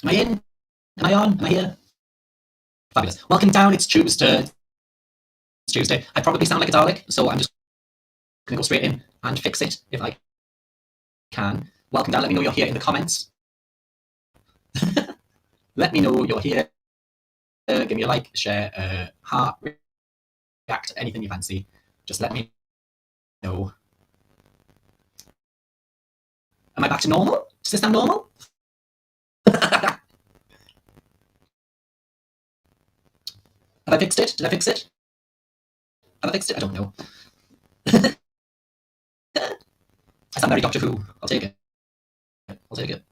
Am I in? Am I on? Am I here? Fabulous. Welcome down. It's Tuesday. It's Tuesday. I probably sound like a Dalek, so I'm just going to go straight in and fix it if I can. Welcome down. Let me know you're here in the comments. Let me know you're here. Give me a like, share, heart, react, anything you fancy. Just let me know. Am I back to normal? Does this sound normal? Have I fixed it? Did I fix it? Have I fixed it? I don't know. I sound very Doctor Who. I'll take it. I'll take it.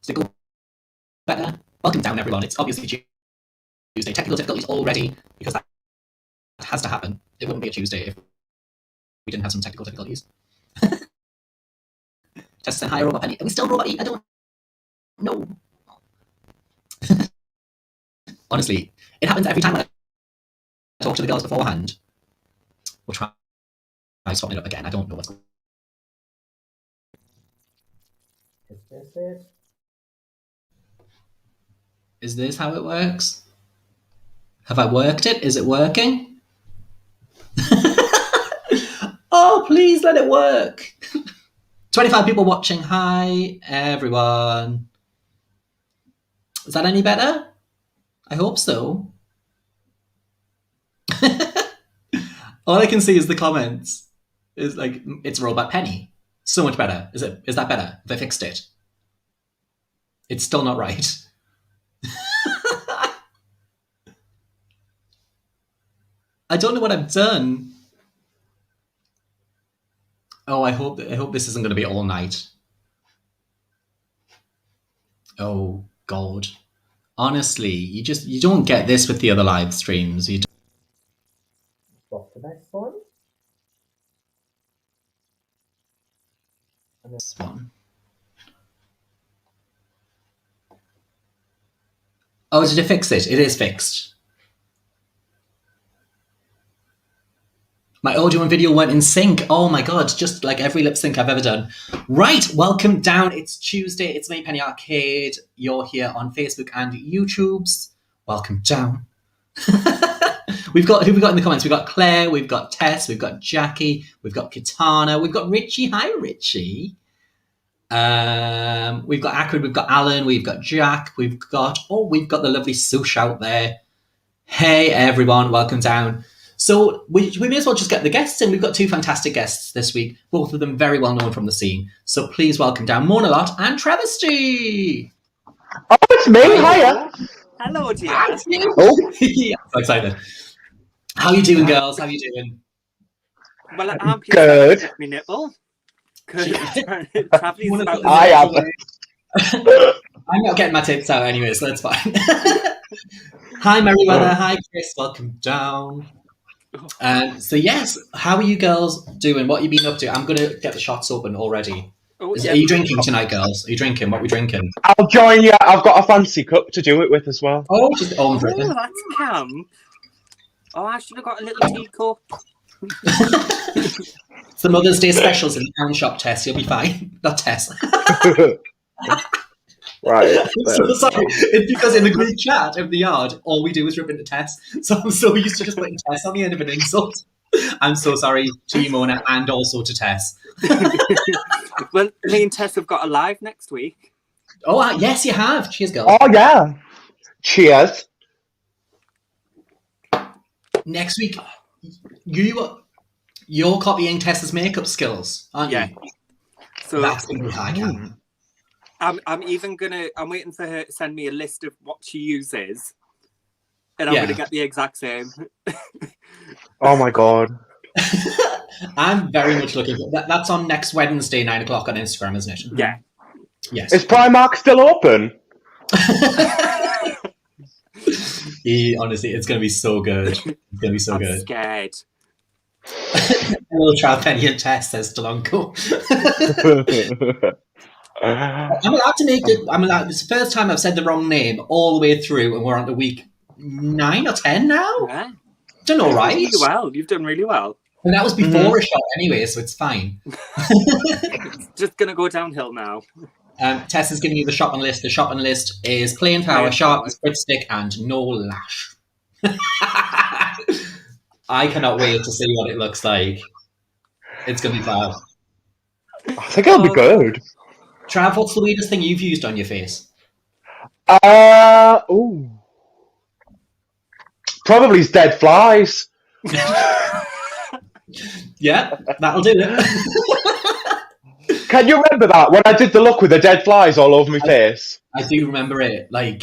Does it go better? Welcome down, everyone. It's obviously Tuesday. Technical difficulties already, because that has to happen. It wouldn't be a Tuesday if we didn't have some technical difficulties. Tess and hi, Robot Penny. Are we still Robot E? I don't know. Honestly, it happens every time I talk to the girls beforehand. We'll try swapping it up again. I don't know what's going on. Is this it? Is this how it works? Have I worked it? Is it working? Oh, please let it work. 25 people watching. Hi, everyone. Is that any better? I hope so. All I can see is the comments. Is like, it's Robot Penny. So much better. Is that better? Have I fixed it? It's still not right. I don't know what I've done. Oh, I hope this isn't going to be all night. Oh God. Honestly, you don't get this with the other live streams. You don't. What's the next one? And this one. Oh, did it fix it? It is fixed. My audio and video weren't in sync. Oh my God, just like every lip sync I've ever done. Right, welcome down. It's Tuesday. It's me, Penny Arcade. You're here on Facebook and YouTubes. Welcome down. Who we got in the comments? We've got Claire, we've got Tess, we've got Jackie, we've got Kitana, we've got Richie. Hi, Richie. We've got Akrid, we've got Alan, we've got Jack, we've got the lovely Sush out there. Hey, everyone, welcome down. So we may as well just get the guests in. We've got two fantastic guests this week, both of them very well known from the scene. So please welcome down Mona Lotte and Travisty. Oh, it's me. Hiya. Hello, dear. Oh, yeah, I'm so excited. How you doing, girls? How you doing? Well, I'm good. My nipple. Good. I am. I'm not getting my tits out anyway, so that's fine. Hi, Meriwether. Hi, Chris. Welcome down. So yes, how are you girls doing? What have you been up to? I'm going to get the shots open already. Are you drinking tonight, girls? Are you drinking? What are we drinking? I'll join you. I've got a fancy cup to do it with as well. Oh, just that's camp. Oh, I should have got a little teacup. It's the Mother's Day specials in the pound shop, Tess. You'll be fine. Not Tess. Right. I'm so sorry. It's because in the group chat of the yard, all we do is rip into Tess. So I'm so used to just putting Tess on the end of an insult. I'm so sorry to you, Mona, and also to Tess. Well, me and Tess have got a live next week. Oh, yes, you have. Cheers, girls. Oh, yeah. Cheers. Next week, you're copying Tess's makeup skills, aren't you? So that's going to be high camp. I'm waiting for her to send me a list of what she uses, and I'm going to get the exact same. Oh my God. I'm very much looking for that. That's on next Wednesday, 9:00 on Instagram, isn't it? Yeah. Yes. Is Primark still open? Honestly, it's going to be so good. It's going to be so good. I'm scared. Hello, Trout Penny and Tess, says Delonco. I'm allowed to make it. It's the first time I've said the wrong name all the way through, and we're on to week 9 or 10 now. Yeah. Done all right. Really well. You've done really well. And that was before a shot anyway, so it's fine. It's just going to go downhill now. Tess is giving you the shopping list. The shopping list is plain flour, sharp, split stick, and no lash. I cannot wait to see what it looks like. It's going to be fab. I think it'll be good. Trav, what's the weirdest thing you've used on your face? Ooh. Probably dead flies. Yeah, that'll do it. Can you remember that when I did the look with the dead flies all over my face? I do remember it. Like,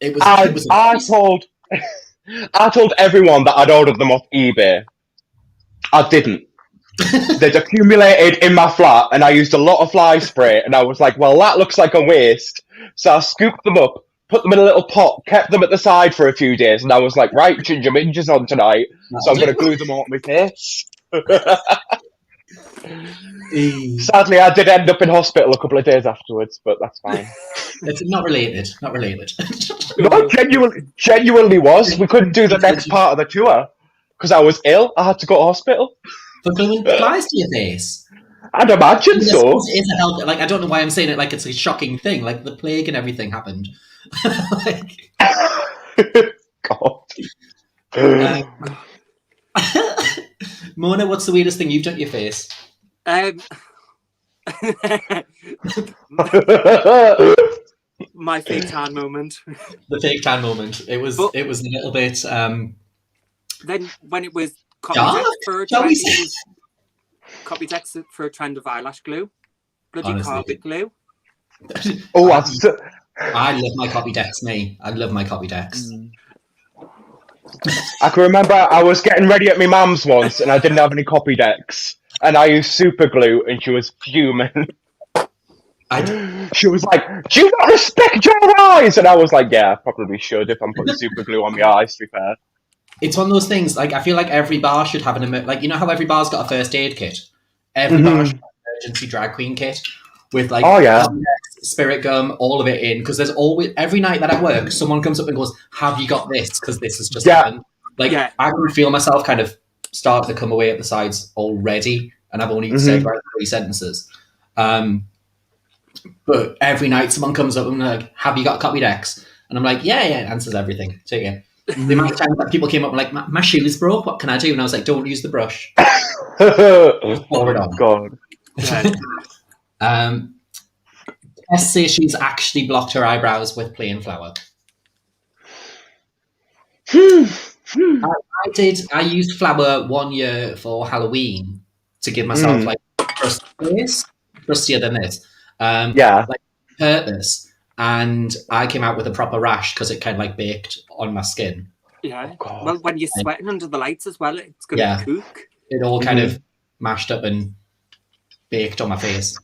it was. I told everyone that I'd ordered them off eBay. I didn't. They'd accumulated in my flat, and I used a lot of fly spray. And I was like, "Well, that looks like a waste." So I scooped them up, put them in a little pot, kept them at the side for a few days, and I was like, "Right, ginger minger's on tonight, so I'm going to glue them all on my face." Sadly, I did end up in hospital a couple of days afterwards, but that's fine. It's not related. Not related. No, genuinely was. We couldn't do the next part of the tour because I was ill. I had to go to hospital. For gluing flies to your face? I'd imagine so. It is a help. Like, I don't know why I'm saying it like it's a shocking thing. Like, the plague and everything happened. Like, God. Mona, what's the weirdest thing you've done to your face? My fake tan moment. The fake tan moment. It was a little bit. Then when it was Dark? copy text for a trend of eyelash glue, bloody carpet glue. Oh, I love my copy decks, me. I love my copy decks. I can remember I was getting ready at my mum's once, and I didn't have any copy decks, and I used super glue, and she was fuming. She was like, "Do you not respect your eyes?" And I was like, "Yeah, I probably should if I'm putting super glue on my eyes, to be fair." It's one of those things, like, I feel like every bar should have like, you know how every bar's got a first aid kit? Every bar should have an emergency drag queen kit with, like, spirit gum, all of it in, because there's always, every night that I work, someone comes up and goes, "Have you got this?" Because this has just happened. Like, I can feel myself kind of start to come away at the sides already, and I've only said about 3 sentences. But every night someone comes up and like, "Have you got copy decks?" And I'm like, yeah, it answers everything. Take it. The amount of times that people came up and like, my shoes broke, what can I do? And I was like, don't use the brush. Pour it on. God. Tess says she's actually blocked her eyebrows with plain flour. I used flour 1 year for Halloween to give myself like crustier than this. Like purpose. And I came out with a proper rash because it kind of like baked on my skin. Yeah. Oh, well, when you're sweating under the lights as well, it's going to cook. It all kind of mashed up and baked on my face.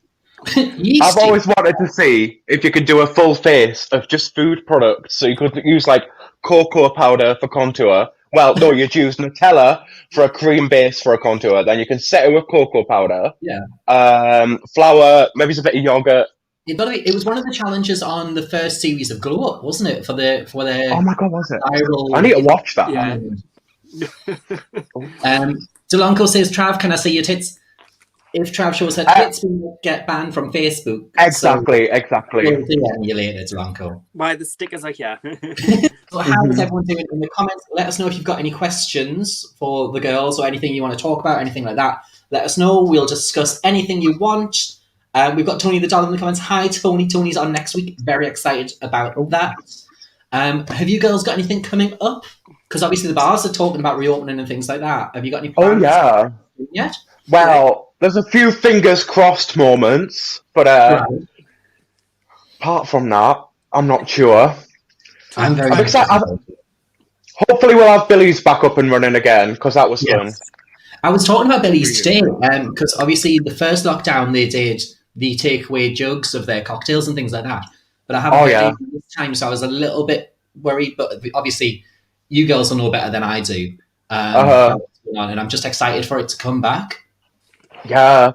I've always wanted to see if you could do a full face of just food products. So you could use like cocoa powder for contour. Well, no, you'd use Nutella for a cream base for a contour. Then you can set it with cocoa powder. Yeah. Flour, maybe a bit of yogurt. By the way, it was one of the challenges on the first series of Glow Up, wasn't it? For the oh my god, was it? Viral... I need to watch that. Yeah. Delanco says, "Trav, can I see your tits?" If Trav shows her tits, we will get banned from Facebook. Exactly. We'll DM you later, Delanco. Why the stickers are here? So how is everyone doing in the comments? Let us know if you've got any questions for the girls or anything you want to talk about, anything like that. Let us know. We'll discuss anything you want. We've got Tony the Doll in the comments. Hi, Tony. Tony's on next week. Very excited about that. Have you girls got anything coming up? Because obviously the bars are talking about reopening and things like that. Have you got any plans yet? Well, there's a few fingers crossed moments, but apart from that, I'm not sure. I'm very excited. Hopefully we'll have Billy's back up and running again, because that was fun. I was talking about Billy's today, because obviously the first lockdown they did the takeaway jugs of their cocktails and things like that. But I haven't heard anything this time, so I was a little bit worried. But obviously, you girls will know better than I do. And I'm just excited for it to come back. Yeah.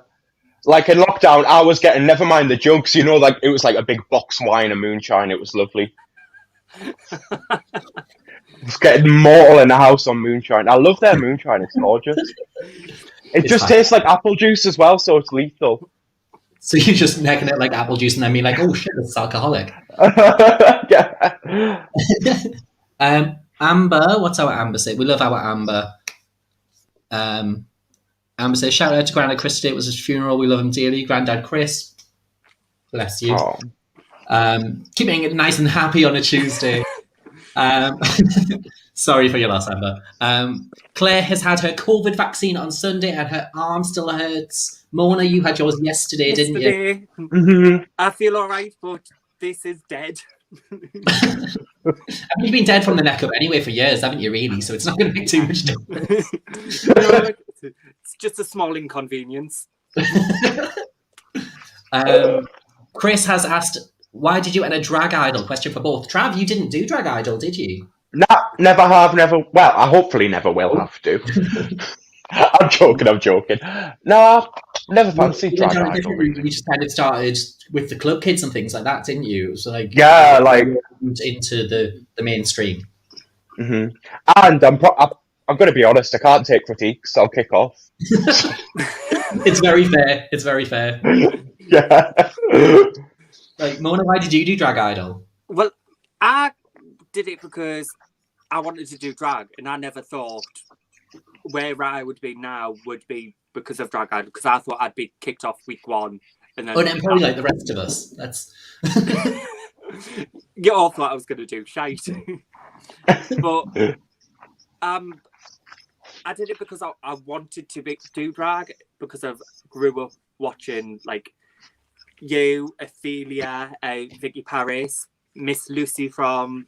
Like in lockdown, I was getting, never mind the jugs, you know, like it was like a big box wine and moonshine. It was lovely. I was getting mortal in the house on moonshine. I love their moonshine. It's gorgeous. It just tastes like apple juice as well, so it's lethal. So you're just necking it like apple juice and then being like, oh shit, this is alcoholic. Yeah. Amber, what's our Amber say? We love our Amber. Amber says, shout out to Grandad Chris today. It was his funeral. We love him dearly. Grandad Chris, bless you. Oh. Keeping it nice and happy on a Tuesday. Sorry for your loss, Amber. Claire has had her COVID vaccine on Sunday and her arm still hurts. Mona, you had yours yesterday, didn't you? Mm-hmm. I feel all right, but this is dead. You've been dead from the neck up anyway for years, haven't you, really? So it's not going to make too much difference. No, it's just a small inconvenience. Chris has asked, why did you enter Drag Idol? Question for both. Trav, you didn't do Drag Idol, did you? Nah, never have, never. Well, I hopefully never will have to. I'm joking. No, never fancied Drag Idol. You just kind of started with the club kids and things like that, didn't you? So like, yeah, like into the mainstream. Mm-hmm. And I'm going to be honest. I can't take critiques. So I'll kick off. It's very fair. It's very fair. Yeah. Like, Mona, why did you do Drag Idol? Well, I did it because I wanted to do drag, and I never thought where I would be now would be because of Drag Idol, because I thought I'd be kicked off week 1. And then probably like the rest of us. That's you all thought I was going to do shite. But I did it because I wanted to do drag, because I grew up watching like you, Ophelia, Vicky Paris, Miss Lucy from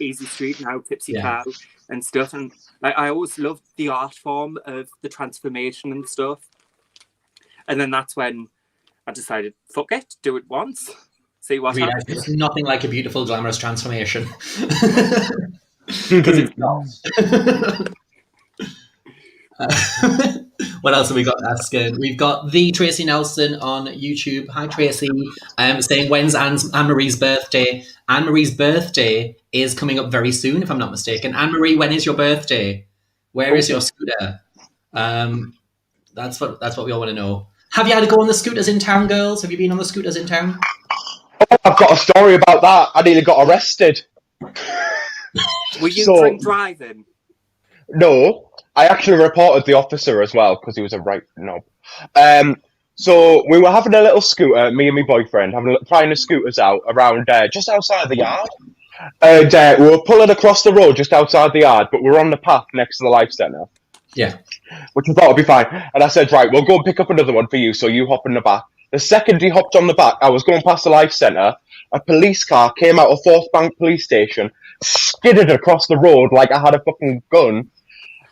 Easy Street, now Tipsy Cow, and stuff. And like, I always loved the art form of the transformation and stuff. And then that's when I decided, fuck it, do it once, see what happens. It's nothing like a beautiful, glamorous transformation. Because it's not. What else have we got asking? We've got the Tracy Nelson on YouTube. Hi, Tracy. Saying, when's Anne-Marie's birthday? Anne-Marie's birthday is coming up very soon, if I'm not mistaken. Anne-Marie, when is your birthday? Where is your scooter? That's what we all want to know. Have you had to go on the scooters in town, girls? Have you been on the scooters in town? Oh, I've got a story about that. I nearly got arrested. Were you drink driving? No. I actually reported the officer as well, because he was a right knob. So we were having a little scooter, me and my boyfriend, trying the scooters out around just outside the yard. And we were pulling across the road just outside the yard, but we were on the path next to the life centre. Yeah. Which I thought would be fine. And I said, right, we'll go and pick up another one for you, so you hop in the back. The second he hopped on the back, I was going past the life centre. A police car came out of Forth Bank police station, skidded across the road like I had a fucking gun.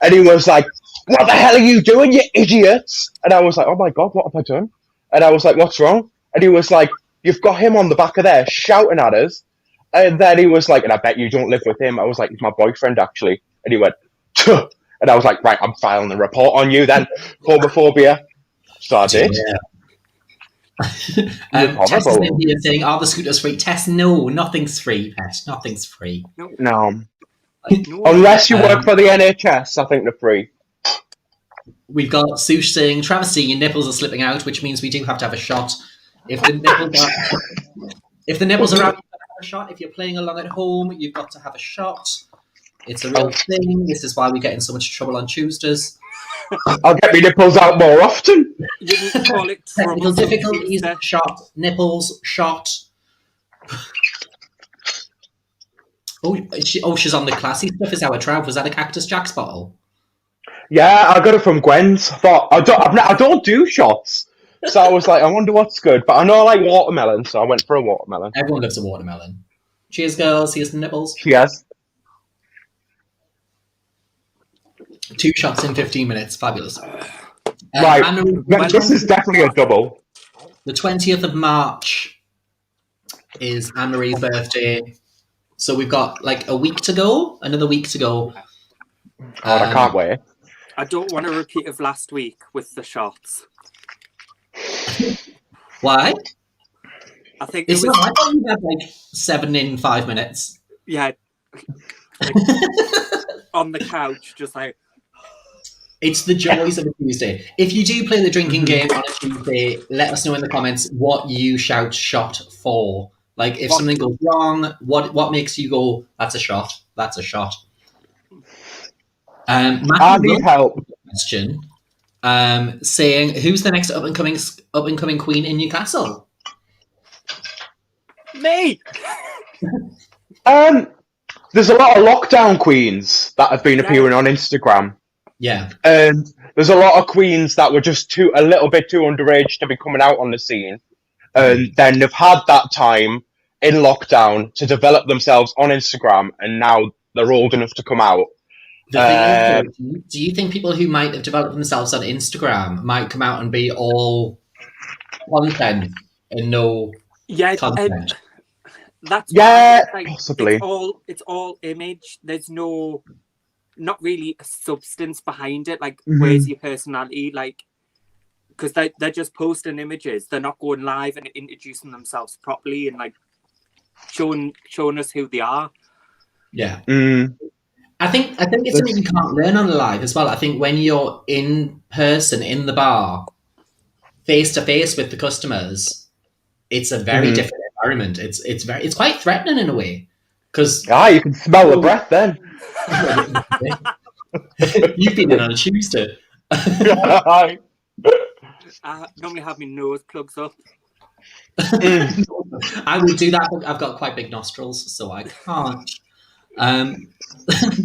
And he was like, what the hell are you doing, you idiots? And I was like, oh my God, what have I done? And I was like, what's wrong? And he was like, you've got him on the back of there shouting at us. And then he was like, and I bet you don't live with him. I was like, he's my boyfriend, actually. And he went, tuh. And I was like, right, I'm filing a report on you then. Homophobia. So I did. Tess is in here saying, are the scooters free? Tess, no, nothing's free, Pet. Nothing's free. No. Unless you work for the NHS, I think they're free. We've got Sush saying, Travisty, your nipples are slipping out, which means we do have to have a shot. If the nipples are out, you have to have a shot. If you're playing along at home, you've got to have a shot. It's a real thing. This is why we get in so much trouble on Tuesdays. I'll get my nipples out more often. You need to call it technical difficulties, shot, nipples, shot. She's on the classy stuff. Is that what Trav? Was that a Cactus Jack's bottle? Yeah, I got it from Gwen's. I thought I don't do shots, so I was like, I wonder what's good. But I know I like watermelon, so I went for a watermelon. Everyone loves a watermelon. Cheers, girls. Here's some nipples. Cheers. 2 shots in 15 minutes. Fabulous. Right, this is definitely a double. The 20th of March is Anne-Marie's birthday. So we've got like a week to go, another week to go. God, I can't wait. I don't want a repeat of last week with the shots. Why? I think I thought you had like 7 in 5 minutes. Yeah. Like, on the couch, just like... It's the joys of a Tuesday. If you do play the drinking game on a Tuesday, let us know in the comments what you shout shot for. Like, if something goes wrong, what makes you go, that's a shot, that's a shot. I Matthew need help. question, saying, who's the next up-and-coming queen in Newcastle? Me! There's a lot of lockdown queens that have been appearing on Instagram. Yeah. And there's a lot of queens that were just a little bit too underage to be coming out on the scene. And then they've had that time in lockdown to develop themselves on Instagram, and now they're old enough to come out. The thing is, do you think people who might have developed themselves on Instagram might come out and be all content and no content? That's possibly. It's all image. There's not really a substance behind it. Like, where's your personality? Like, because they're just posting images. They're not going live and introducing themselves properly and like showing us who they are. Yeah. I think it's something you can't learn on live as well. I think when you're in person in the bar, face to face with the customers, it's a very different environment. It's quite threatening in a way, because you can smell the breath then. You've been in on a Tuesday. I normally have my nose plugs up. I would do that, but I've got quite big nostrils, so I can't. The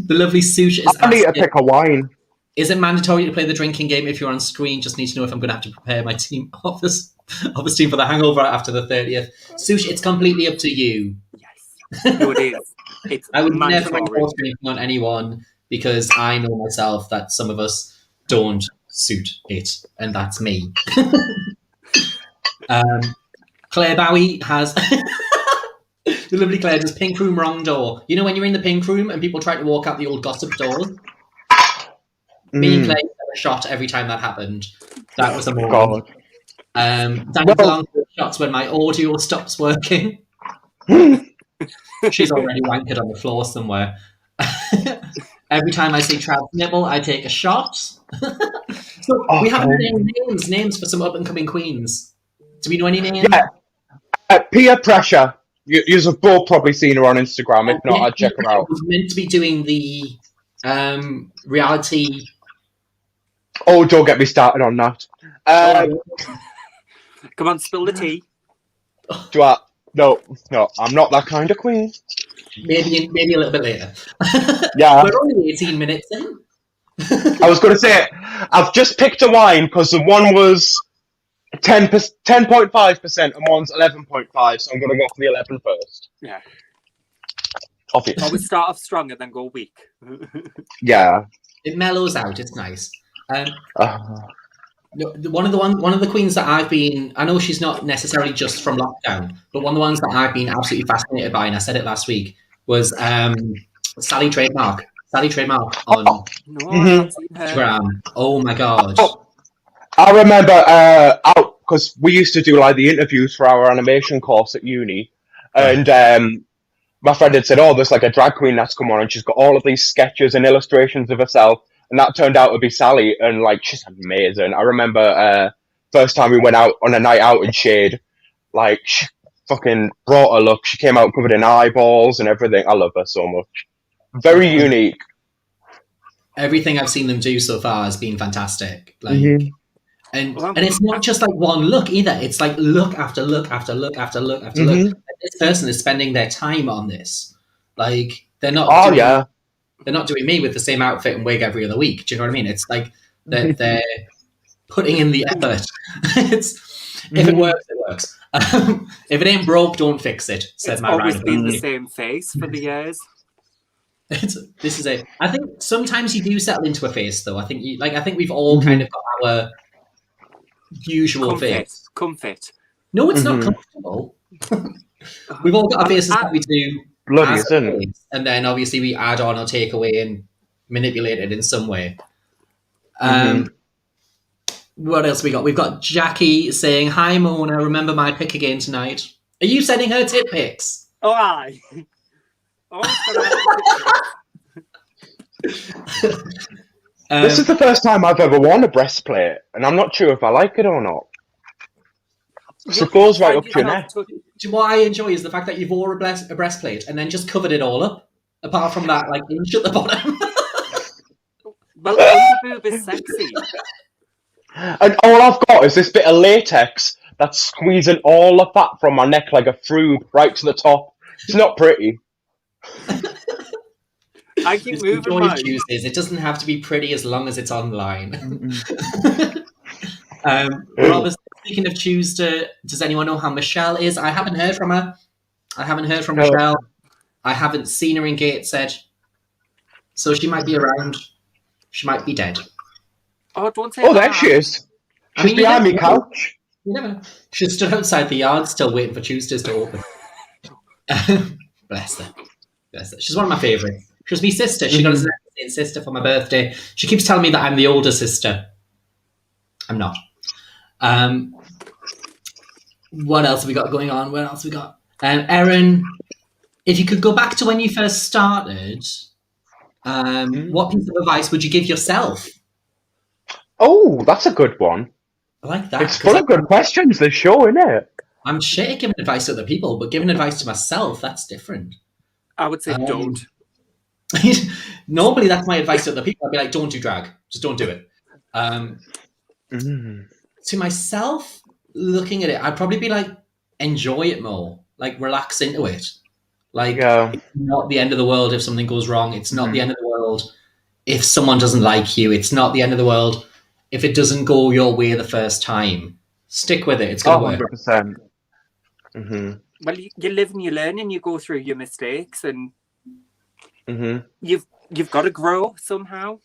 lovely Sush is I need to pick a wine. Is it mandatory to play the drinking game if you're on screen? Just need to know if I'm going to have to prepare my team office team for the hangover after the 30th. Sush, it's completely up to you. Yes, no, it is. I would never enforce drinking on anyone, because I know myself that some of us don't suit it, and that's me. Claire Bowie has... The lovely Claire does pink room, wrong door. You know when you're in the pink room and people try to walk out the old gossip doors? Me and Claire had a shot every time that happened. That was a moment. Danny's long shots when my audio stops working. She's already wankered on the floor somewhere. Every time I see Trav's nibble, I take a shot. So we haven't had any names for some up-and-coming queens. Do we know any names? Yeah. Peer Pressure. You've both probably seen her on Instagram. If not, I'd check her out. Was meant to be doing the reality. Oh, don't get me started on that. Come on, spill the tea. No, I'm not that kind of queen. Maybe a little bit later. Yeah. We're only 18 minutes in. I was going to say, I've just picked a wine because the one was 10.5% and one's 11.5, so I'm going to go for the 11 first. Yeah. Obviously. Always start off strong and then go weak. Yeah. It mellows out. It's nice. One of the queens that I've been, I know she's not necessarily just from lockdown, but one of the ones that I've been absolutely fascinated by, and I said it last week, was Sally Trademark. Sally Trademark on Instagram. Oh my god. I remember because we used to do like the interviews for our animation course at uni, and my friend had said, there's like a drag queen that's come on and she's got all of these sketches and illustrations of herself, and that turned out to be Sally, and like she's amazing. I remember first time we went out on a night out in Shade, like she fucking brought her look. She came out covered in eyeballs and everything. I love her so much. Very unique. Everything I've seen them do so far has been fantastic. Like, and it's not just like one look either. It's like look after look after look after look after look. And this person is spending their time on this. Like they're not. They're not doing me with the same outfit and wig every other week. Do you know what I mean? It's like they're putting in the effort. If it works, it works. If it ain't broke, don't fix it. Said my always been the same face for the years. This is it. I think sometimes you do settle into a face, though. I think we've all kind of got our usual face. Comfort. No, it's not comfortable. We've all got our faces that we do. Bloody isn't. And then obviously we add on or take away and manipulate it in some way. What else we got? We've got Jackie saying, "Hi Mona, remember my pick again tonight." Are you sending her tit pics? Oh, aye. This is the first time I've ever worn a breastplate, and I'm not sure if I like it or not. So it goes right up to your neck. What I enjoy is the fact that you've wore a breastplate and then just covered it all up. Apart from that, like inch at the bottom. Well, under boob is sexy. And all I've got is this bit of latex that's squeezing all the fat from my neck like a froob right to the top. It's not pretty. I keep moving mine. Tuesdays. It doesn't have to be pretty as long as it's online. Robert, speaking of Tuesday, does anyone know how Michelle is? I haven't heard from her. Michelle. I haven't seen her in Gateshead. So she might be around. She might be dead. Oh, don't say that. There she is. She's behind me couch. You never know. She stood outside the yard still waiting for Tuesdays to open. Bless her. She's one of my favourites. She was my sister. She got a second sister for my birthday. She keeps telling me that I'm the older sister. I'm not. What else have we got going on? Erin, if you could go back to when you first started, what piece of advice would you give yourself? Oh, that's a good one. I like that. It's full of good questions, this show, isn't it? I'm shit at giving advice to other people, but giving advice to myself, that's different. I would say don't. Normally, that's my advice to other people. I'd be like, don't do drag. Just don't do it. To myself, looking at it, I'd probably be like, enjoy it more. Like, relax into it. Like, it's not the end of the world if something goes wrong. It's not the end of the world if someone doesn't like you. It's not the end of the world if it doesn't go your way the first time. Stick with it. It's going to work. 100%. Mm-hmm. Well, you live and you learn and you go through your mistakes and you've got to grow somehow.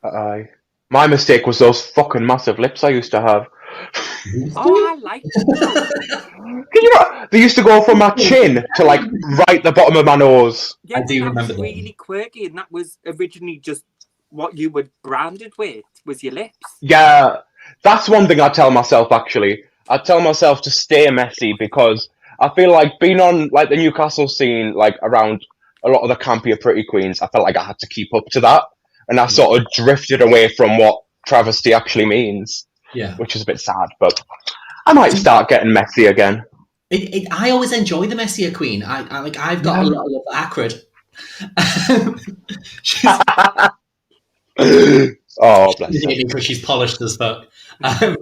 Aye. My mistake was those fucking massive lips I used to have. Oh, I like them. They used to go from my chin to like right the bottom of my nose. Yeah, I do remember that. Really quirky, and that was originally just what you were branded with, was your lips. Yeah, that's one thing I tell myself, actually. I tell myself to stay messy because I feel like being on like the Newcastle scene, like around a lot of the campier pretty queens, I felt like I had to keep up to that. And I sort of drifted away from what Travisty actually means. Yeah. Which is a bit sad, but I might start getting messy again. I always enjoy the messier queen. I've got a lot of love for Acrid. Oh, bless her. Because she's polished as fuck. I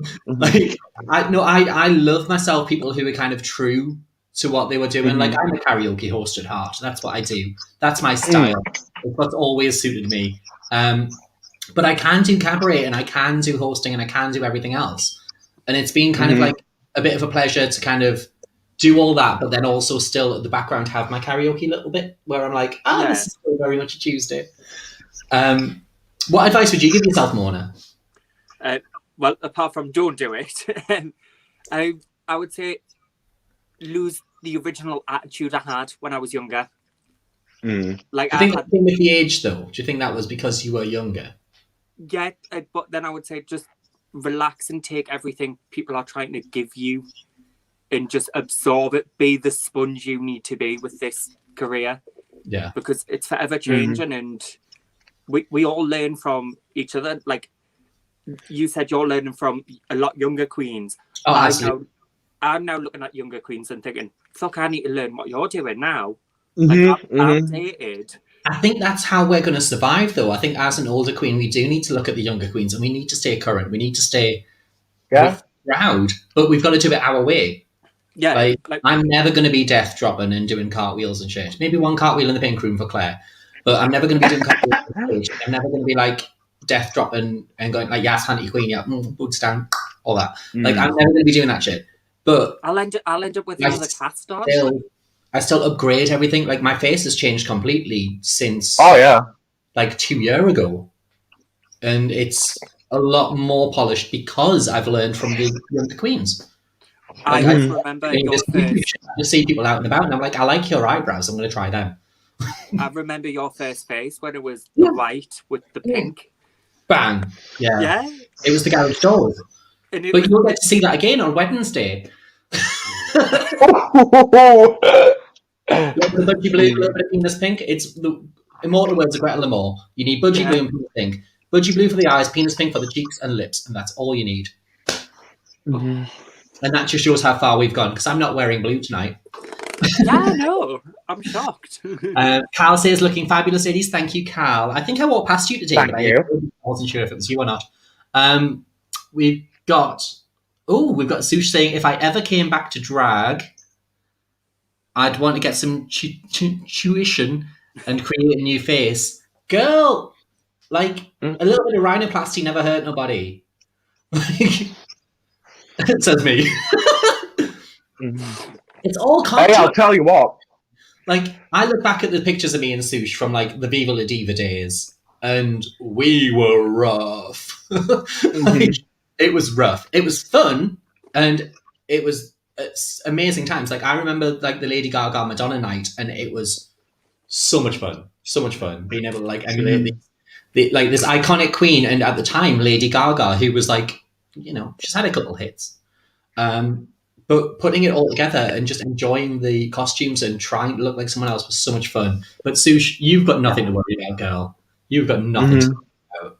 love myself people who are kind of true to what they were doing. Like, I'm a karaoke host at heart. That's what I do. That's my style. It's what's always suited me. But I can do cabaret and I can do hosting and I can do everything else. And it's been kind of like a bit of a pleasure to kind of do all that, but then also still at the background have my karaoke a little bit where I'm like, this is still very much a Tuesday. What advice would you give yourself, Mona? Well, apart from don't do it, I would say lose the original attitude I had when I was younger. Like, do you think that came with the age, though? Do you think that was because you were younger? Yeah, but then I would say just relax and take everything people are trying to give you and just absorb it. Be the sponge you need to be with this career. Yeah. Because it's forever changing and we all learn from each other. Like you said, you're learning from a lot younger queens. Oh, absolutely. I'm now looking at younger queens and thinking, fuck, I need to learn what you're doing now. Like, I'm outdated. I think that's how we're going to survive, though. I think as an older queen, we do need to look at the younger queens and we need to stay current. We need to stay proud, but we've got to do it our way. Yeah. Like I'm never going to be death dropping and doing cartwheels and shit. Maybe one cartwheel in the pink room for Claire, but I'm never going to be doing cartwheels on stage. I'm never going to be like death dropping and going like, yes, hand it your queen, yeah, boots down, all that. Like I'm never going to be doing that shit. But I'll end up with another cast on. I still upgrade everything. Like my face has changed completely since like 2 years ago. And it's a lot more polished because I've learned from the younger queens. I remember your first... You see people out and about and I'm like, I like your eyebrows, I'm going to try them. I remember your first face when it was the white with the pink. Bang. Yeah. It was the garage doors. But you'll get to see that again on Wednesday. The budgie blue, a little bit of Venus pink. It's the immortal words of Gretel Lamore. You need budgie blue and pink. Budgie blue for the eyes, penis pink for the cheeks and lips, and that's all you need. Mhm. And that just shows how far we've gone, because I'm not wearing blue tonight. Yeah, no, I'm shocked. Cal says, looking fabulous, ladies. Thank you, Cal. I think I walked past you today, Thank but you. I wasn't sure if it was you or not. We've got Sush saying, if I ever came back to drag, I'd want to get some tuition and create a new face. Girl, like, a little bit of rhinoplasty never hurt nobody. It says me. It's all Hey, content. I'll tell you what. Like, I look back at the pictures of me and Sush from, like, the Viva La Diva days, and we were rough. Like, it was rough. It was fun, and it was amazing times. Like, I remember, like, the Lady Gaga Madonna night, and it was so much fun. So much fun being able to, like, emulate like this iconic queen, and at the time, Lady Gaga, who was, like, you know, she's had a couple hits. But putting it all together and just enjoying the costumes and trying to look like someone else was so much fun. But Sush, you've got nothing to worry about, girl. You've got nothing to worry about.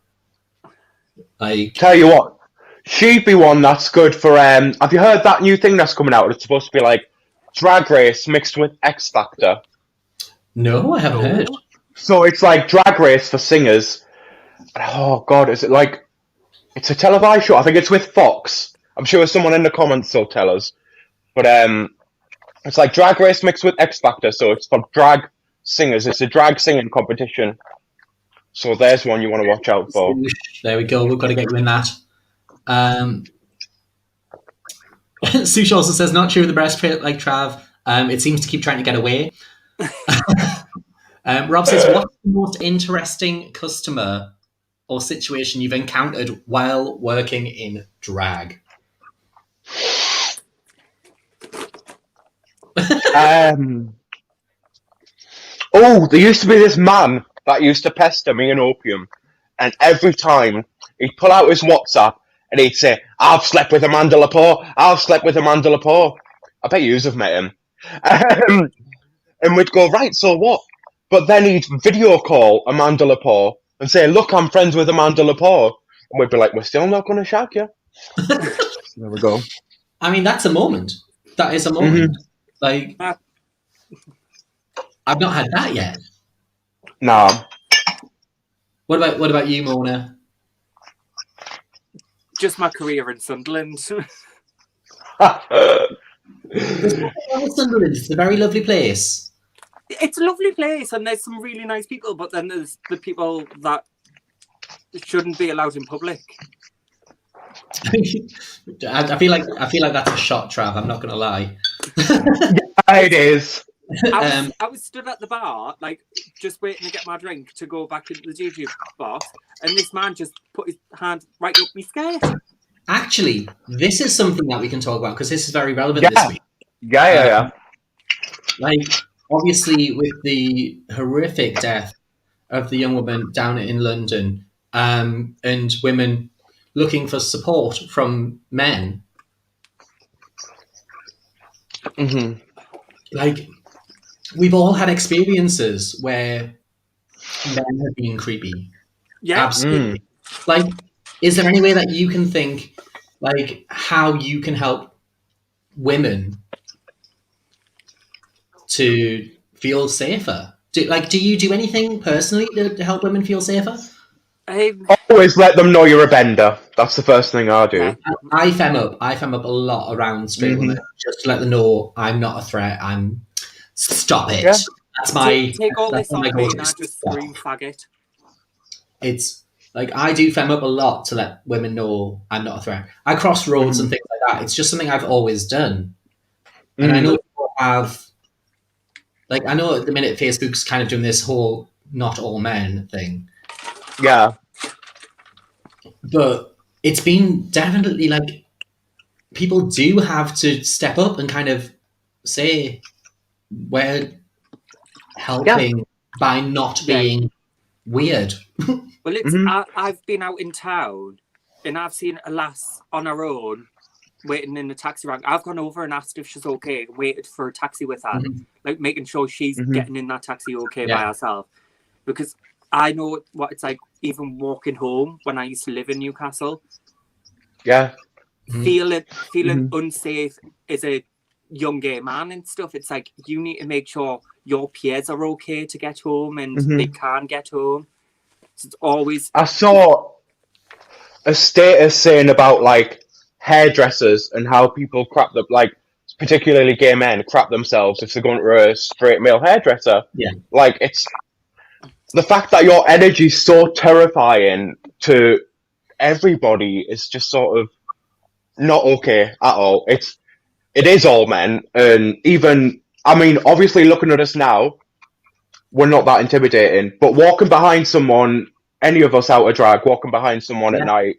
Like, Tell you what, she'd be one that's good for. Have you heard that new thing that's coming out? It's supposed to be like Drag Race mixed with X Factor. no, I haven't heard. So it's like Drag Race for singers. Oh God, is it like? It's a televised show. I think it's with Fox. I'm sure someone in the comments will tell us. But it's like Drag Race mixed with X Factor, so it's for drag singers. It's a drag singing competition. So there's one you want to watch out for. There we go. We've got to get you in that. Sush also says, not true with the breastplate like Trav. It seems to keep trying to get away. Rob says, what's the most interesting customer or situation you've encountered while working in drag? Oh, there used to be this man that used to pester me in Opium, and every time he'd pull out his WhatsApp and he'd say, "I've slept with Amanda Lepore. I've slept with Amanda Lepore." I bet you have met him. And we'd go, right, so what? But then he'd video call Amanda Lepore and say, "Look, I'm friends with Amanda Lepore," and we'd be like, "We're still not going to shag you." There we go. I mean, that's a moment. That is a moment. Like, I've not had that yet. Nah. What about you, Mona? Just my career in Sunderland. Sunderland, it's a very lovely place. It's a lovely place, and there's some really nice people, but then there's the people that shouldn't be allowed in public. I feel like that's a shot, Trav. I'm not going to lie. Yeah, it is. I was stood at the bar, like, just waiting to get my drink to go back into the DJ box, and this man just put his hand right up my skirt. Actually, this is something that we can talk about because this is very relevant this week. Yeah. Like, obviously, with the horrific death of the young woman down in London, and women looking for support from men. Like, we've all had experiences where men have been creepy. Yeah. Absolutely. Like, is there any way that you can think, like, how you can help women to feel safer? Do you do anything personally to help women feel safer? Always let them know you're a bender. That's the first thing I do. Yeah. I fem up a lot around straight women just to let them know I'm not a threat. Stop it. Yeah. That's my take all that's this off my me go-to. and I just scream faggot. It's like I do fem up a lot to let women know I'm not a threat. I cross roads and things like that. It's just something I've always done. And I know people have, like, I know at the minute Facebook's kind of doing this whole not all men thing. Yeah. But it's been definitely like people do have to step up and kind of say we're helping by not being weird. Well, it's I've been out in town and I've seen a lass on her own waiting in the taxi rank. I've gone over and asked if she's okay, waited for a taxi with her, like making sure she's getting in that taxi okay by herself. Because I know what it's like even walking home when I used to live in Newcastle. Yeah. Feeling unsafe as a young gay man and stuff. It's like you need to make sure your peers are okay to get home and they can get home. So it's always. I saw a status saying about like hairdressers and how people crap them, like particularly gay men crap themselves if they're going to a straight male hairdresser. Yeah. Like, it's the fact that your energy is so terrifying to everybody is just sort of not okay at all. It is all men, and even, I mean, obviously looking at us now, we're not that intimidating, but walking behind someone, any of us out of drag, walking behind someone at night,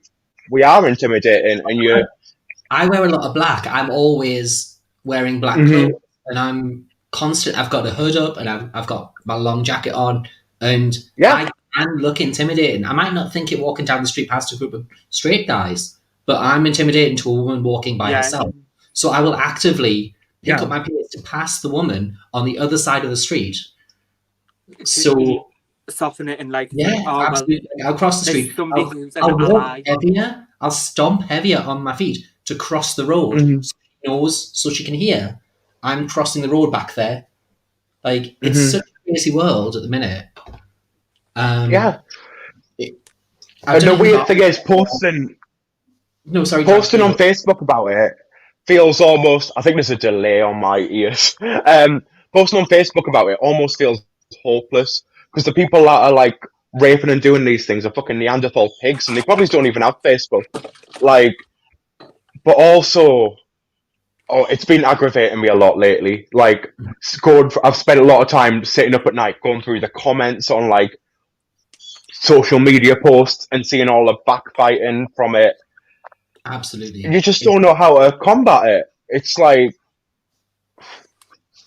we are intimidating, and I wear a lot of black. I'm always wearing black clothes, and I'm constant. I've got a hood up, and I've got my long jacket on, and I can look intimidating. I might not think it walking down the street past a group of straight guys, but I'm intimidating to a woman walking by herself. So I will actively pick up my pace to pass the woman on the other side of the street. So soften it and like, absolutely. I'll cross the street. I'll walk heavier. I'll stomp heavier on my feet to cross the road, so she knows, so she can hear I'm crossing the road back there. Like, it's such a crazy world at the minute. And the weird thing is posting on Facebook about it feels almost, I think there's a delay on my ears. Posting on Facebook about it almost feels hopeless, because the people that are like raping and doing these things are fucking Neanderthal pigs, and they probably don't even have Facebook. Like, but also, it's been aggravating me a lot lately. Like, I've spent a lot of time sitting up at night going through the comments on like social media posts and seeing all the backbiting from it. Absolutely. You just don't know how to combat it. It's like,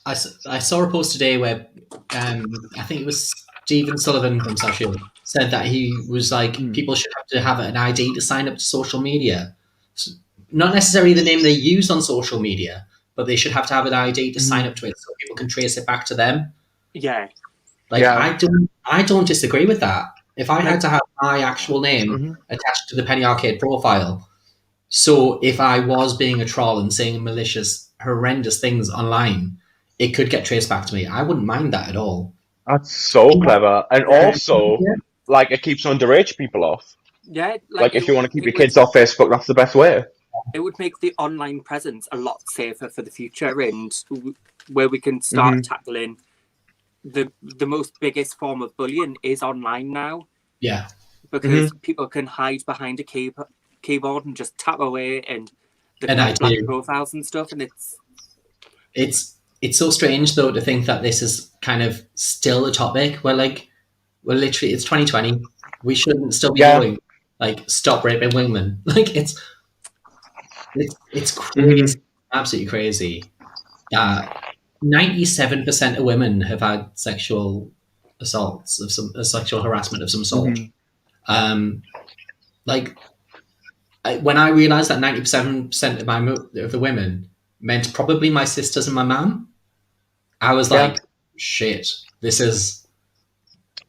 I saw a post today where I think it was Stephen Sullivan from South Shield said that he was like, people should have to have an ID to sign up to social media. So, not necessarily the name they use on social media, but they should have to have an ID to sign up to it so people can trace it back to them. Yeah. Like, I don't disagree with that. If I had to have my actual name attached to the Penny Arcade profile, so if I was being a troll and saying malicious, horrendous things online, it could get traced back to me. I wouldn't mind that at all. That's so clever. And also, like, it keeps underage people off. Yeah. Like if you want to keep your kids off Facebook, that's the best way. It would make the online presence a lot safer for the future, and where we can start tackling the most biggest form of bullying is online now. Yeah. Because people can hide behind a keyboard and just tap away, and they can have black profiles and stuff, and it's so strange though to think that this is kind of still a topic. We're literally, it's 2020. We shouldn't still be going like stop raping women. Like, it's crazy, absolutely crazy. 97% of women have had sexual assaults of sexual harassment of some sort. When I realized that 97% of the women meant probably my sisters and my mum, I was like, shit, this is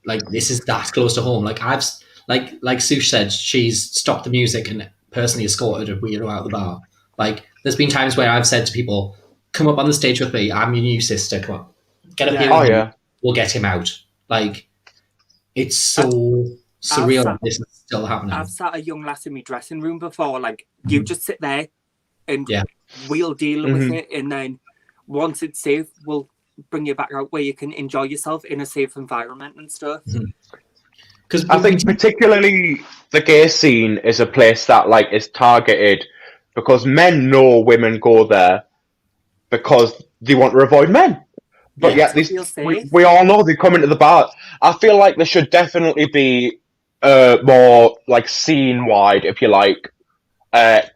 that close to home. Like, I've, like Sush said, she's stopped the music and personally escorted a weirdo out of the bar. Like, there's been times where I've said to people, come up on the stage with me, I'm your new sister, come on, get up here with me, we'll get him out. Like, it's so surreal that this is still happening. I've sat a young lass in my dressing room before, like, you just sit there and we'll deal with it, and then once it's safe, we'll bring you back out where you can enjoy yourself in a safe environment and stuff. Because I think particularly the gay scene is a place that like is targeted because men know women go there because they want to avoid men. But we all know they come into the bar. I feel like there should definitely be more like scene-wide, if you like,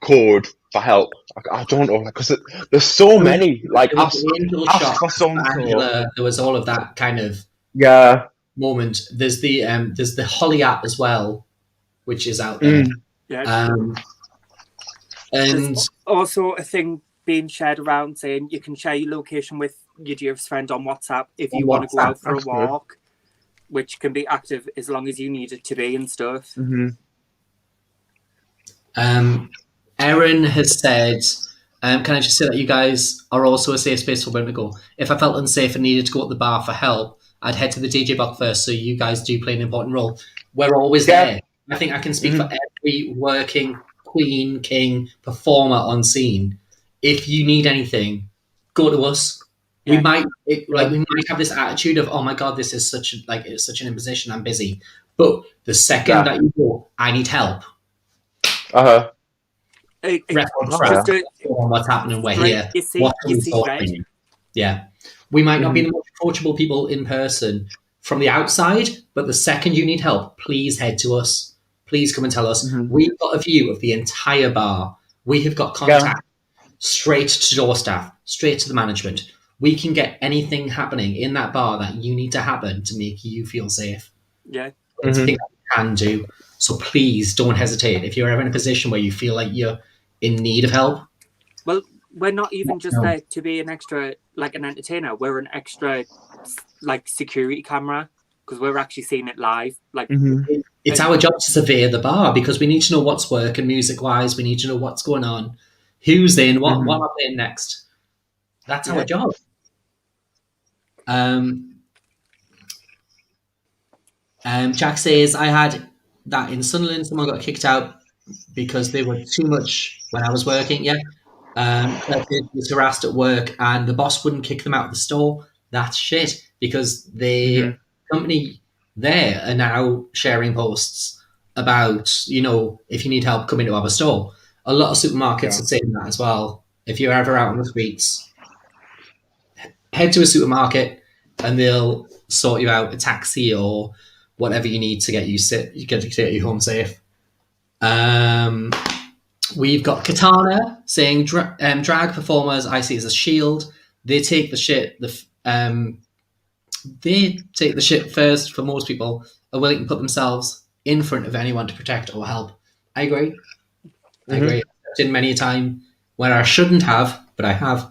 code for help. I don't know, because there's so many. Like, ask for Angela, there was all of that kind of moment. There's the Holly app as well, which is out there. And there's also a thing being shared around saying you can share your location with your dearest friend on WhatsApp if you want to go out for a walk. which can be active as long as you need it to be and stuff. Erin has said, can I just say that you guys are also a safe space for women to go? If I felt unsafe and needed to go to the bar for help, I'd head to the DJ box first, so you guys do play an important role. We're always there. I think I can speak for every working queen, king, performer on scene. If you need anything, go to us. We might have this attitude of, oh my god, this is it's such an imposition. I'm busy, but the second that you go, I need help. What's happening? We're here. Yeah, we might not be the most approachable people in person from the outside, but the second you need help, please head to us. Please come and tell us. We've got a view of the entire bar. We have got contact straight to door staff, straight to the management. We can get anything happening in that bar that you need to happen to make you feel safe. Yeah. It's a thing that we can do. So please don't hesitate. If you're ever in a position where you feel like you're in need of help. Well, we're not even just there to be an extra, like an entertainer. We're an extra, like, security camera, because we're actually seeing it live. Like, it's our job to survey the bar, because we need to know what's working music-wise. We need to know what's going on, who's in, what am I playing next. That's our job. Jack says, I had that in Sunderland. Someone got kicked out because they were too much when I was working. Was harassed at work and the boss wouldn't kick them out of the store. That's shit, because the company there are now sharing posts about, if you need help, come into our store. A lot of supermarkets are saying that as well. If you're ever out on the streets, head to a supermarket and they'll sort you out a taxi or whatever you need to get you home safe. We've got Katana saying drag performers I see as a shield. They take the shit. They take the shit first. For most people, are willing to put themselves in front of anyone to protect or help. I agree. I agree. I've been many a time where I shouldn't have, but I have.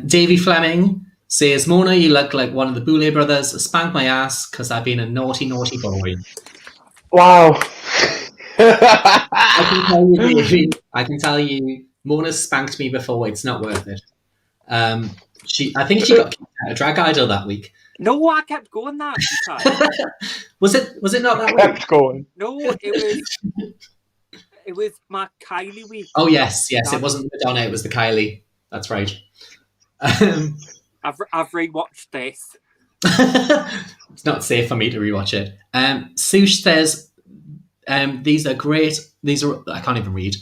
Davy Fleming says, Mona, you look like one of the Boulay brothers. Spank my ass because I've been a naughty, naughty boy. Wow. I can tell you, Davy, Mona spanked me before. It's not worth it. I think she got kicked out of Drag Idol that week. No, I kept going that time. Was it not that week? Kept going. No, it was my Kylie week. Oh yes, it wasn't Madonna, it was the Kylie. That's right. I've rewatched this. It's not safe for me to rewatch it. Sush says, these are great. I can't even read.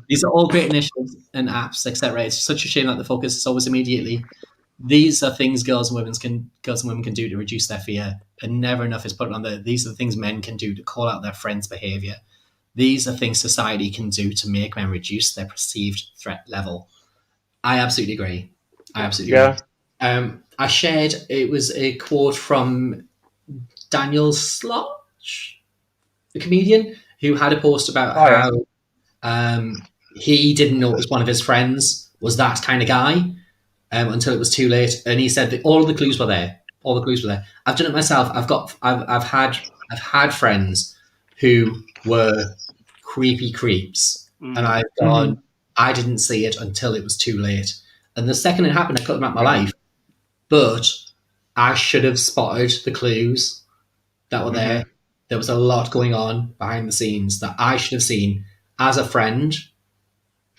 These are all great initiatives and apps, etc. It's such a shame that the focus is always immediately. These are things girls and women can do to reduce their fear, and never enough is put on there. These are the things men can do to call out their friends' behaviour. These are things society can do to make men reduce their perceived threat level. I absolutely agree. Agree. I shared, it was a quote from Daniel Sloch, the comedian, who had a post about how he didn't notice one of his friends was that kind of guy until it was too late. And he said that all the clues were there. I've done it myself. I've had friends who were creepy creeps, and I've gone, I didn't see it until it was too late. And the second it happened, I cut them out of my life. But I should have spotted the clues that were there. There was a lot going on behind the scenes that I should have seen as a friend.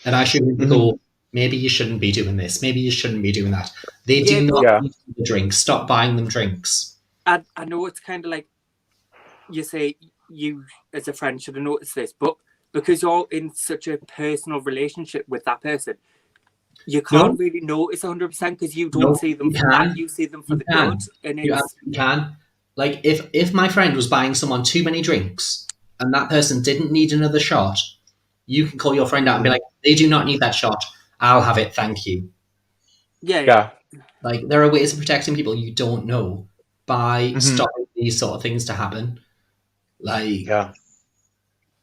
And I should go, maybe you shouldn't be doing this. Maybe you shouldn't be doing that. They do not need the drinks. Stop buying them drinks. I know it's kind of like you say you as a friend should have noticed this, but because you're in such a personal relationship with that person, you can't really notice 100% because you don't see them for that. You see them for the good. And you absolutely can. Like, if my friend was buying someone too many drinks and that person didn't need another shot, you can call your friend out and be like, they do not need that shot. I'll have it. Thank you. Yeah. Like, there are ways of protecting people you don't know by stopping these sort of things to happen. Like,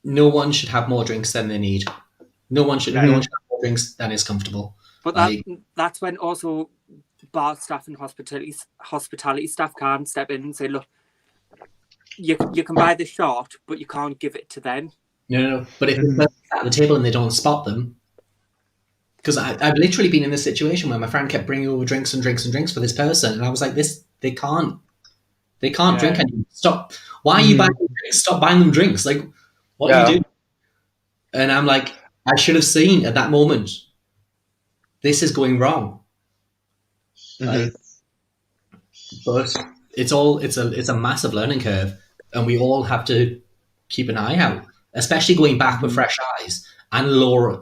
no one should have more drinks than they need. No one should have more drinks than is comfortable. But that's when also bar staff and hospitality staff can step in and say, look, you can buy the shot, but you can't give it to them. No. But if the person's at the table and they don't spot them, because I've literally been in this situation where my friend kept bringing over drinks and drinks and drinks for this person, and I was like, they can't drink anymore. Stop. Why are you buying them drinks? Stop buying them drinks. Like, what are you doing? And I'm like, I should have seen at that moment, this is going wrong. Like, but it's a massive learning curve, and we all have to keep an eye out, especially going back with fresh eyes and lower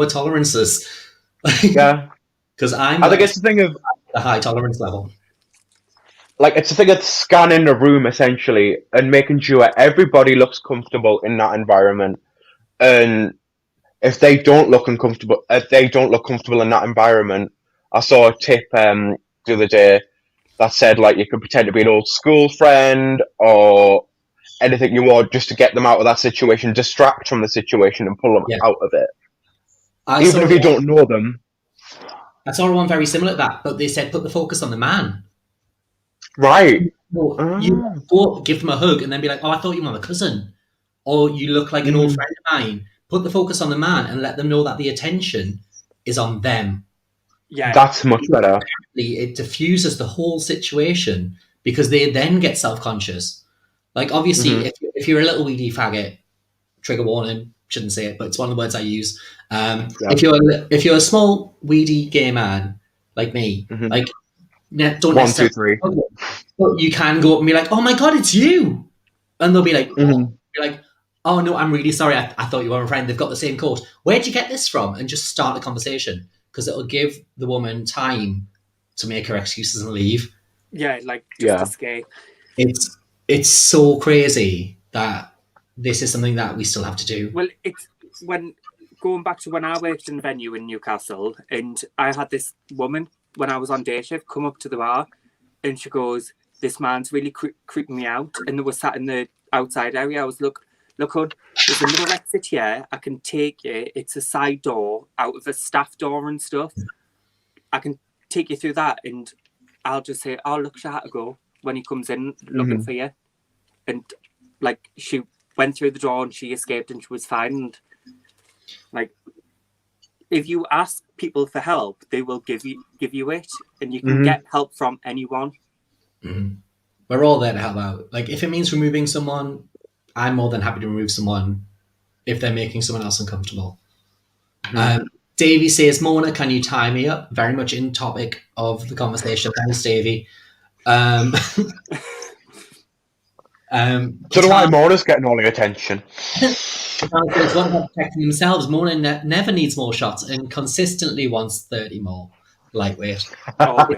tolerances. Yeah, because I think it's the thing of the high tolerance level. Like, it's a thing of scanning the room essentially and making sure everybody looks comfortable in that environment. And if they don't look uncomfortable, if they don't look comfortable in that environment, I saw a tip the other day that said, like, you could pretend to be an old school friend or anything you want just to get them out of that situation, distract from the situation and pull them out of it. Even if you don't know them. I saw one very similar to that, but they said put the focus on the man. Right. Well, you go give them a hug and then be like, oh, I thought you were my cousin. Or you look like an old friend of mine. Put the focus on the man and let them know that the attention is on them. Yeah. That's much better. It diffuses the whole situation because they then get self-conscious. Like, obviously, if you're a little weedy faggot, trigger warning, shouldn't say it, but it's one of the words I use. If you're a small weedy gay man like me, like, don't 1, 2, 3. But you can go up and be like, "Oh my god, it's you," and they'll be like, "Oh no, I'm really sorry. I thought you were a friend." They've got the same coat. Where'd you get this from? And just start a conversation because it'll give the woman time to make her excuses and leave. Yeah, like just escape. It's so crazy that this is something that we still have to do. Well, it's when going back to when I worked in venue in Newcastle, and I had this woman when I was on day shift come up to the bar, and she goes, "This man's really creeping me out," and they were sat in the outside area. I was look, hon, there's another exit here. I can take you. It's a side door out of a staff door and stuff. I can take you through that, and I'll just say, "Oh, look, she had to go." When he comes in looking for you, and like she went through the door and she escaped and she was fine. And like, if you ask people for help, they will give you it, and you can get help from anyone. We're all there to help out. Like, if it means removing someone, I'm more than happy to remove someone if they're making someone else uncomfortable. Davey says, "Mona, can you tie me up?" Very much in topic of the conversation. Thanks, Davey. So do why Mona's getting all the attention. One about protecting themselves. Mona never needs more shots and consistently wants 30 more. Lightweight. Always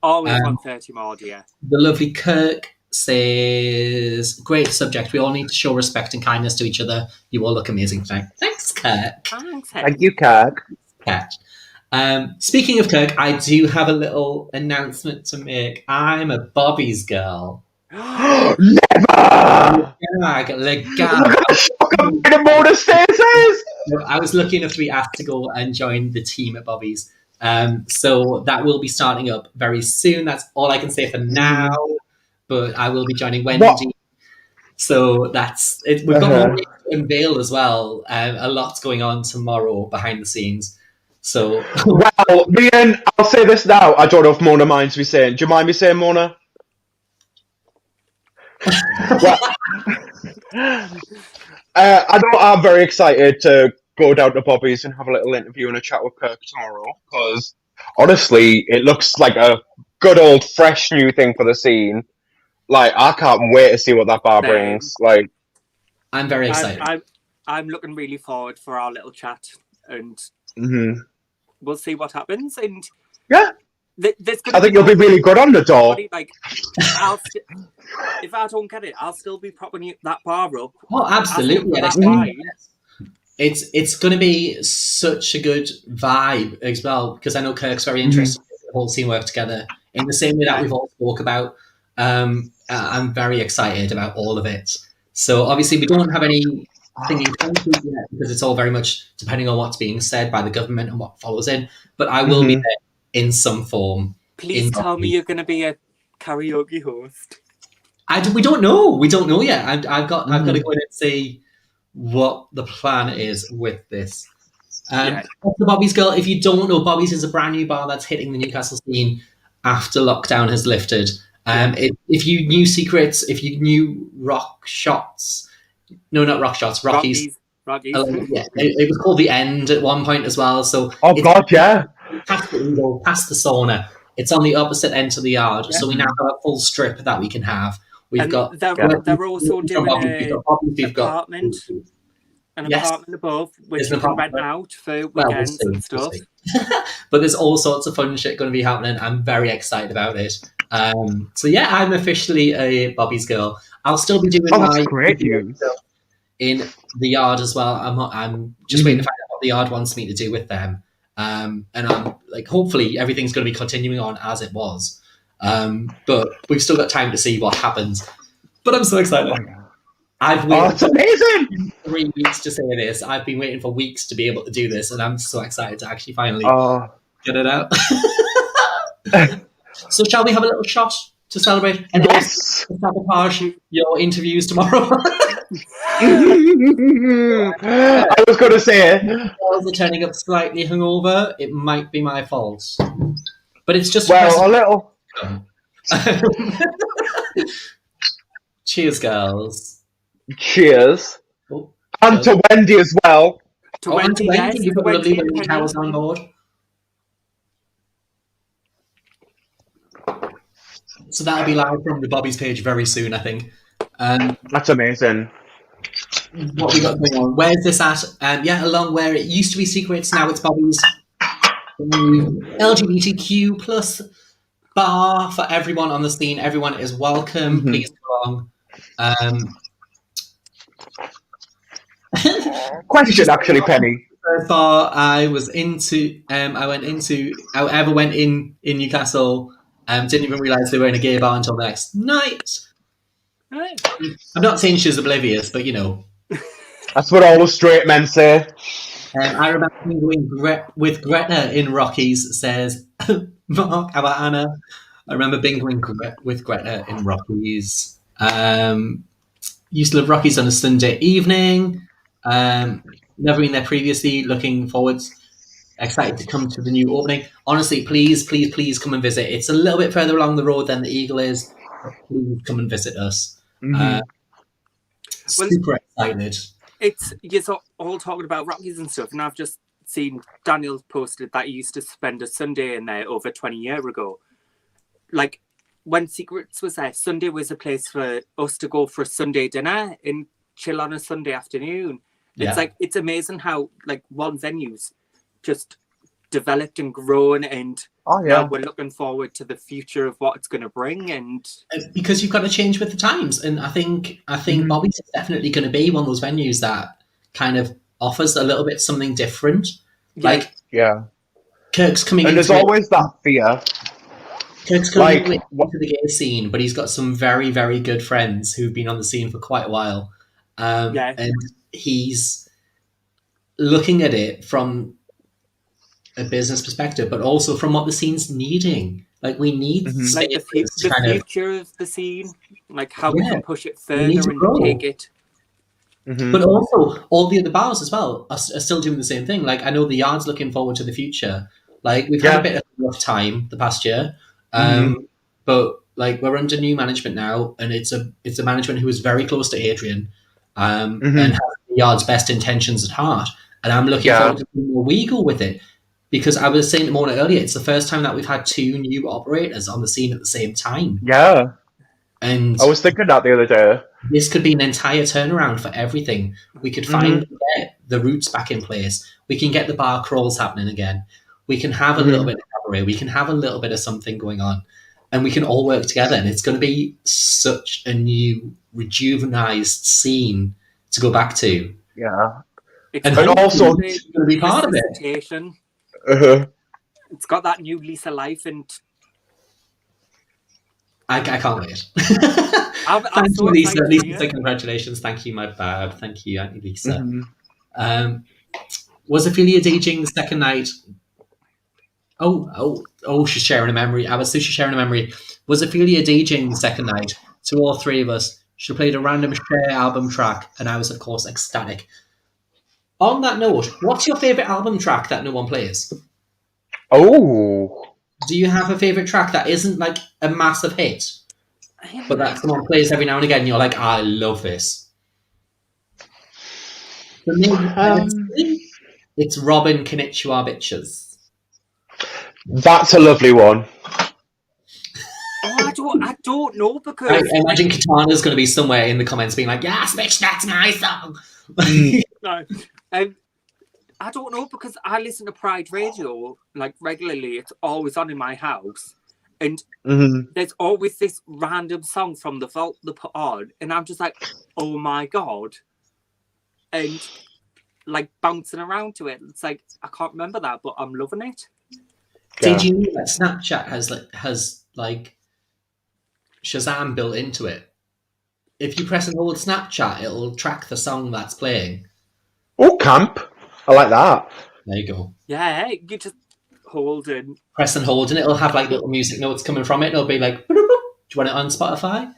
want 30 more, dear. The lovely Kirk says, "Great subject. We all need to show respect and kindness to each other. You all look amazing tonight." Thanks, Kirk. Thank you, Kirk. Speaking of Kirk, I do have a little announcement to make. I'm a Bobby's girl. Never! I was lucky enough to be asked to go and join the team at Bobby's. So that will be starting up very soon. That's all I can say for now. But I will be joining Wendy. What? So that's it. We've got more to unveil as well. A lot's going on tomorrow behind the scenes. So, well, Ian, I'll say this now. I don't know if Mona minds me saying. Do you mind me saying, Mona? I know I'm very excited to go down to Bobby's and have a little interview and a chat with Kirk tomorrow because honestly, it looks like a good old fresh new thing for the scene. Like, I can't wait to see what that bar brings. Like, I'm very excited. I'm looking really forward for our little chat, and we'll see what happens. And yeah, I think you'll be really good on the door. Like, if I don't get it, I'll still be propping that bar up. Oh, absolutely. It's going to be such a good vibe as well because I know Kirk's very interested in the whole scene work together in the same way that we've all spoke about. I'm very excited about all of it. So obviously we don't have anything in concrete yet because it's all very much depending on what's being said by the government and what follows in. But I will be there in some form. Please tell me you're going to be a karaoke host. We don't know. We don't know yet. I've got to go in and see what the plan is with this. Yeah. The Bobby's Girl, if you don't know, Bobby's is a brand new bar that's hitting the Newcastle scene after lockdown has lifted. If you knew secrets, if you knew rock shots, no, not rock shots, Rockies. Rockies. It was called The End at one point as well. So God, yeah. Past the Eagle, past the sauna. It's on the opposite end of the yard. Yeah. So we now have a full strip that we can have. We've got. They're also doing an apartment above, which you can rent out for weekends and stuff. But there's all sorts of fun shit going to be happening. I'm very excited about it. So yeah, I'm officially a Bobby's Girl. I'll still be doing my great news in the yard as well. I'm just waiting to find out what the yard wants me to do with them. And I'm like, hopefully everything's going to be continuing on as it was. But we've still got time to see what happens. But I'm so excited. I've waited it's amazing. 3 weeks to say this. I've been waiting for weeks to be able to do this, and I'm so excited to actually finally get it out. So shall we have a little shot to celebrate? And yes. Sabotage your interviews tomorrow. I was going to say, girls are turning up slightly hungover. It might be my fault, but it's just a little. Cheers, girls. Cheers. And to Wendy as well. And to Wendy, you've got a lovely Wendy towels on board. So that'll be live from the Bobby's page very soon, I think. That's amazing. What we got going on? Where's this at? Along where it used to be Secrets, now it's Bobby's. LGBTQ plus bar for everyone on the scene. Everyone is welcome. Please come along. Question, actually, Penny. So far, I went in Newcastle. Didn't even realise they were in a gay bar until the next night. Right. I'm not saying she's oblivious, but you know. That's what all the straight men say. I remember being with Greta in Rockies, says Mark about Anna. I remember bingling with Greta in Rockies. Used to live Rockies on a Sunday evening. Never been there previously. Looking forwards. Excited to come to the new opening. Honestly, please come and visit. It's a little bit further along the road than the Eagle is. Please come and visit us. Super excited. You're all talking about Rockies and stuff, and I've just seen Daniel posted that he used to spend a Sunday in there over 20 years ago. Like, when Secrets was there, Sunday was a place for us to go for a Sunday dinner and chill on a Sunday afternoon. It's like, it's amazing how like one venue's just developed and grown, and now we're looking forward to the future of what it's going to bring. And because you've got to change with the times, and I think Bobby's is definitely going to be one of those venues that kind of offers a little bit something different. Kirk's coming, and there's always that fear. Kirk's coming into the gay scene, but he's got some very, very good friends who've been on the scene for quite a while, and he's looking at it from a business perspective, but also from what the scene's needing. Like, we need like the future of the scene, like how we can push it further and take it. But also, all the other bars as well are still doing the same thing. Like, I know the Yard's looking forward to the future. Like, we've had a bit of a rough time the past year, but like, we're under new management now, and it's a management who is very close to Adrian, and has the Yard's best intentions at heart. And I'm looking forward to being more legal with it. Because I was saying to Mona earlier, it's the first time that we've had two new operators on the scene at the same time. Yeah. And I was thinking that the other day. This could be an entire turnaround for everything. We could finally get the roots back in place. We can get the bar crawls happening again. We can have a little bit of cabaret. We can have a little bit of something going on. And we can all work together. And it's going to be such a new, rejuvenized scene to go back to. Yeah. And also, it's going to be part of it. It's got that new Lisa life, and I can't wait. I'm so Lisa. Lisa, congratulations. Thank you, my bad. Thank you, Auntie Lisa. Was Ophelia DJing the second night? Oh, she's sharing a memory. I was so she's sharing a memory. Was Ophelia DJing the second night? to all three of us. She played a random Cher album track, and I was, of course, ecstatic. On that note, what's your favourite album track that no one plays? Oh. Do you have a favourite track that isn't like a massive hit, but that someone plays every now and again and you're like, I love this? For me, it's Robin Konnichiwa Bitches. That's a lovely one. Oh, I don't know because I imagine Katana's going to be somewhere in the comments being like, yes, bitch, that's my song. no. I don't know because I listen to Pride Radio like regularly. It's always on in my house, and there's always this random song from the vault they put on, and I'm just like, oh my god, and like bouncing around to it. It's like I can't remember that, but I'm loving it. Yeah. Did you know that Snapchat has Shazam built into it? If you press and hold Snapchat, it'll track the song that's playing. Oh, camp! I like that. There you go. Yeah, you just hold and press and hold, and it'll have like little music notes coming from it. And it'll be like, do you want it on Spotify?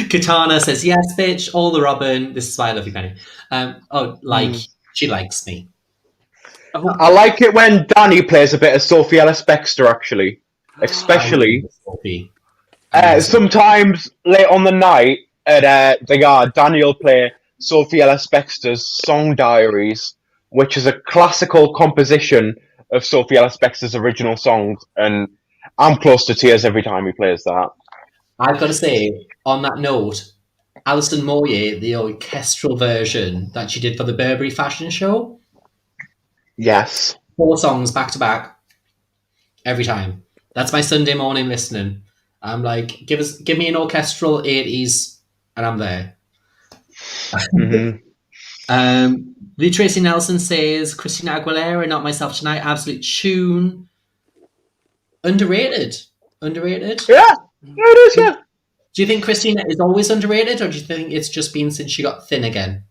Katana says, yes, bitch, all the Robin. This is why I love you, Penny. She likes me. Oh. I like it when Danny plays a bit of Sophie Ellis Bextor, actually. Especially. Sometimes late on the night, Danny will play Sophie Ellis Bextor's Song Diaries, which is a classical composition of Sophie Ellis Bextor's original songs, and I'm close to tears every time he plays that. I've got to say, on that note, Alison Moyer, the orchestral version that she did for the Burberry fashion show. Yes. 4 songs back to back. Every time. That's my Sunday morning listening. I'm like, give me an orchestral 80s, and I'm there. Lee Tracy Nelson says, Christina Aguilera, Not Myself Tonight, absolute tune. Underrated. Yeah, it is, yeah. Do you think Christina is always underrated, or do you think it's just been since she got thin again?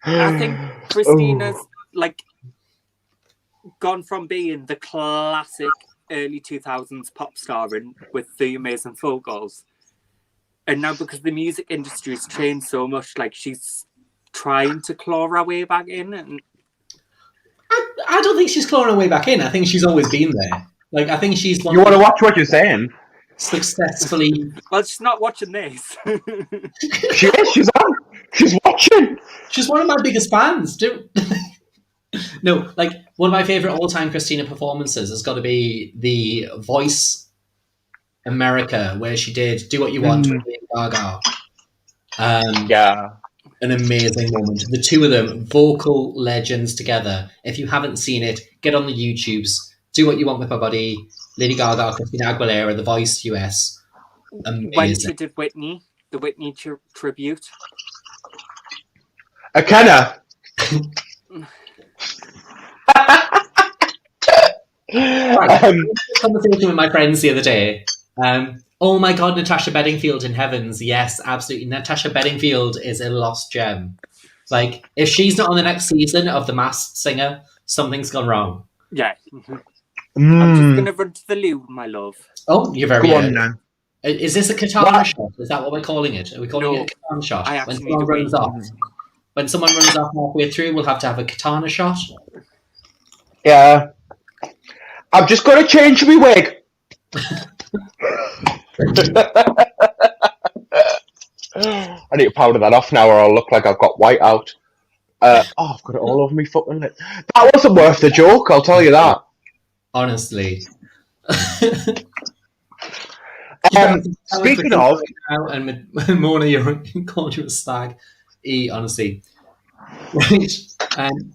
I think Christina's like gone from being the classic early 2000s pop star with The Amazing Fogels, and now because the music industry has changed so much, like she's trying to claw her way back in. And I don't think she's clawing her way back in. I think she's always been there. Like, I think she's. You want to watch what you're saying? Successfully. Well, she's not watching this. She is. She's on. She's watching. She's one of my biggest fans. No, like one of my favorite all-time Christina performances has got to be the Voice America, where she did "Do What You Want" with Lady Gaga. Yeah, an amazing moment. The two of them, vocal legends together. If you haven't seen it, get on the YouTubes. "Do What You Want with My Body," Lady Gaga, Christina Aguilera, The Voice US. Amazing. When she did Whitney, the Whitney tribute. A Kenna. Conversation with my friends the other day. Oh my god, Natasha Bedingfield in Heavens. Yes, absolutely. Natasha Bedingfield is a lost gem. Like, if she's not on the next season of The Masked Singer, something's gone wrong. Yeah. I'm just going to run to the loo, my love. Oh, you're very Go on, then. Is this a katana shot? Is that what we're calling it? Are we calling it a katana shot? When someone runs off. When someone runs off halfway through, we'll have to have a katana shot. Yeah. I've just got to change my wig. I need to powder that off now, or I'll look like I've got white out. I've got it all over me fucking lip. That wasn't worth the joke, I'll tell you that. Honestly. Speaking of... And Mona, you're called you a stag. Honestly. Right.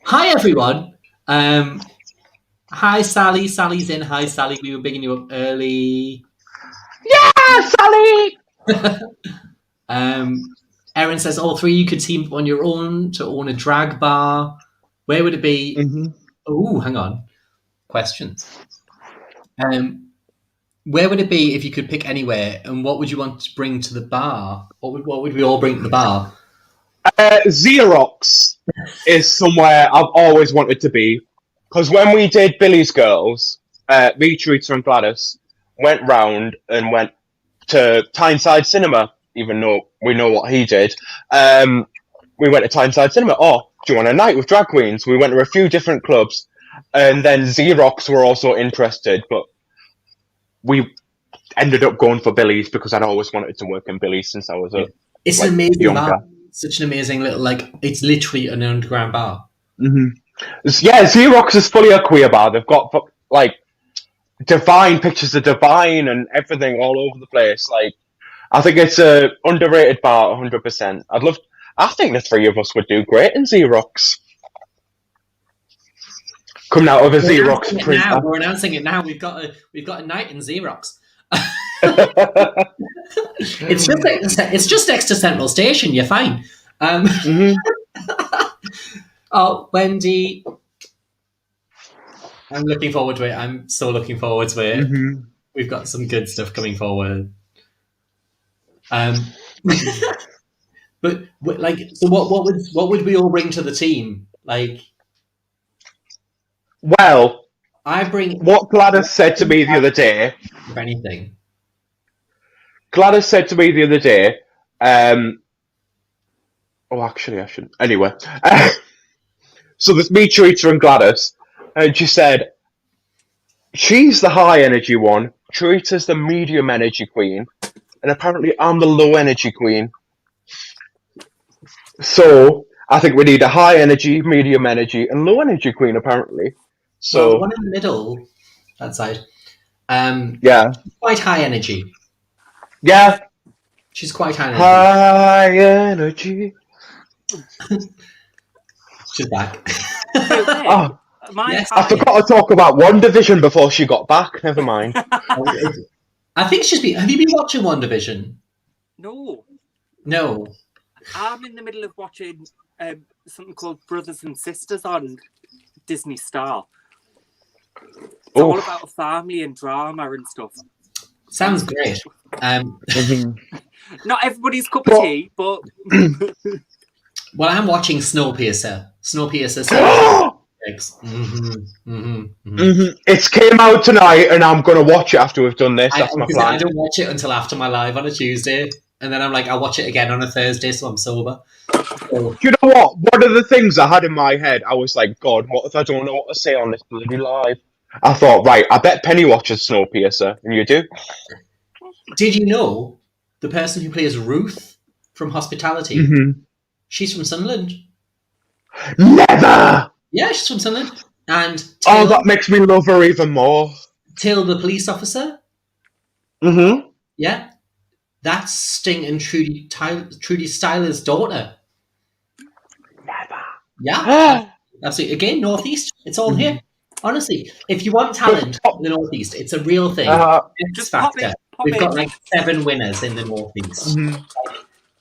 Hi, everyone. Hi, Sally. Sally's in. Hi, Sally. We were bigging you up early. Yeah, Sally! Erin says, all three you could team on your own to own a drag bar. Where would it be? Oh, hang on. Questions. Where would it be if you could pick anywhere, and what would you want to bring to the bar? What would we all bring to the bar? Xerox is somewhere I've always wanted to be. Because when we did Billy's Girls, me, Teresa, and Gladys went round and went to Tyneside Cinema, even though we know what he did. We went to Tyneside Cinema. Oh, do you want a night with drag queens? We went to a few different clubs. And then Xerox were also interested, but we ended up going for Billy's because I'd always wanted to work in Billy's since I was It's like, an amazing younger. bar. Such an amazing little, like, it's literally an underground bar. Mm-hmm. Yeah, Xerox is fully a queer bar. They've got like Divine pictures of Divine and everything all over the place. Like, I think it's a underrated bar, 100%. I think the three of us would do great in Xerox. Coming out of a Xerox printer. We're announcing it now. We've got a night in Xerox. It's just next to Central Station. You're fine. Mm-hmm. Oh, Wendy, I'm looking forward to it. I'm so looking forward to it. Mm-hmm. We've got some good stuff coming forward. But like, so what would we all bring to the team? Like, Well, I bring what Gladys said to me the other day. if anything. Gladys said to me the other day. Oh, actually, I shouldn't. Anyway, so there's me, Teresa, and Gladys, and she said she's the high energy one. Teresa's the medium energy queen, and apparently I'm the low energy queen. So I think we need a high energy, medium energy, and low energy queen. Apparently, so Well, one in the middle, that side. Yeah, Quite high energy. yeah, She's quite high energy. high energy. She's back. Oh, Yes. I forgot to talk about WandaVision before she got back. Never mind. I think she's been. Have you been watching WandaVision? No, No. I'm in the middle of watching something called Brothers and Sisters on Disney Star. It's all about family and drama and stuff. Sounds great. Not everybody's cup of tea, but Well, I'm watching Snowpiercer. Snowpiercer. It's came out tonight, and I'm gonna watch it after we've done this. That's my plan. I don't watch it until after my live on a Tuesday, and then I'm like, I'll watch it again on a Thursday, so I'm sober. So, You know what? One of the things I had in my head, I was like, God, what if I don't know what to say on this bloody live? I thought, right, I bet Penny watches Snowpiercer, and you do? did you know the person who plays Ruth from Hospitality? She's from Sunderland. Never! Yeah, she's from Sunderland. And Till, that makes me love her even more. Till, the police officer. Yeah, that's Sting and Trudy Styler's daughter. Never. Yeah, absolutely. Again, Northeast. It's all here. Honestly, if you want talent in the Northeast, it's a real thing. just Factor. We've got like 7 winners in the Northeast.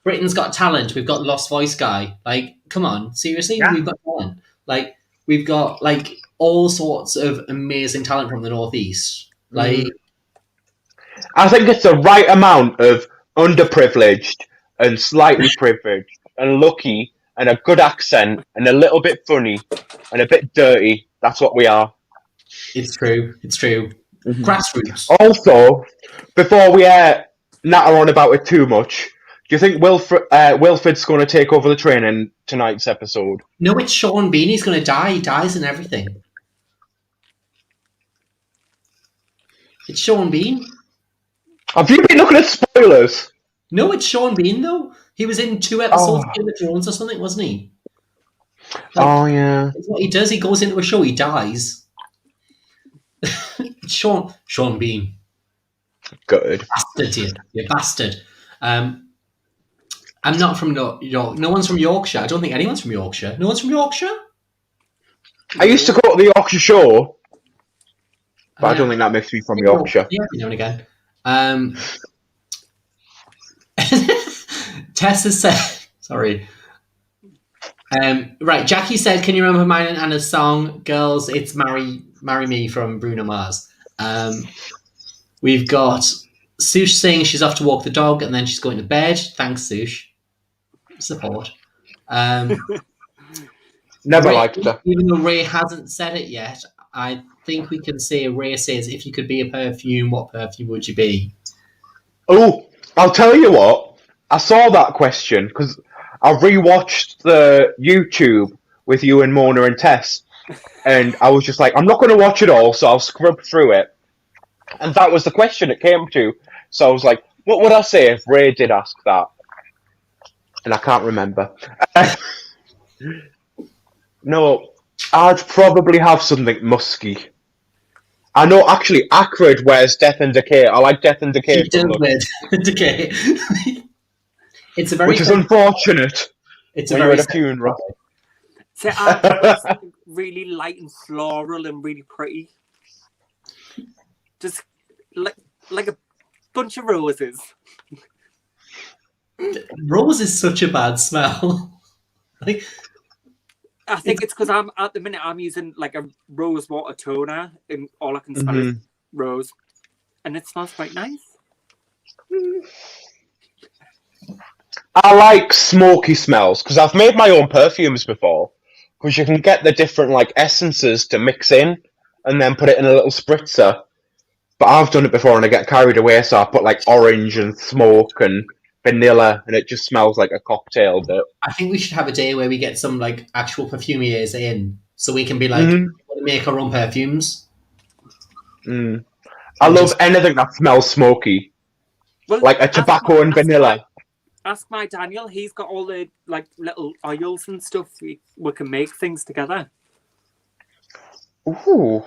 Britain's Got Talent. We've got Lost Voice Guy. Like, come on, seriously, we've got talent. Like, we've got like all sorts of amazing talent from the Northeast. Like, I think it's the right amount of underprivileged and slightly privileged and lucky and a good accent and a little bit funny and a bit dirty. That's what we are. it's true. It's true. Grassroots. Also, before we natter on about it too much, do you think Wilfred's going to take over the train in tonight's episode? No, it's Sean Bean. He's going to die. He dies and everything. It's Sean Bean. Have you been looking at spoilers? No, it's Sean Bean, though. He was in 2 episodes of Game of Thrones or something, wasn't he? Like, yeah. That's what he does. He goes into a show, he dies. Sean Bean. Good. Bastard, you bastard. I'm not from York. No one's from Yorkshire. I don't think anyone's from Yorkshire. No one's from Yorkshire? I used to go to the Yorkshire Show, but I don't think that makes me from Yorkshire. Yeah, every now and again. Tess has said, sorry. Right, Jackie said, can you remember mine and Anna's song, Girls, It's Marry Me from Bruno Mars. We've got Sush saying she's off to walk the dog and then she's going to bed. Thanks, Sush. Support. Never Ray, liked her. even though Ray hasn't said it yet, I think we can say Ray says, if you could be a perfume, what perfume would you be? Oh, I'll tell you what. I saw that question because I rewatched the YouTube with you and Mona and Tess, and I was just like, I'm not going to watch it all, so I'll scrub through it. And that was the question it came to. So I was like, what would I say if Ray did ask that? And I can't remember. No, I'd probably have something musky. I know, actually, Acrid wears Death and Decay. I like Death and Decay He from does Lush, wear decay. It's a very which is unfortunate it's a when you're very at a funeral. So I'd wear something really light and floral and really pretty. Just like a bunch of roses. Rose is such a bad smell. Like, I think it's because I'm at the minute I'm using like a rose water toner and all I can smell is rose. And it smells quite nice. I like smoky smells because I've made my own perfumes before. Because you can get the different like essences to mix in and then put it in a little spritzer. But I've done it before and I get carried away, so I put like orange and smoke and vanilla, and it just smells like a cocktail. But I think we should have a day where we get some like actual perfumiers in, so we can be like, we want to make our own perfumes. I love anything that smells smoky, Well, like a tobacco and vanilla. Ask my Daniel. He's got all the like little oils and stuff. We can make things together. Ooh.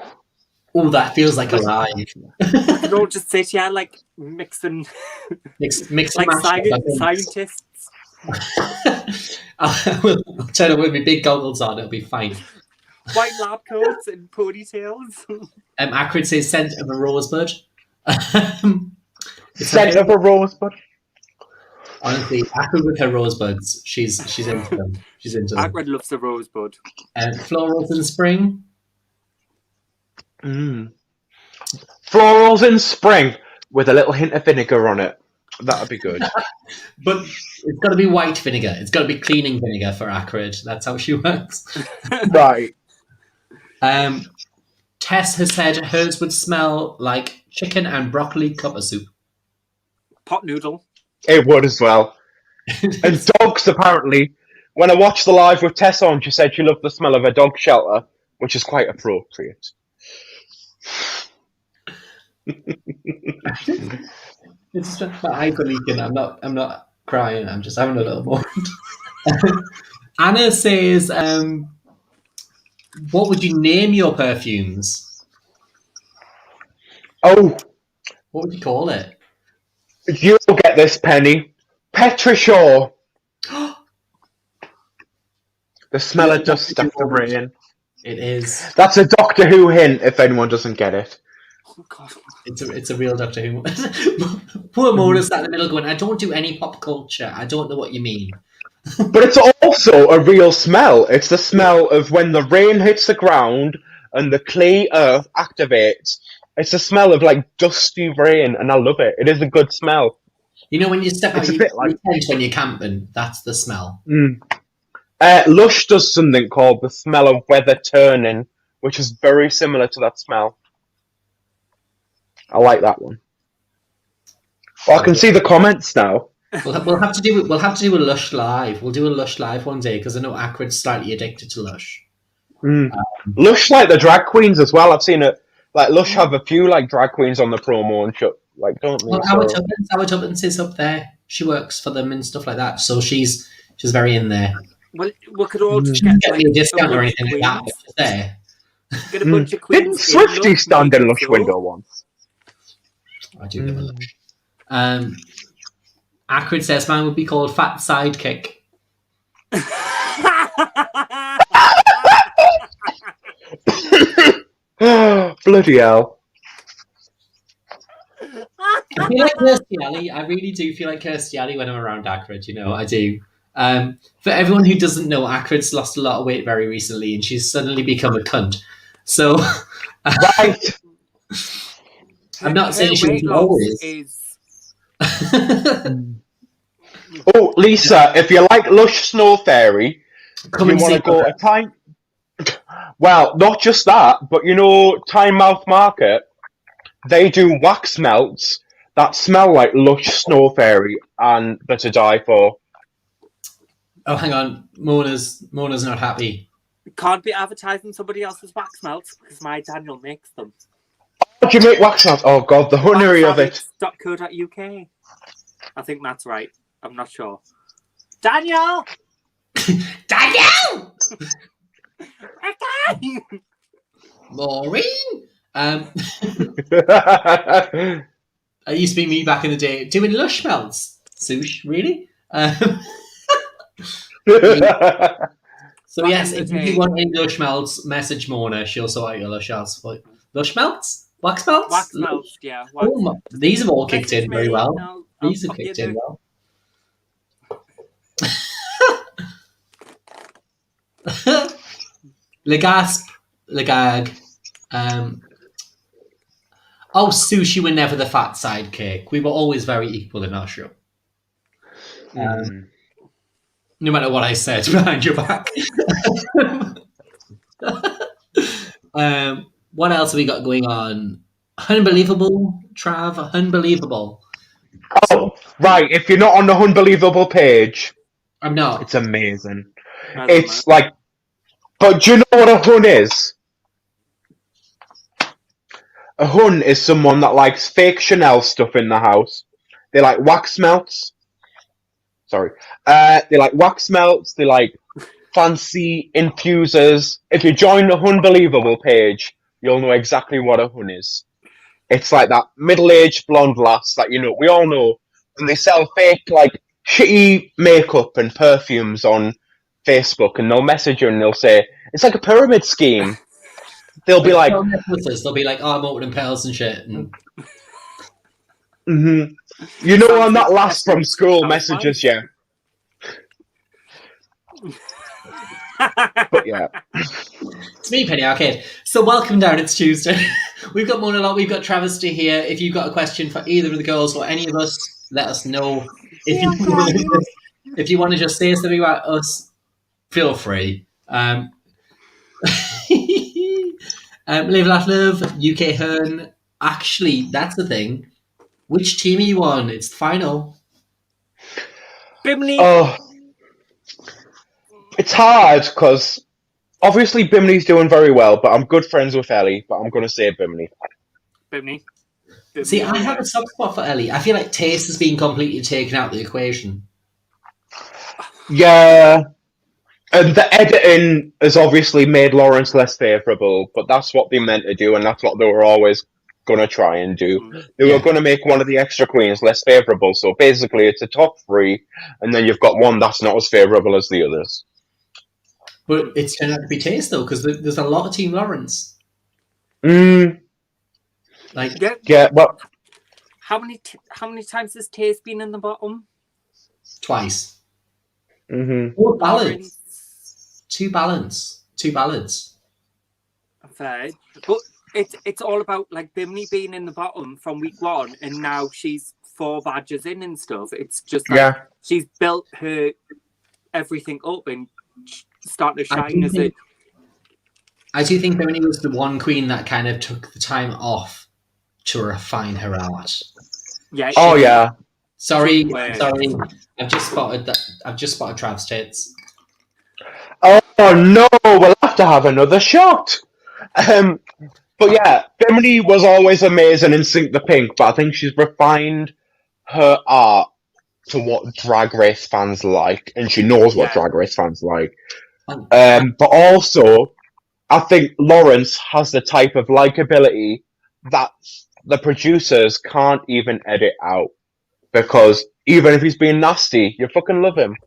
Oh, that feels like a lie. We can all just sit here like mixing, Mix like and scientists. I'll turn up with my big goggles on. It'll be fine. White lab coats and ponytails. Acrid says scent of a rosebud. Scent of a rosebud. Honestly, Acrid with her rosebuds, she's into them. She's into them. Acrid loves the rosebud. Florals in spring. Florals in spring with a little hint of vinegar on it. That'd be good. But it's got to be white vinegar. It's got to be cleaning vinegar for Acrid. That's how she works. Right. Tess has said hers would smell like chicken and broccoli copper soup. Pot noodle. It would as well. And dogs, apparently. When I watched the live with Tess on, she said she loved the smell of a dog shelter, which is quite appropriate. It's just my eyes are leaking. I'm not crying. I'm just having a little moment. Anna says, "What would you name your perfumes?" Oh, what would you call it? You'll get this, Penny. Petrichor. The smell of dust after rain. It is. That's a Doctor Who hint. If anyone doesn't get it. Oh God. It's a real Doctor Who. Poor Mona sat in the middle going, I don't do any pop culture. I don't know what you mean. But it's also a real smell. It's the smell of when the rain hits the ground and the clay earth activates. It's the smell of like dusty rain, and I love it. It is a good smell. You know when you step out It's a bit like when you're camping, that's the smell. Lush does something called the smell of weather turning, which is very similar to that smell. I like that one. Well, I can see the comments now. We'll have to do a Lush live. We'll do a Lush live one day because I know Acrid's slightly addicted to Lush. Lush like the drag queens as well. I've seen it. Like Lush have a few like drag queens on the promo and shit. Like, don't they? Well, Howard Tubbins is up there. She works for them and stuff like that. So she's very in there. Well, we could all just get like, a discount or anything like that. It's there. Get a bunch of queens. Didn't Swifty stand in Lush window once? I do know Lush. Acrid says mine would be called Fat Sidekick. Bloody hell. I feel like Kirstie Alley. I really do feel like Kirstie Alley when I'm around Acrid, you know, I do. For everyone who doesn't know, Acrid's lost a lot of weight very recently and she's suddenly become a cunt. So right. I'm not saying she was always Oh, Lisa, if you like Lush Snow Fairy, Come you and want see to go her. to Time. Well, not just that, but you know, Time Mouth Market, they do wax melts that smell like Lush Snow Fairy, and they're to die for. Oh, hang on. Mona's not happy. Can't be advertising somebody else's wax melts because my Daniel makes them. How do you make wax melts? Oh god, the honery of it. Waxfabrics.co.uk. I think that's right. I'm not sure. Daniel! Daniel! Okay! Maureen? It used to be me back in the day doing Lush melts. Sush, really? So yes, if you want any Lush melts, message Mona. She'll sort out your Lush melts. Lush melts? Wax melts? Wax melts, yeah. Wax. Oh, these have all kicked in very well. I'll These have kicked in well. Le gasp, le gag. Oh, Sush, you were never the fat sidekick. We were always very equal in our show. No matter what I said behind your back. What else have we got going on? Unbelievable, Trav. Unbelievable. Oh, right. If you're not on the Unbelievable page, I'm not. it's amazing. It's like, but do you know what a hun is? A hun is someone that likes fake Chanel stuff in the house. They like wax melts. Sorry. They like wax melts. They like fancy infusers. If you join the Unbelievable page, you'll know exactly what a hun is. It's like that middle-aged blonde lass that, you know, we all know. And they sell fake, like, shitty makeup and perfumes on Facebook, and they'll message you and they'll say, it's like a pyramid scheme. They'll be like... They'll be like, oh, I'm opening pearls and shit. And... Mm-hmm. You know when that lass from school messages you. But yeah. It's me, Penny Arcade. So welcome down, it's Tuesday. We've got Mona Lotte, we've got Travisty here. If you've got a question for either of the girls or any of us, let us know. If you want to just say something about us, feel free. Live, laugh, love, UK Hun. Actually, that's the thing. Which team are you on? It's the final. Bimini. Oh, it's hard because obviously Bimini's doing very well, but I'm good friends with Ellie. But I'm going to say Bimini. Bimini. See, I have a soft spot for Ellie. I feel like taste has been completely taken out of the equation. Yeah. And the editing has obviously made Lawrence less favourable, but that's what they meant to do, and that's what they were always going to try and do. They were going to make one of the extra queens less favourable, so basically it's a top three, and then you've got one that's not as favourable as the others. But it's turned out to be Taste, though, because there's a lot of Team Lawrence. Like, yeah, well... How many times has Taste been in the bottom? Twice. Mm-hmm. Or ballads. Two ballads. Fair. But it's all about like Bimini being in the bottom from week one, and now she's 4 badges in and stuff. It's just like she's built her everything up and starting to shine as it. I do think Bimini was the one queen that kind of took the time off to refine her art. Yeah. Oh yeah. Sorry. I've just spotted Trav's tits. Oh no, we'll have to have another shot. But yeah, Bimini was always amazing in Sink the Pink, but I think she's refined her art to what Drag Race fans like, and she knows what Drag Race fans like. But also, I think Lawrence has the type of likability that the producers can't even edit out, because even if he's being nasty, you fucking love him.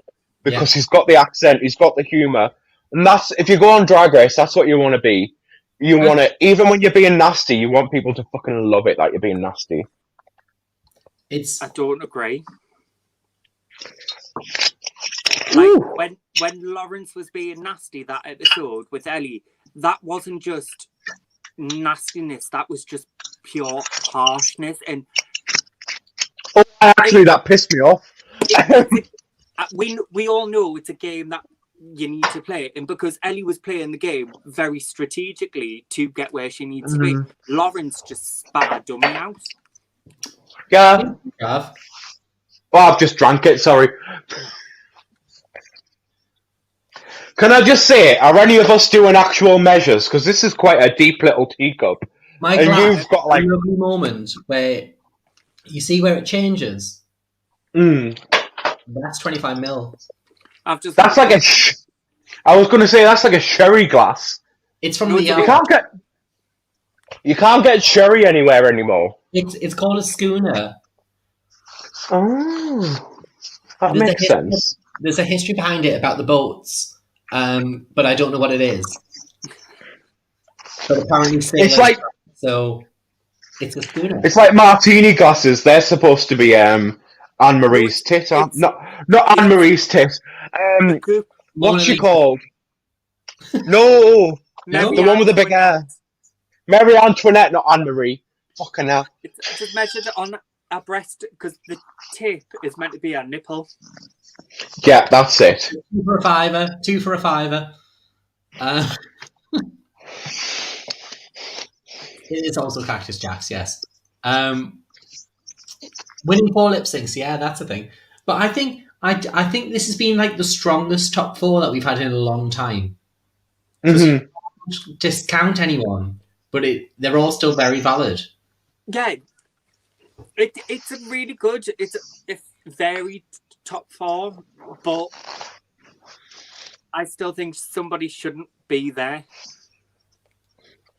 Because he's got the accent, he's got the humour. And that's, if you go on Drag Race, that's what you want to be. You want to, even when you're being nasty, you want people to fucking love it that you're being nasty. I don't agree. Like, when Lawrence was being nasty that episode with Ellie, that wasn't just nastiness, that was just pure harshness. And actually, that pissed me off. we all know it's a game that you need to play, and because Ellie was playing the game very strategically to get where she needs to be, Lawrence just spat a dummy out. Yeah. Trav. Well, I've just drank it, sorry. Can I just say, are any of us doing actual measures? Because this is quite a deep little teacup. My And glass, you've got like... a lovely moment where you see where it changes. That's 25 mil. That's like a... I was going to say, that's like a sherry glass. It's from No, the... You can't get sherry anywhere anymore. It's called a schooner. Oh, that makes sense. There's a history behind it about the boats, but I don't know what it is. But apparently, it's like so. It's a schooner. It's like martini glasses. They're supposed to be Anne-Marie's tit. Not Anne-Marie's tit. What's she called? No, the one with the big hair. Mary Antoinette, not Anne-Marie. Fucking hell. It's just measured on a breast because the tip is meant to be a nipple. Yeah, that's it. 2 for a fiver. 2 for a fiver. It is also Cactus Jacks, yes. Winning 4 lip syncs, yeah, that's a thing. But I think this has been like the strongest top 4 that we've had in a long time. Discount anyone, but they're all still very valid. Yeah, it's a really good. It's a very top 4, but I still think somebody shouldn't be there.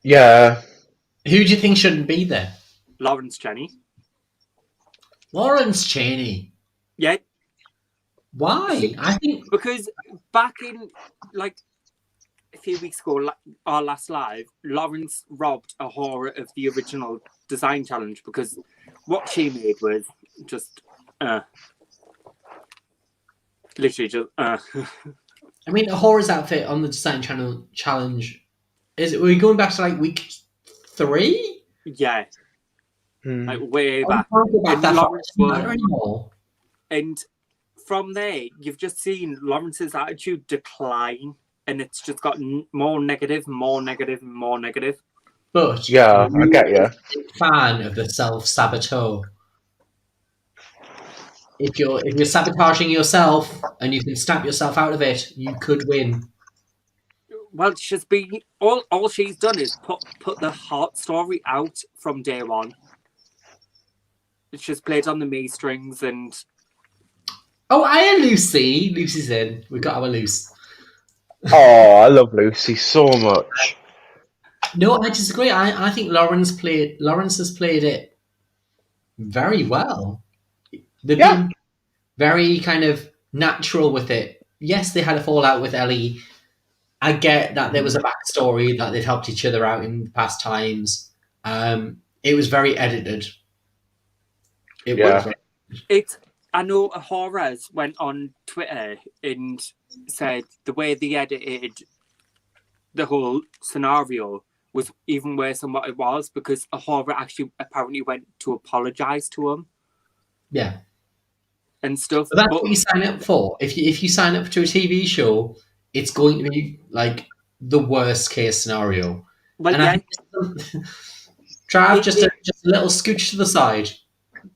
Yeah. Who do you think shouldn't be there? Lawrence Cheney. Lawrence Cheney. Yeah. Why? I think because back in like a few weeks ago, our last live, Lawrence robbed Ahura of the original design challenge because what she made was just literally just I mean, Ahura's outfit on the design challenge were we going back to like week 3? Yeah. Like way back. And from there, you've just seen Lawrence's attitude decline, and it's just gotten more negative. But yeah, I get you. Fan of the self-saboteur. If you're sabotaging yourself and you can snap yourself out of it, you could win. Well, she's been all she's done is put the heart story out from day one. It's just played on the me strings and. Oh, hiya, Lucy. Lucy's in. We've got our Luce. Oh, I love Lucy so much. No, I disagree. I think Lawrence has played it very well. They've been very kind of natural with it. Yes, they had a fallout with Ellie. I get that there was a backstory that they'd helped each other out in past times. It was very edited. I know Horace went on Twitter and said the way they edited the whole scenario was even worse than what it was because Ahura actually apparently went to apologise to him. Yeah. And stuff. But that's what you sign up for. If you sign up to a TV show, it's going to be like the worst case scenario. Well, and Trav, just a little scooch to the side.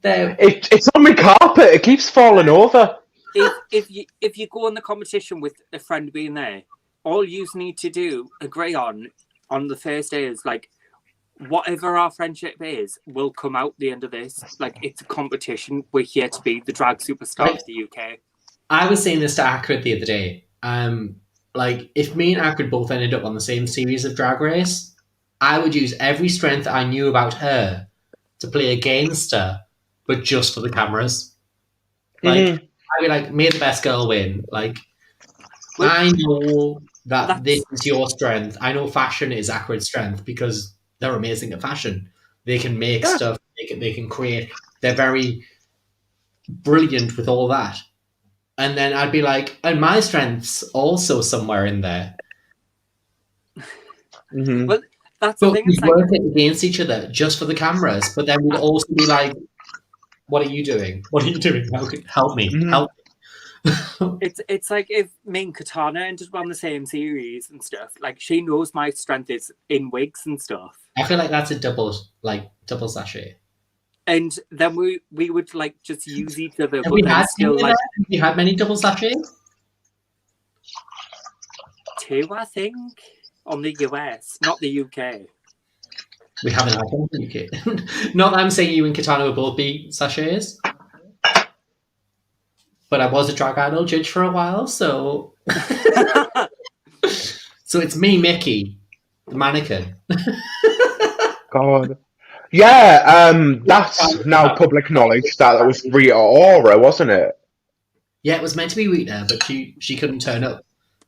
There. It's on my carpet. It keeps falling over. If you go in the competition with a friend being there, all you need to agree on the first day is like whatever our friendship is will come out the end of this. Like it's a competition. We're here to be the drag superstar of the UK. I was saying this to Akrid the other day. Like if me and Akrid both ended up on the same series of Drag Race, I would use every strength I knew about her to play against her, but just for the cameras. Like I'd be like, may the best girl win. Like I know that this is your strength. I know fashion is Akrid's strength because they're amazing at fashion. They can make stuff. They can create. They're very brilliant with all that. And then I'd be like, and my strength's also somewhere in there. Well, that's but the thing. We'd work it against each other just for the cameras. But then we'd also be like, what are you doing? What are you doing? Help me. Help me. It's like if me and Katana ended up on the same series and stuff. Like she knows my strength is in wigs and stuff. I feel like that's a double sachet. And then we would like just use each other, Have but we then had still any of like that? Have you had many double sachets? 2, I think, on the US, not the UK. We haven't had one in the UK. Not that I'm saying you and Katana will both be sachets, but I was a drag idol judge for a while, so so it's me, Mickey, the mannequin. God. Yeah, that's now public knowledge that was Rita Ora, wasn't it? Yeah, it was meant to be Rita, but she couldn't turn up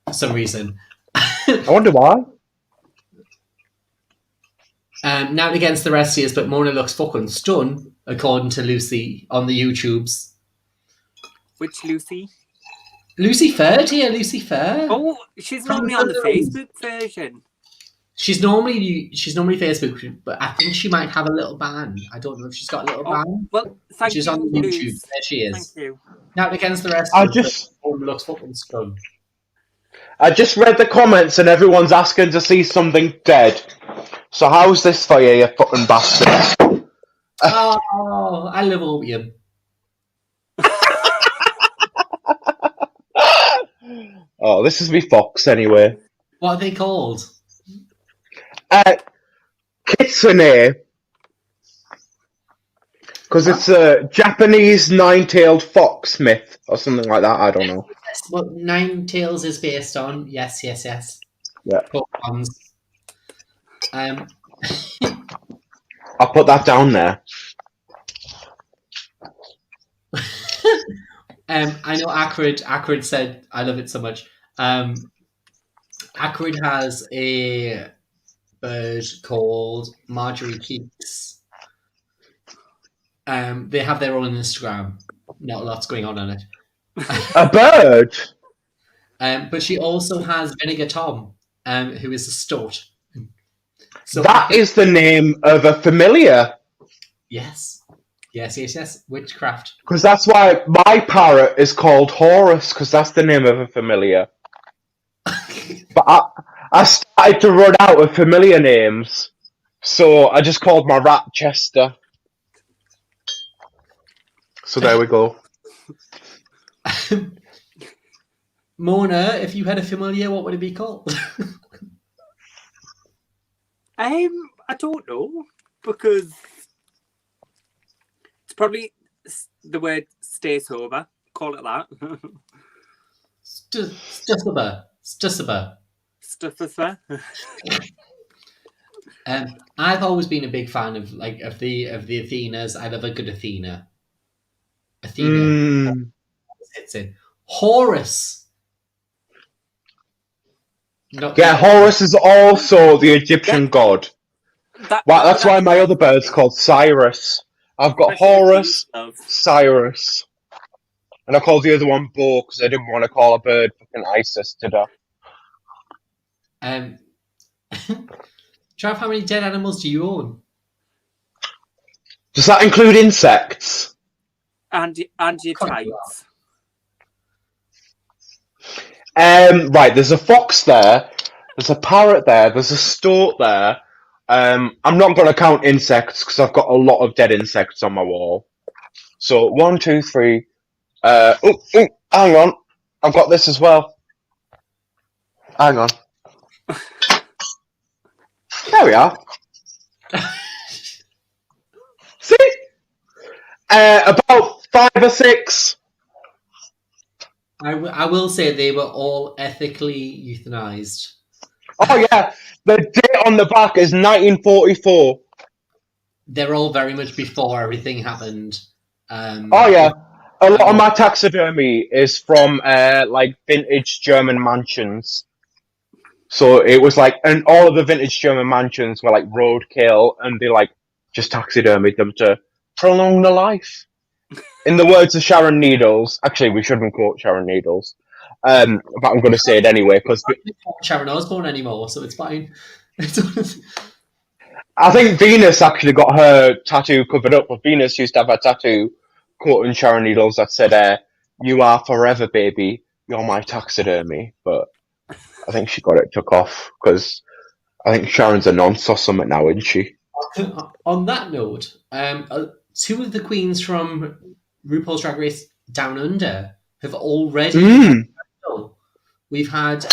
for some reason. I wonder why. Now against the rest of us, but Mona looks fucking stunned, according to Lucy on the YouTubes. Which Lucy? Lucy Fair, dear, Lucy Fair. Oh, she's normally on the Facebook version. She's normally Facebook, but I think she might have a little ban. I don't know if she's got a little ban. Well, thank She's you, on YouTube. Luz. There she is. Thank you. Now against the rest I of us, just Mona looks fucking stunned. I just read the comments and everyone's asking to see something dead. So how's this for you, you fucking bastard? Oh, I love opium. Oh, this is me fox anyway. What are they called? Kitsune. Because it's a Japanese nine-tailed fox myth or something like that. I don't know. That's what Nine Tails is based on. Yes. Yeah. Pokemons. I'll put that down there. I know Acrid said, I love it so much. Acrid has a bird called Marjorie Keeks. They have their own Instagram. Not a lot's going on it. A bird? But she also has Vinegar Tom, who is a stoat. So that is the name of a familiar. Yes. Witchcraft. Because that's why my parrot is called Horus, because that's the name of a familiar. But I started to run out of familiar names, so I just called my rat Chester. So there we go. Mona, if you had a familiar, what would it be called? I don't know, because it's probably the word stay sober. Call it that. Stussiber. Stuffer. I've always been a big fan of the Athenas. I love a good Athena. Sits in Horus. Horus is also the Egyptian god. That's why my other bird's called Cyrus. I've got Horus, Cyrus, and I called the other one Bo because I didn't want to call a bird fucking Isis to death. Trav, how many dead animals do you own? Does that include insects? And your tights. Right, there's a fox there, there's a parrot there, there's a stoat there. I'm not going to count insects because I've got a lot of dead insects on my wall. So 1, 2, 3. Hang on, I've got this as well. Hang on. There we are. See? About 5 or 6. I will say they were all ethically euthanized. Oh yeah, the date on the back is 1944. They're all very much before everything happened. Oh yeah, a lot of my taxidermy is from vintage German mansions. So it was and all of the vintage German mansions were roadkill, and they just taxidermied them to prolong the life. In the words of Sharon Needles, actually we shouldn't quote Sharon Needles, but I'm going to say it anyway because Sharon Osbourne anymore, so it's fine. I think Venus actually got her tattoo covered up. But Venus used to have a tattoo quoting Sharon Needles that said, "You are forever, baby. You're my taxidermy." But I think she got it took off because I think Sharon's a nonce or something now, isn't she? On that note, two of the queens from RuPaul's Drag Race Down Under have already gone Mm. viral. We've had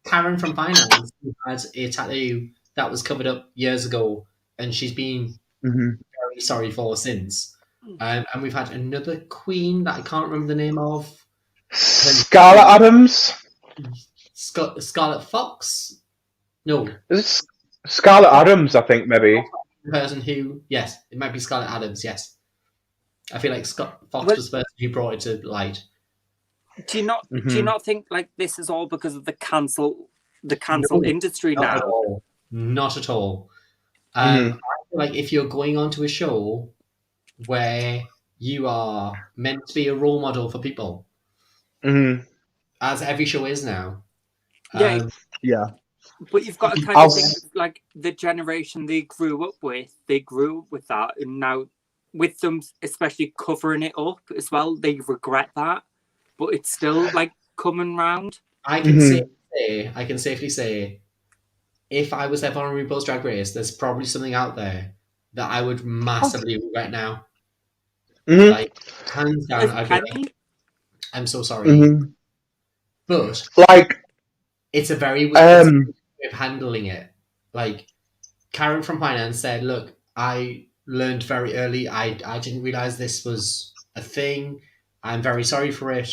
Karen from Finance, who had a tattoo that was covered up years ago, and she's been hmm very sorry for since. And we've had another queen that I can't remember the name of. Scarlett Adams. Scarlet Fox? No. Is it Scarlett Adams? I think maybe. The person who, yes, it might be Scarlett Adams, yes. I feel like Scott Fox Well- was the person who brought it to light. Do you not think like this is all because of the cancel industry Not now? at all. Not at all. Mhm. I feel like if you're going onto a show where you are meant to be a role model for people, hmm as every show is now. Yeah. Yeah. But you've got to kind of think like the generation they grew up with that, and now with them especially covering it up as well, they regret that. But it's still like coming round. I can safely say, if I was ever on RuPaul's Drag Race, there's probably something out there that I would massively regret now. hmm Like, hands down, I'd be like, Penny, I'm so sorry. But Like, it's a very weird way of handling it. Like, Karen from Finance said, look, I learned very early. I didn't realize this was a thing. I'm very sorry for it.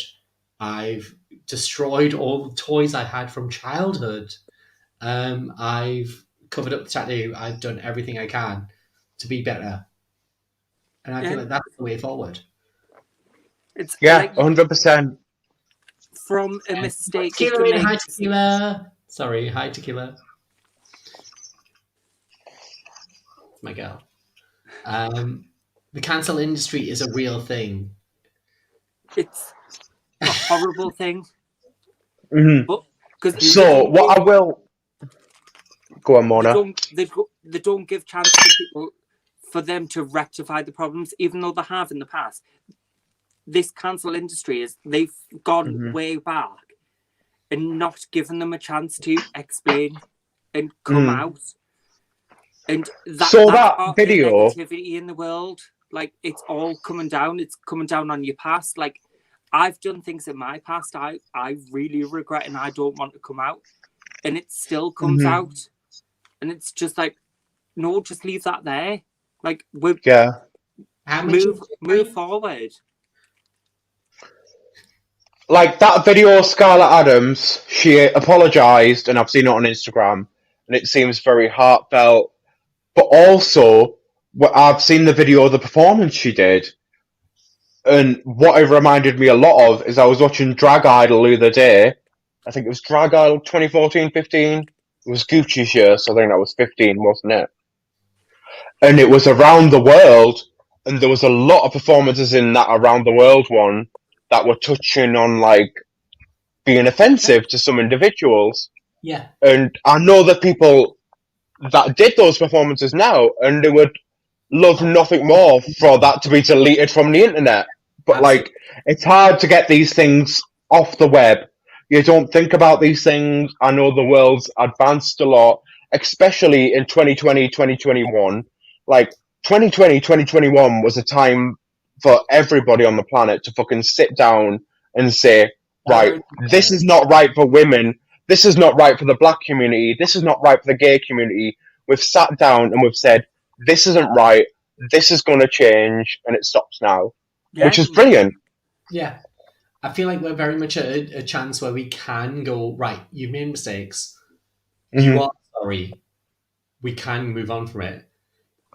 I've destroyed all the toys I had from childhood. I've covered up the tattoo. I've done everything I can to be better. And I feel like that's the way forward. it's yeah, like 100%. from a mistake. you Tequila, can hi make- Tequila. Sorry, hi Tequila. It's my girl. The cancel industry is a real thing. It's a horrible thing. Mhm. But because So, what I will go on, Mona. they don't give chance to people for them to rectify the problems, even though they have in the past. This cancel industry they've gone way back and not given them a chance to explain and come out. And that's that part video- of the negativity in the world. Like, it's all coming down. It's coming down on your past. Like, I've done things in my past I really regret and I don't want to come out. And it still comes out. And it's just like, no, just leave that there. Like, Yeah. move forward. Like, that video of Scarlett Adams, she apologised, and I've seen it on Instagram, and it seems very heartfelt. But also, I've seen the video of the performance she did, and what it reminded me a lot of is I was watching Drag Idol the other day. I think it was Drag Idol 2014-15. It was Gucci's year, so I think that was 15, wasn't it? And it was around the world, and there was a lot of performances in that around the world one that were touching on, like, being offensive to some individuals. Yeah. And I know that people that did those performances now, and they would love nothing more for that to be deleted from the internet. But Absolutely. like, it's hard to get these things off the web. You don't think about these things. I know the world's advanced a lot, especially in 2020, 2021. Like, 2020, 2021 was a time for everybody on the planet to fucking sit down and say, right, this is not right for women. This is not right for the black community. This is not right for the gay community. We've sat down and we've said, this isn't right. This is going to change, and it stops now, which is brilliant. Yeah. I feel like we're very much at a chance where we can go, right, you've made mistakes. You are sorry. We can move on from it.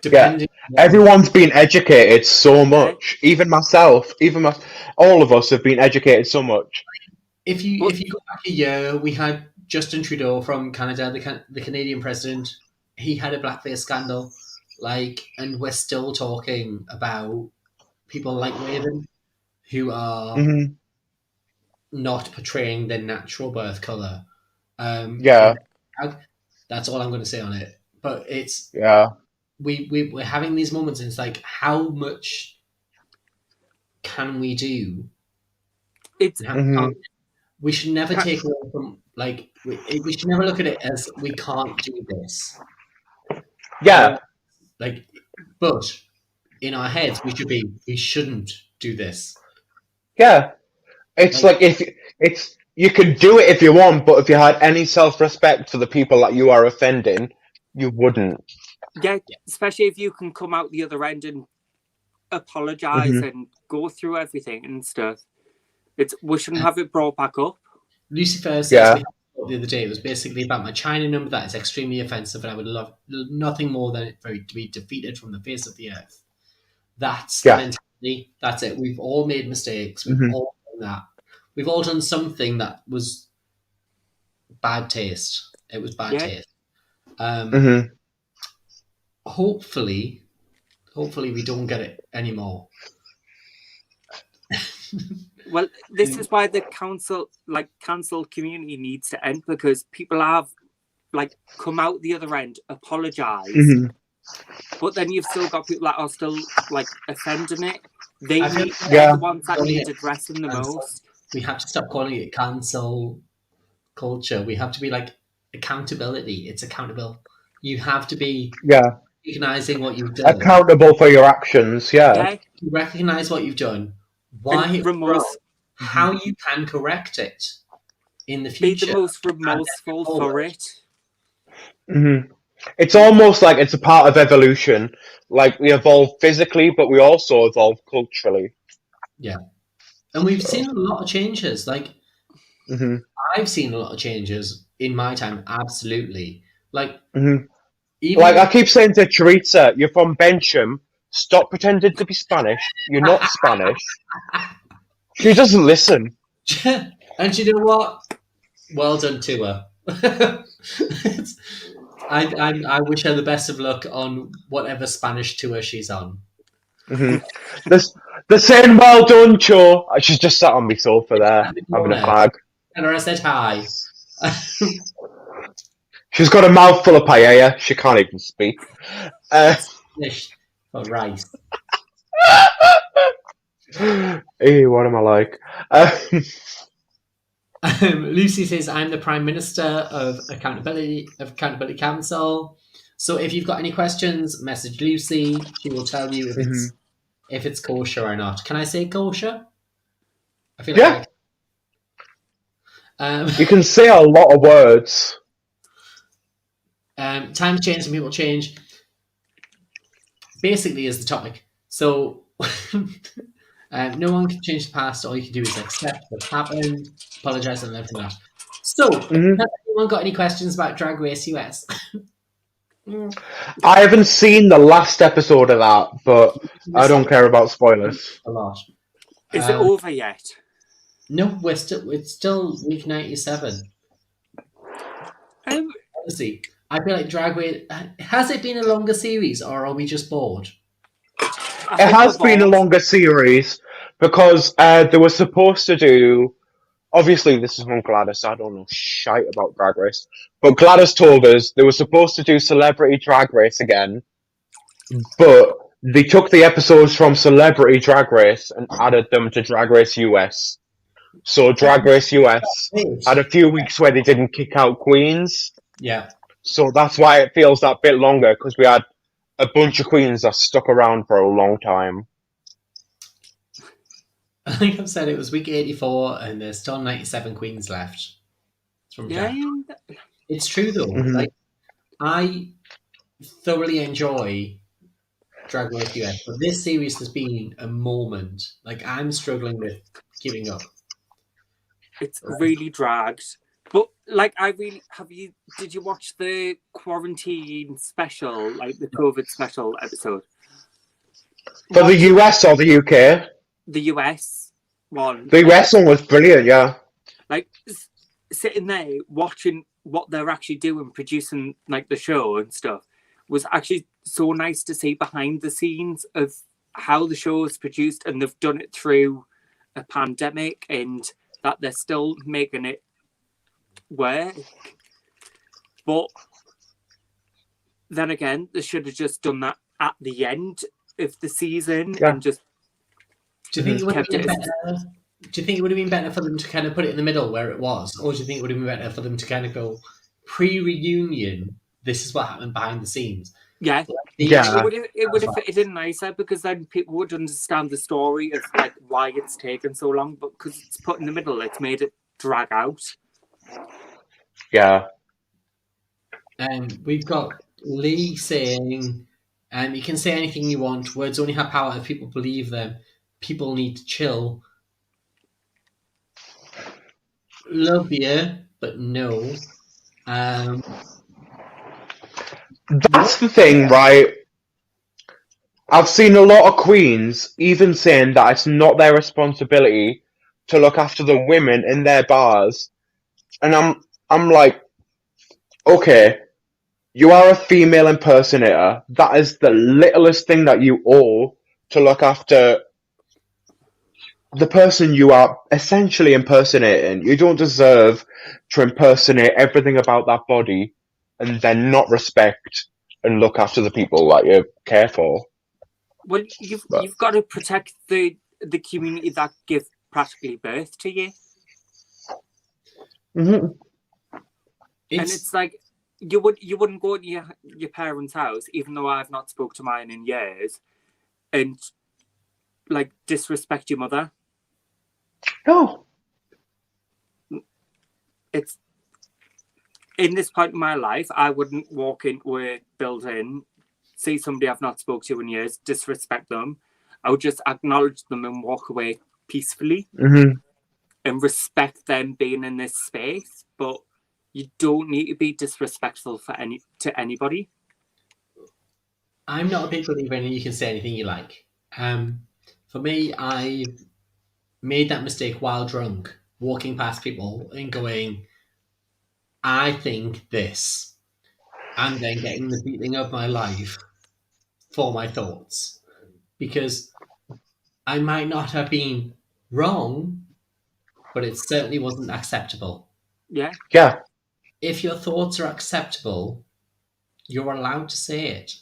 Depending on- Everyone's been educated so much. Even myself, all of us have been educated so much. If you go back a year, we had Justin Trudeau from Canada, the Canadian president. He had a blackface scandal, and we're still talking about people like Raven who are not portraying their natural birth color. That's all I'm going to say on it. But it's we're having these moments, and it's like, how much can we do It's We should never take away from, like, we should never look at it as we can't do this. Yeah. Like, but in our heads, we shouldn't do this. Yeah. It's like if you can do it if you want, but if you had any self-respect for the people that you are offending, you wouldn't. Yeah, especially if you can come out the other end and apologize and go through everything and stuff. We shouldn't have it brought back up. Lucifer says the other day, it was basically about my China number that is extremely offensive, and I would love nothing more than it to be defeated from the face of the earth. That's the mentality. That's it. We've all made mistakes. We've all done that. We've all done something that was bad taste. It was bad taste. Hopefully we don't get it anymore. Well, this is why the cancel community needs to end, because people have come out the other end, apologize, but then you've still got people that are still offending it. They're the ones that need addressing the most. We have to stop calling it cancel culture. We have to be accountability. It's accountable. You have to be recognizing what you've done. Accountable for your actions. Yeah. Recognize what you've done. Why it's wrong, how you can correct it in the future. Be the most remorseful for it. It's almost like it's a part of evolution. Like, we evolve physically, but we also evolve culturally. Yeah. And we've seen a lot of changes. I've seen a lot of changes in my time, absolutely. Even I keep saying to Teresa, you're from Bensham, stop pretending to be Spanish. You're not Spanish. She doesn't listen. And you know what? Well done to her. I wish her the best of luck on whatever Spanish tour she's on. The saying well done, Cho. She's just sat on my sofa there, having a fag. And I said hi. She's got a mouthful of paella. She can't even speak. For rice. Hey, what am I like? Lucy says, I'm the Prime Minister of Accountability Council. So if you've got any questions, message Lucy. She will tell you if it's kosher or not. Can I say kosher? I feel like you can say a lot of words. Times change and people change. Basically is the topic. So no one can change the past. All you can do is accept what happened, apologize, and everything else. So, has anyone got any questions about Drag Race US? I haven't seen the last episode of that, but I don't care about spoilers. A lot. Is it over yet? No, it's still week 97. Honestly, I feel like Drag Race, has it been a longer series, or are we just bored? It has been a longer series because they were supposed to do. Obviously, this is from Gladys. I don't know shite about Drag Race, but Gladys told us they were supposed to do Celebrity Drag Race again, but they took the episodes from Celebrity Drag Race and added them to Drag Race US. So Drag Race US had a few weeks where they didn't kick out queens. Yeah. So that's why it feels that bit longer, because we had a bunch of queens that stuck around for a long time. I think I've said it was week 84 and there's still 97 queens left. From Jack. It's true though. I thoroughly enjoy Drag Race US, but this series has been a moment. I'm struggling with giving up. It's really dragged. But did you watch the quarantine special, the COVID special episode? For the US or the UK? The US one. The US one was brilliant, yeah. Sitting there watching what they're actually doing, producing the show and stuff, was actually so nice to see behind the scenes of how the show is produced, and they've done it through a pandemic, and that they're still making it work. But then again, they should have just done that at the end of the season and just. Do you think it would have been better Do you think it would have been better for them to kind of put it in the middle where it was, or do you think it would have been better for them to kind of go pre-reunion? This is what happened behind the scenes. Yeah. Yeah. It would have fitted in nicer because then people would understand the story of like why it's taken so long, but because it's put in the middle, it's made it drag out. Yeah. We've got Lee saying, you can say anything you want. Words only have power if people believe them. People need to chill. Love you, but no. That's the thing, right? I've seen a lot of queens even saying that it's not their responsibility to look after the women in their bars. And I'm like, okay, you are a female impersonator. That is the littlest thing that you owe, to look after the person you are essentially impersonating. You don't deserve to impersonate everything about that body and then not respect and look after the people that you care for. Well, you've got to protect the community that give practically birth to you. Mm-hmm. And it's like you wouldn't go to your parents' house, even though I've not spoke to mine in years, and like disrespect your mother. No. It's in this point in my life, I wouldn't walk into a building, see somebody I've not spoke to in years, disrespect them. I would just acknowledge them and walk away peacefully, and respect them being in this space. But you don't need to be disrespectful to anybody. I'm not a big believer in you can say anything you like. For me, I made that mistake while drunk, walking past people and going, I think this, and then getting the beating of my life for my thoughts. Because I might not have been wrong, but it certainly wasn't acceptable. Yeah. Yeah. If your thoughts are acceptable, you're allowed to say it.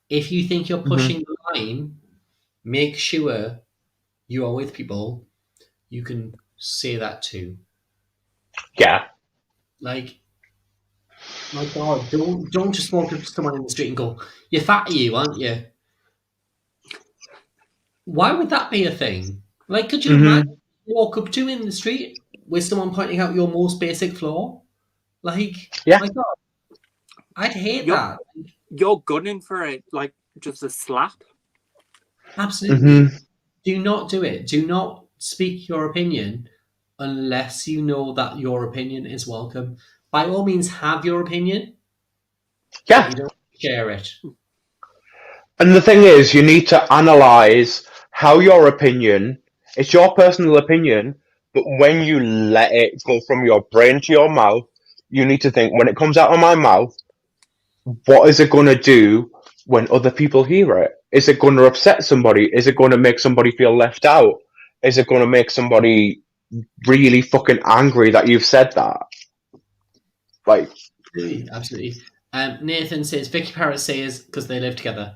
If you think you're pushing the line, make sure you are with people you can say that to. Yeah. Like, my God, don't just walk up to someone in the street and go, "You're fat, you, aren't you?" Why would that be a thing? Like, could you imagine walk up to in the street with someone pointing out your most basic flaw? Like, Yeah. my God, I'd hate that. You're gunning for it, like just a slap. Absolutely. Do not do it. Do not speak your opinion unless you know that your opinion is welcome. By all means, have your opinion. Yeah. But you don't share it. And the thing is, you need to analyze how your opinion, it's your personal opinion, but when you let it go from your brain to your mouth, you need to think, when it comes out of my mouth, what is it going to do when other people hear it? Is it going to upset somebody? Is it going to make somebody feel left out? Is it going to make somebody really fucking angry that you've said that? Like, Absolutely. Nathan says, Vicky Paris says, because they live together,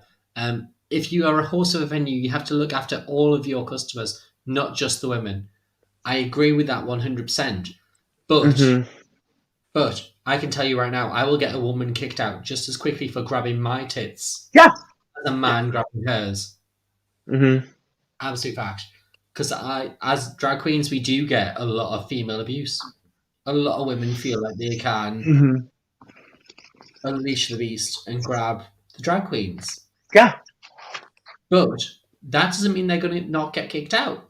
if you are a host of a venue, you have to look after all of your customers, not just the women. I agree with that 100%. But I can tell you right now, I will get a woman kicked out just as quickly for grabbing my tits yeah, as a man grabbing hers. Absolute fact. Because as drag queens, we do get a lot of female abuse. A lot of women feel like they can unleash the beast and grab the drag queens. Yeah. But that doesn't mean they're going to not get kicked out.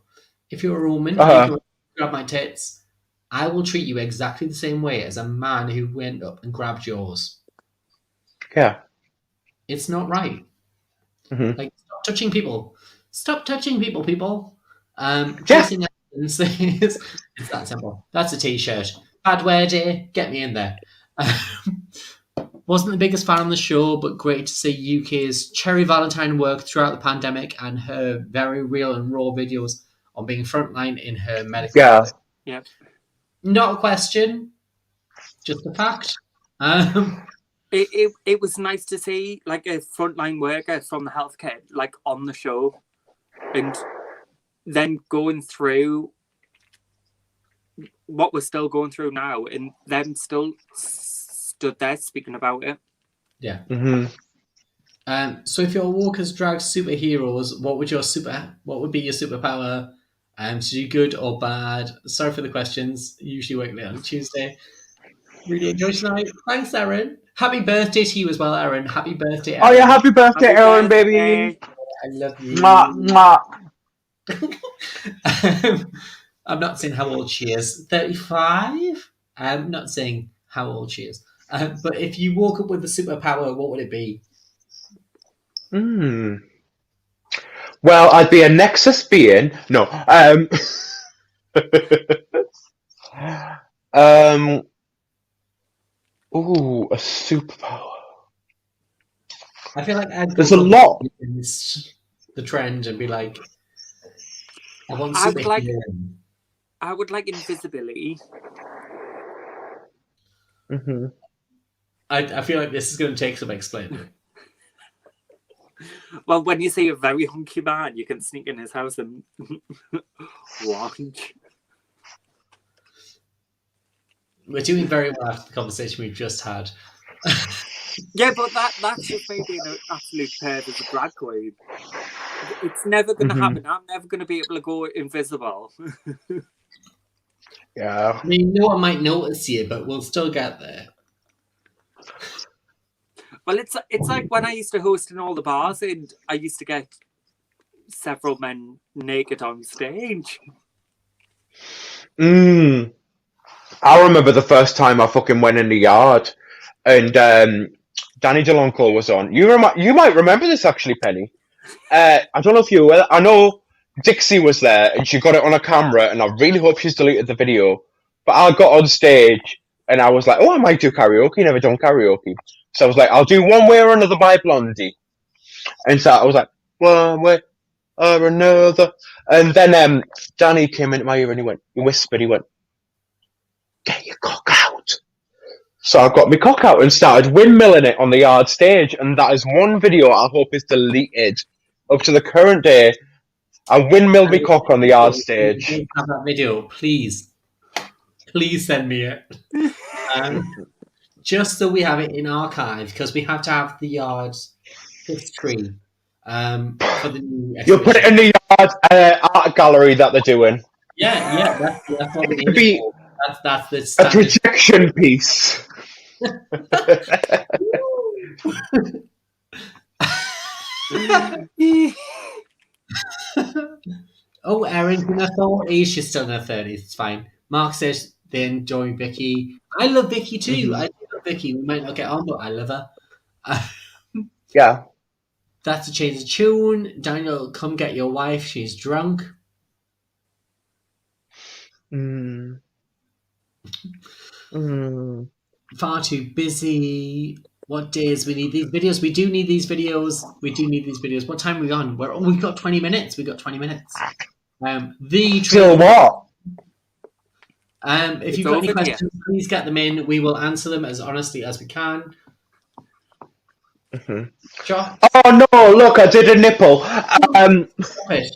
If you're a woman and you grab my tits, I will treat you exactly the same way as a man who went up and grabbed yours. Yeah. It's not right. Like, stop touching people. Stop touching people, people. Chasing evidence is it's that simple. That's a t-shirt. Bad wear day, get me in there. Wasn't the biggest fan on the show, but great to see UK's Cherry Valentine work throughout the pandemic and her very real and raw videos on being frontline in her medical. Yeah. Not a question, just a fact. It was nice to see like a frontline worker from the healthcare like on the show, and then going through what we're still going through now, and them still stood there speaking about it. Yeah. Mm-hmm. So if your walkers drag superheroes, what would be your superpower? To do good or bad? Sorry for the questions. Usually work late on Tuesday. Really enjoy tonight. Thanks, Aaron. Happy birthday to you as well, Aaron. Happy birthday, Aaron. Oh yeah, happy birthday, Happy Aaron, birthday. baby. I love you. Mwah, mwah. I'm not saying how old she is. 35? I'm not saying how old she is. But if you woke up with a superpower, what would it be? Well, I'd be a Nexus being. No. Ooh, a superpower. I feel like I'd There's a lot. The trend and be like, I want I would like superhero. I would like invisibility. Mm-hmm. I feel like this is going to take some explaining. Well, when you see a very hunky man, you can sneak in his house and watch. We're doing very well after the conversation we've just had. Yeah, but that's just me being an absolute perv as a drag queen. It's never going to happen. I'm never going to be able to go invisible. Yeah. I mean, no one might notice you, but we'll still get there. Well, it's like when I used to host in all the bars, and I used to get several men naked on stage. I remember the first time I fucking went in the yard, and Danny DeLonco was on. You might remember this actually, Penny. I don't know if you will. I know Dixie was there, and she got it on a camera, and I really hope she's deleted the video. But I got on stage, and I was like, "Oh, I might do karaoke. Never done karaoke." So I was like, "I'll do One Way or Another by Blondie." And so I was like, "One way or another." And then Danny came into my ear and he whispered, "Get your cock out." So I got my cock out and started windmilling it on the yard stage, and that is one video I hope is deleted. Up to the current day, I windmilled my cock on the yard stage. If you have that video, please send me it. Just so we have it in archive, because we have to have the yard's history for the new exhibition. You'll put it in the yard art gallery that they're doing. Yeah, that's what we It could be that's the a standard. projection piece. Oh, Erin's in her 40s. She's still in her 30s. It's fine. Mark says they enjoy Vicky. I love Vicky too. I love Vicky. We might not get on, but I love her. Yeah. That's a change of tune. Daniel, come get your wife. She's drunk. Far too busy. What days we need these videos? We do need these videos. What time are we on? We've got 20 minutes. Still what? If you've got any questions, please get them in. We will answer them as honestly as we can. Shots? Oh no! Look, I did a nipple. Stop it.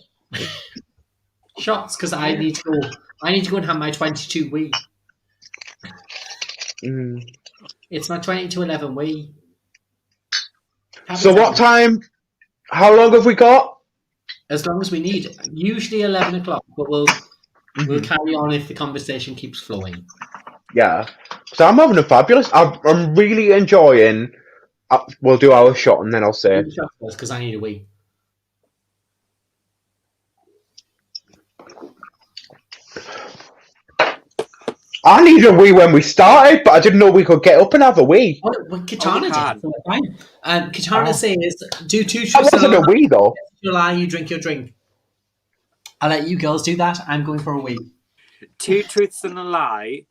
Shots, because I need to go. I need to go and have my 22 wee. It's my 22:11 wee. So what time? How long have we got? As long as we need. Usually 11 o'clock, but we'll carry on if the conversation keeps flowing. Yeah. So I'm having a fabulous. I'm really enjoying. We'll do our shot and then I'll say. Because I need a wee. I needed a wee when we started, but I didn't know we could get up and have a wee. Well, Katana did. So fine. Katana says, do 2 truths. That wasn't a wee though. You lie, you drink your drink. I'll let you girls do that. I'm going for a wee. 2 truths and a lie.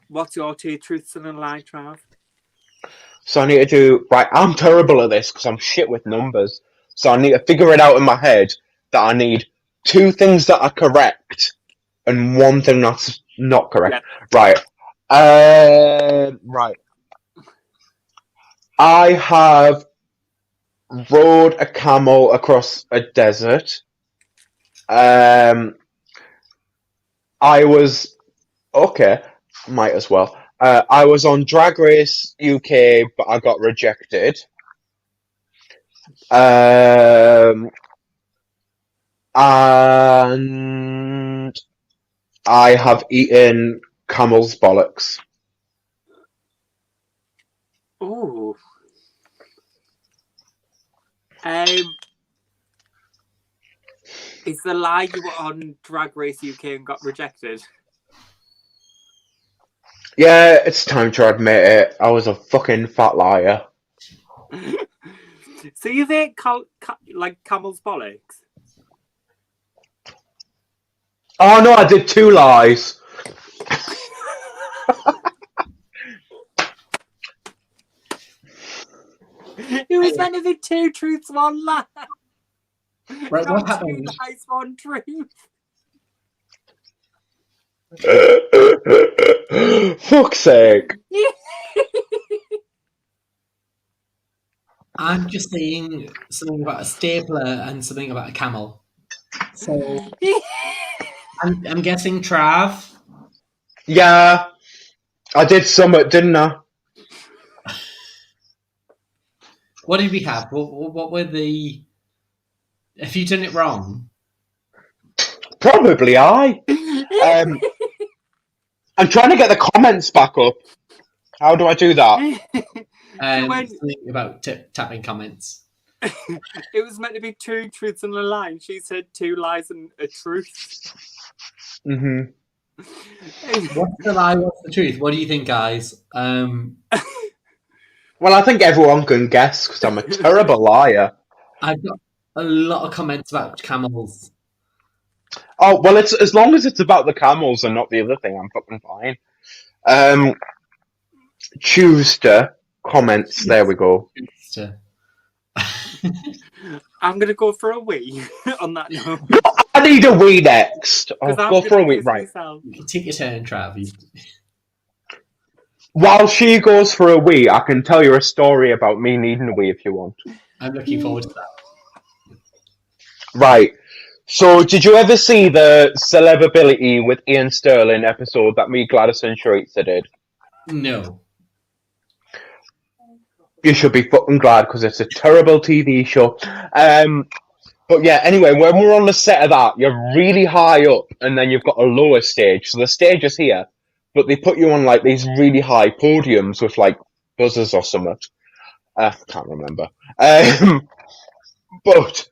What's your 2 truths and a lie, Trav? So I need to do. Right, I'm terrible at this because I'm shit with numbers. So I need to figure it out in my head that I need 2 things that are correct and 1 thing that's not correct. Yeah. Right. Right. I have rode a camel across a desert. I was okay. Might as well. I was on Drag Race UK, but I got rejected. And I have eaten camel's bollocks. Ooh. Is the lie you were on Drag Race UK and got rejected? Yeah, it's time to admit it. I was a fucking fat liar. So you've ate like camel's bollocks? Oh no, I did 2 lies. It was meant to be 2 truths, 1 lie. Right, what Not 2 happened? lies, 1 truth. Fuck's sake. I'm just saying something about a stapler and something about a camel. So I'm guessing Trav. Yeah, I did something, didn't I? What did we have? What were the? If you done it wrong, Probably I. I'm trying to get the comments back up. How do I do that? something about tapping comments. It was meant to be 2 truths and a lie. She said 2 lies and a truth. Mm-hmm. What's the lie? What's the truth? What do you think, guys? Well, I think everyone can guess because I'm a terrible liar. I've got a lot of comments about camels. Oh well, it's as long as it's about the camels and not the other thing, I'm fucking fine. Tuesday comments. There we go. I'm gonna go for a wee on that note. I need a wee next. Oh, go for a wee, right? You can take your turn, Trav. While she goes for a wee, I can tell you a story about me needing a wee if you want. I'm looking forward to that. Right. So, did you ever see the Celebability with Ian Sterling episode that me, Gladys, and Sharitza did? No. You should be fucking glad because it's a terrible TV show. But yeah, anyway, when we're on the set of that, you're really high up and then you've got a lower stage. So the stage is here, but they put you on like these really high podiums with like buzzers or something. I can't remember. But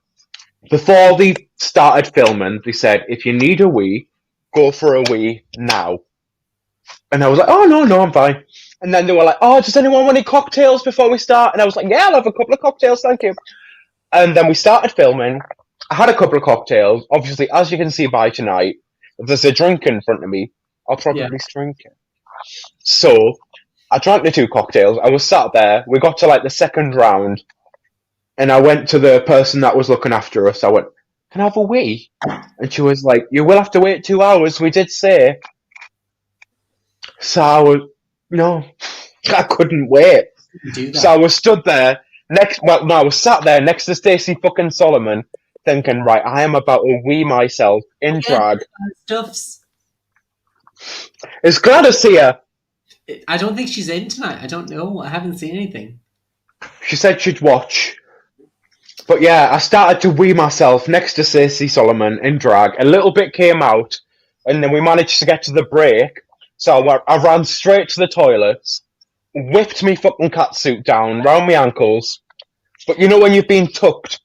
before they started filming, they said, if you need a wee, go for a wee now. And I was like, oh, no, I'm fine. And then they were like, oh, does anyone want any cocktails before we start? And I was like, yeah, I'll have a couple of cocktails, thank you. And then we started filming. I had a couple of cocktails. Obviously, as you can see by tonight, if there's a drink in front of me, I'll probably drink it. So I drank the 2 cocktails. I was sat there. We got to like the second round. And I went to the person that was looking after us. I went, can I have a wee? And she was like, you will have to wait 2 hours. We did say. So I was, no, I couldn't wait. So I was stood there I was sat there next to Stacey fucking Solomon thinking, right, I am about to wee myself in drag. Stuffs. It's Gladys here. I don't think she's in tonight. I don't know. I haven't seen anything. She said she'd watch. But yeah, I started to wee myself next to Stacey Solomon in drag. A little bit came out, and then we managed to get to the break. So I ran straight to the toilets, whipped me fucking catsuit down round my ankles. But you know when you've been tucked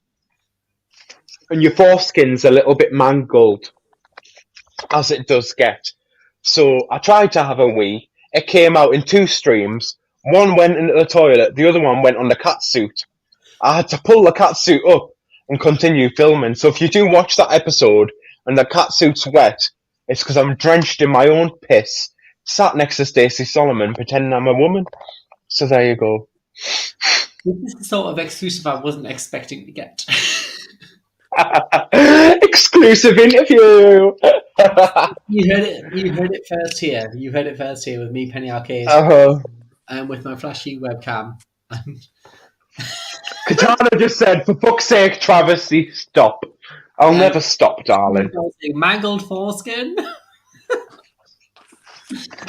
and your foreskin's a little bit mangled, as it does get. So I tried to have a wee. It came out in 2 streams. One went into the toilet, the other one went on the catsuit. I had to pull the catsuit up and continue filming. So if you do watch that episode and the catsuit's wet, it's because I'm drenched in my own piss, sat next to Stacey Solomon pretending I'm a woman. So there you go. This is the sort of exclusive I wasn't expecting to get. Exclusive interview. You heard it first here. You heard it first here with me, Penny Arcade, with my flashy webcam. Katana just said, for fuck's sake, Travisty, stop. I'll never stop, darling. Mangled foreskin.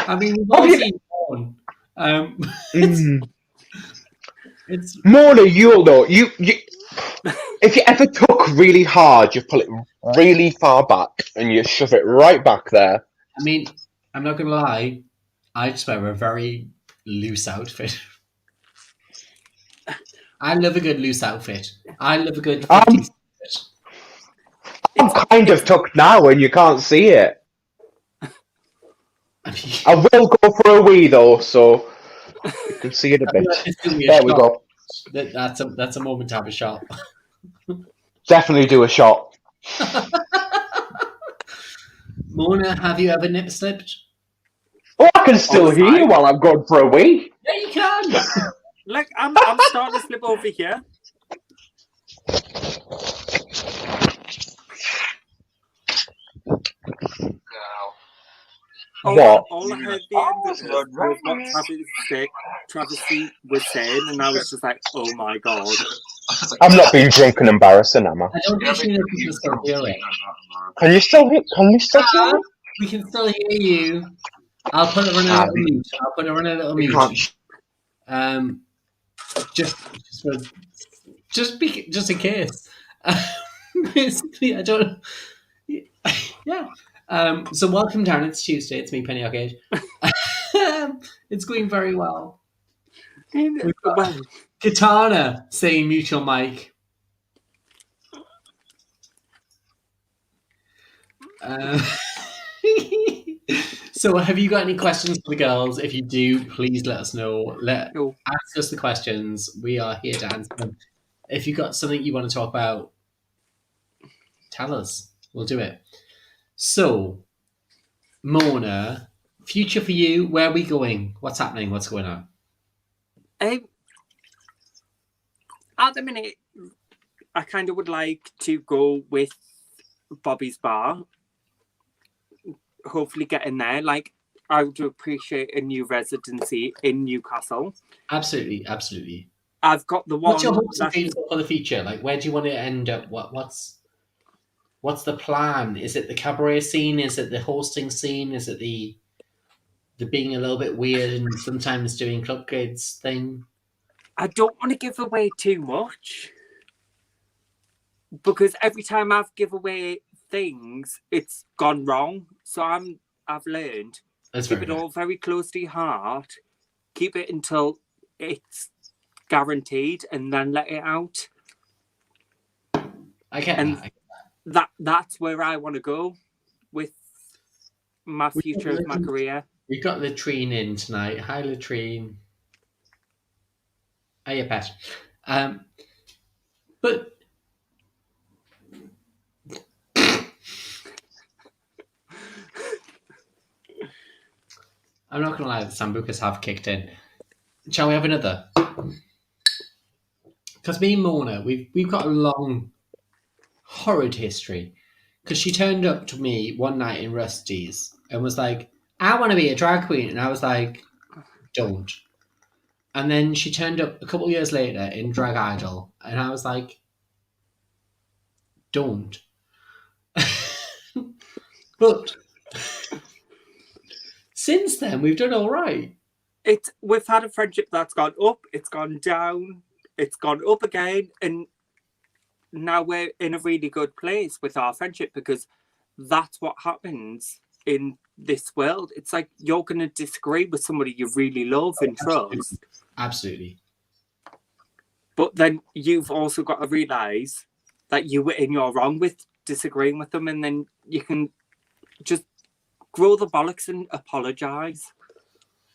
I mean, we've all Oh, yeah. seen porn. Mm. It's Mona, you'll know. You, if you ever tuck really hard, you pull it really far back and you shove it right back there. I mean, I'm not gonna lie, I just wear a very loose outfit. I love a good loose outfit. I love a good I'm, 50s outfit. I'm It's kind of it's tucked now and you can't see it. I mean, I will go for a wee though, so you can see it a I feel bit. like it's gonna be a There we shot. go. That's a moment to have a shot. Definitely do a shot. Mona, have you ever nip slipped? Oh, I can all still the hear you time. while I'm going for a wee. Yeah, you can. Like I'm starting to slip over here. What? All I heard the end of this was what Travisty was saying, and I was just like, oh my god. I'm not being drunk and embarrassing, am I? I don't think she knows we can still hear it. Can you still hear? Can we still hear it? We can still hear you. I'll put her on a little mute. I'll put her on a little We mute. can't. Just, just in case. Basically, I don't. Yeah. So welcome down. It's Tuesday. It's me, Penny Arcade. It's going very well. We've got Well, Katana saying mute your mic. So have you got any questions for the girls? If you do, please let us know. no. Ask us the questions. We are here to answer them. If you've got something you want to talk about, tell us. We'll do it. So, Mona, future for you, where are we going? What's happening? What's going on? At the minute, I kind of would like to go with Bobby's Bar. Hopefully get in there. Like, I would appreciate a new residency in Newcastle. Absolutely, absolutely. I've got the one. What's your hopes and dreams for the future? Like, where do you want to end up? What's the plan? Is it the cabaret scene? Is it the hosting scene? Is it the being a little bit weird and sometimes doing club gigs thing? I don't want to give away too much because every time I've give away things, it's gone wrong. So I've learned keep it all very close to your heart. Keep it until it's guaranteed, and then let it out. I get and that's where I want to go with my future of my career. We've got Latrine in tonight. Hi, Latrine. Hiya, Pat. But I'm not going to lie, the Sambucas have kicked in. Shall we have another? Because me and Mona, we've got a long, horrid history. Because she turned up to me one night in Rusty's and was like, I want to be a drag queen. And I was like, don't. And then she turned up a couple of years later in Drag Idol. And I was like, don't. But since then, we've done all right. We've had a friendship that's gone up, it's gone down, it's gone up again, and now we're in a really good place with our friendship because that's what happens in this world. It's like you're going to disagree with somebody you really love and trust. Absolutely. But then you've also got to realise that you were in your wrong with disagreeing with them, and then you can just grow the bollocks and apologise.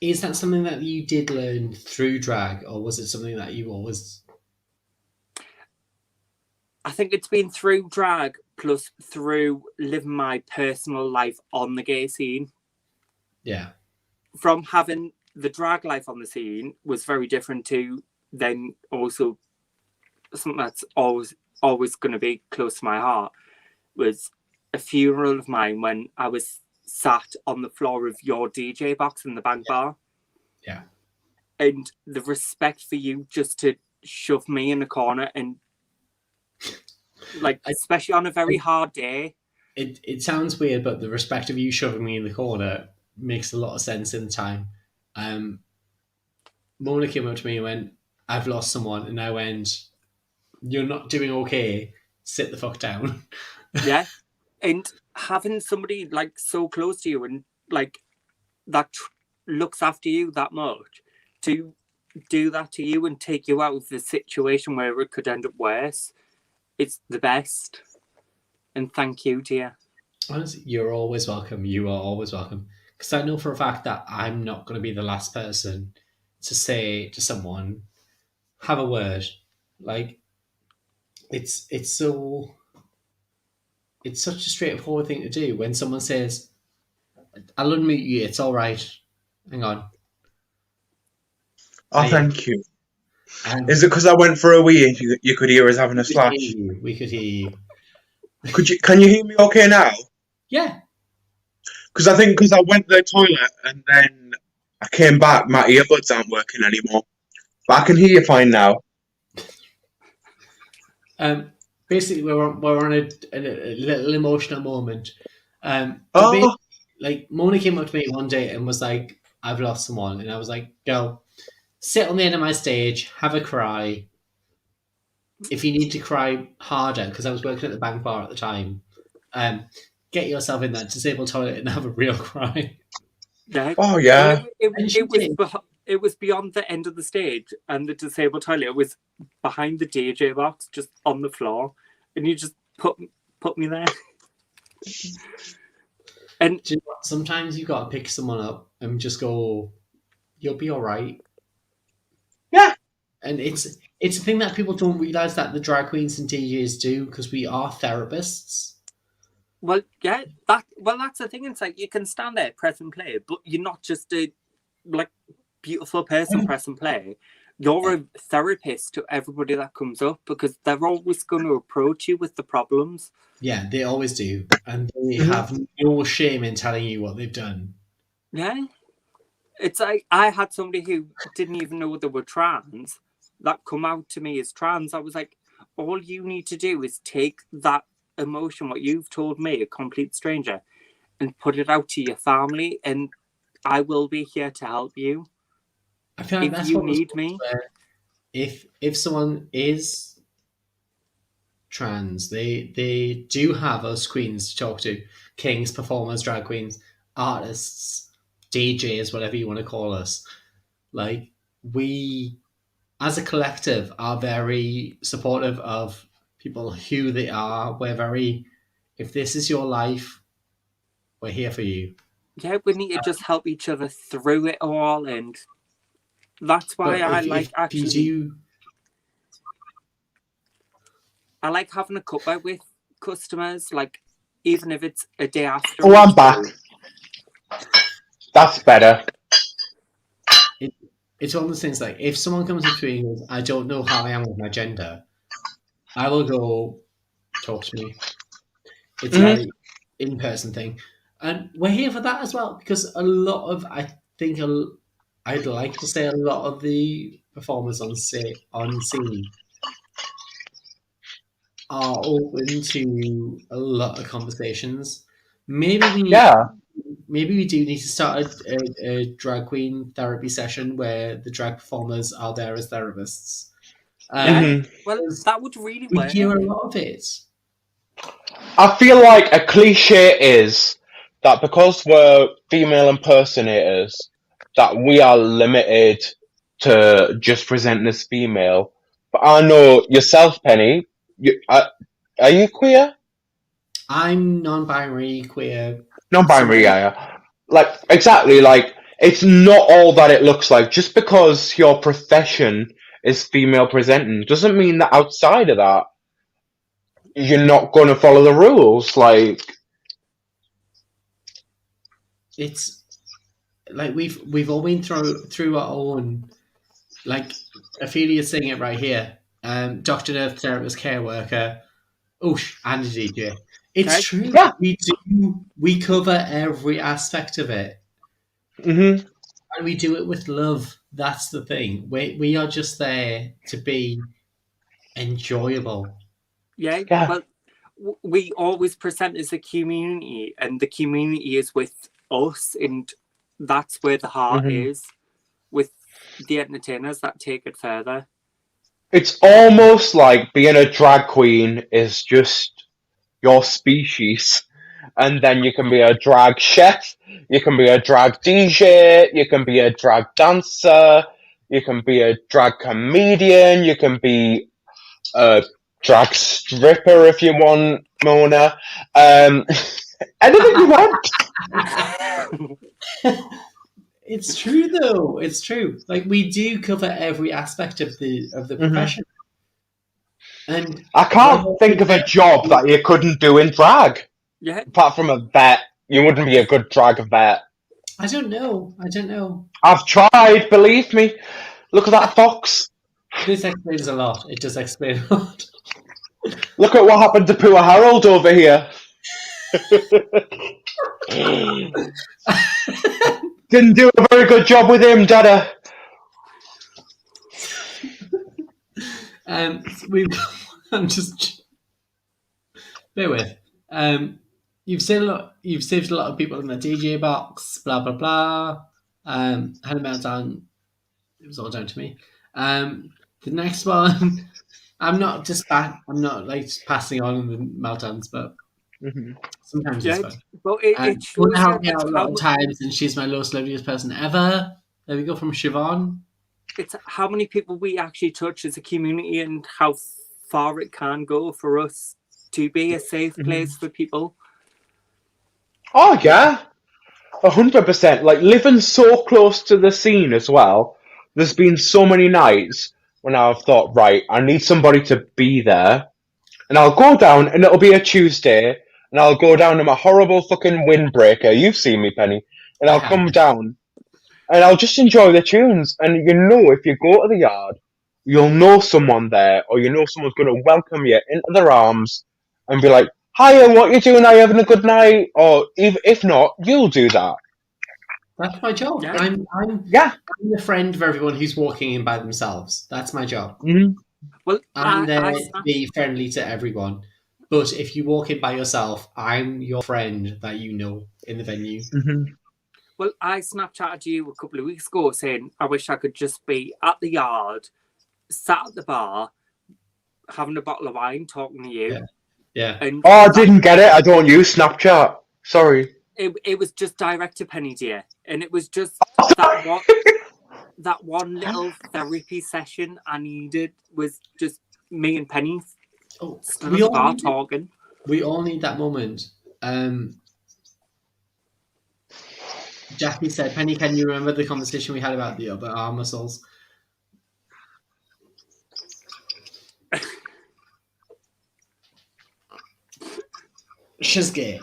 Is that something that you did learn through drag, or was it something that you always... I think it's been through drag plus through living my personal life on the gay scene. Yeah. From having the drag life on the scene was very different to then also something that's always going to be close to my heart was a funeral of mine when I was sat on the floor of your DJ box in the bank bar. Yeah. And the respect for you just to shove me in a corner and like, especially on a very hard day. It sounds weird, but the respect of you shoving me in the corner makes a lot of sense in the time. Mona came up to me and went, "I've lost someone," and I went, "You're not doing okay. Sit the fuck down." Yeah, and having somebody like so close to you and like that looks after you that much to do that to you and take you out of the situation where it could end up worse, it's the best. And thank you, dear. Honestly, you're always welcome. You are always welcome. Because I know for a fact that I'm not going to be the last person to say to someone, "Have a word." Like it's so it's such a straightforward thing to do when someone says, "I'll unmute you. It's all right. Hang on." Oh, Yeah. thank you. And Is it because I went for a wee and you could hear us having a we could hear slash? you. We could hear you. Can you hear me okay now? Yeah. Because I went to the toilet and then I came back, my earbuds aren't working anymore. But I can hear you fine now. Basically, we're on a little emotional moment. Oh, Like Mona came up to me one day and was like, "I've lost someone," and I was like, "Go, sit on the end of my stage, have a cry. If you need to cry harder," because I was working at the bank bar at the time, get yourself in that disabled toilet and have a real cry. Yeah. oh yeah. And she did. It was beyond the end of the stage and the disabled toilet. It was behind the DJ box, just on the floor, and you just put me there. And Do you know what? Sometimes you got to pick someone up and just go, "You'll be all right." Yeah. And it's a thing that people don't realize that the drag queens and DJs do, because we are therapists. well, yeah, that's the thing. It's like you can stand there, press and play, but you're not just a like beautiful person press and play. You're a therapist to everybody that comes up because they're always going to approach you with the problems. Yeah, they always do, and they have no shame in telling you what they've done. Yeah. It's like I had somebody who didn't even know they were trans that come out to me as trans. I was like, all you need to do is take that emotion, what you've told me, a complete stranger, and put it out to your family, and I will be here to help you. I feel like If that's you what was need me. if someone is trans, they do have us queens to talk to, kings, performers, drag queens, artists, DJs, whatever you want to call us. Like, we as a collective are very supportive of people who they are. We're very, if this is your life, we're here for you. Yeah, we need to just help each other through it all, and that's why But I if like you do, I like having a cuppa with customers, like even if it's a day after. Oh, I'm back. That's better. it's one of those things, like, if someone comes up to me and goes, "I don't know how I am with my gender," I will go, "Talk to me." It's a very in-person thing. And we're here for that as well, because a lot of, I'd like to say a lot of the performers on scene are open to a lot of conversations. Maybe we do need to start a drag queen therapy session where the drag performers are there as therapists. Yeah, well, that would really We work. hear a lot of it. I feel like a cliche is that because we're female impersonators, that we are limited to just presenting as female. But I know yourself, Penny. Are you queer? I'm non-binary, queer. Non-binary, yeah. Like, exactly. Like, it's not all that it looks like. Just because your profession is female presenting doesn't mean that outside of that you're not going to follow the rules. Like, It's like we've all been through our own, like, Ophelia's saying it right here. Doctor, nurse, therapist, care worker, and a DJ. It's true. Yeah. We cover every aspect of it. Mm-hmm. And we do it with love. That's the thing. We are just there to be enjoyable. Yeah, but we always present as a community, and the community is with us, and that's where the heart Mhm. is with the entertainers that take it further. It's almost like being a drag queen is just your species. And then you can be a drag chef, you can be a drag DJ, you can be a drag dancer, you can be a drag comedian, you can be a drag stripper if you want, Mona. Anything you want. It's true though. It's true. Like we do cover every aspect of the profession. And I can't think of a job that you couldn't do in drag. Yeah. Apart from a vet, you wouldn't be a good drag vet. I don't know. I've tried, believe me. Look at that fox. This explains a lot. It does explain a lot. Look at what happened to poor Harold over here. Didn't do a very good job with him, Dada. I'm just bear with. You've saved a lot. You've saved a lot of people in the DJ box. Blah blah blah. Had a meltdown. It was all down to me. The next one, I'm not like passing on the meltdowns, but sometimes it's fun. But it shows Wanna help me you out a lot of times, and she's my lowest loveliest person ever. There we go from Siobhan. It's how many people we actually touch as a community and how far it can go for us to be a safe place for people. Oh yeah, 100%. Like living so close to the scene as well. There's been so many nights when I've thought, right, I need somebody to be there, and I'll go down, and it'll be a Tuesday, and I'll go down in my horrible fucking windbreaker. You've seen me, Penny, and I'll come down, and I'll just enjoy the tunes. And you know, if you go to the yard, you'll know someone there, or you know someone's going to welcome you into their arms and be like, "Hiya, what you doing? Are you having a good night?" Or if not, you'll do that. That's my job. Yeah. I'm the friend of everyone who's walking in by themselves. That's my job. Mm-hmm. Well, I'm there to be friendly to everyone. But if you walk in by yourself, I'm your friend that you know in the venue. Well, I Snapchatted you a couple of weeks ago saying I wish I could just be at the yard, sat at the bar, having a bottle of wine, talking to you. Yeah. And I didn't get it. I don't use Snapchat. Sorry. It was just direct to Penny, dear, and it was just that one little therapy session I needed was just me and Penny stood at the bar talking. We all need that moment. Jackie said, "Penny, can you remember the conversation we had about the upper arm muscles?" She's gay.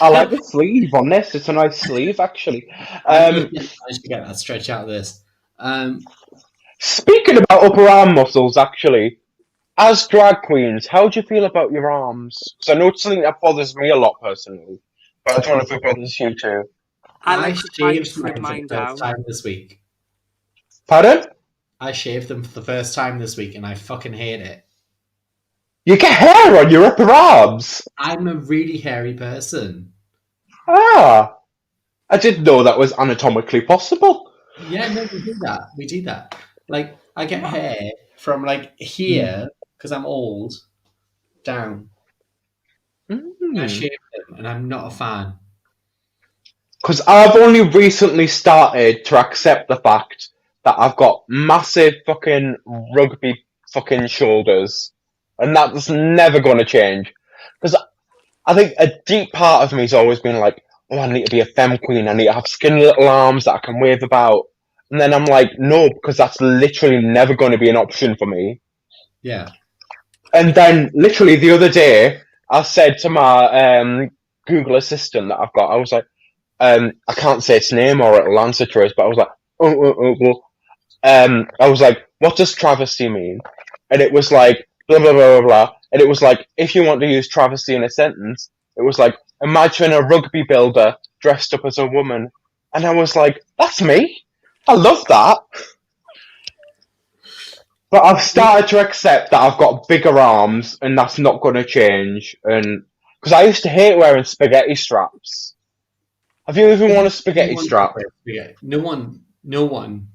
I like the sleeve on this. It's a nice sleeve, actually. I should get that stretch out of this. Speaking about upper arm muscles, actually, as drag queens, how do you feel about your arms? Because I know it's something that bothers me a lot personally, but I don't know if it bothers you too. I like to try and shaved trim mine mine for the first down. time this week. Pardon? I shaved them for the first time this week, and I fucking hate it. You get hair on your upper arms? I'm a really hairy person. Ah, I didn't know that was anatomically possible. Yeah, no, we do that. Like, I get hair from, like, here, because I'm old, down. I shave them, and I'm not a fan. Because I've only recently started to accept the fact that I've got massive fucking rugby fucking shoulders. And that's never going to change. Because I think a deep part of me has always been like, oh, I need to be a femme queen. I need to have skinny little arms that I can wave about. And then I'm like, no, because that's literally never going to be an option for me. Yeah. And then literally the other day, I said to my Google Assistant that I've got, I was like, I can't say its name or it'll answer to us, but I was like, I was like, what does travesty mean? And it was like, blah, blah, blah, blah, blah. And it was like, if you want to use travesty in a sentence, it was like, imagine a rugby builder dressed up as a woman. And I was like, that's me. I love that. But I've started to accept that I've got bigger arms and that's not going to change. And because I used to hate wearing spaghetti straps. Have you even worn a spaghetti No one strap? should wear spaghetti. No one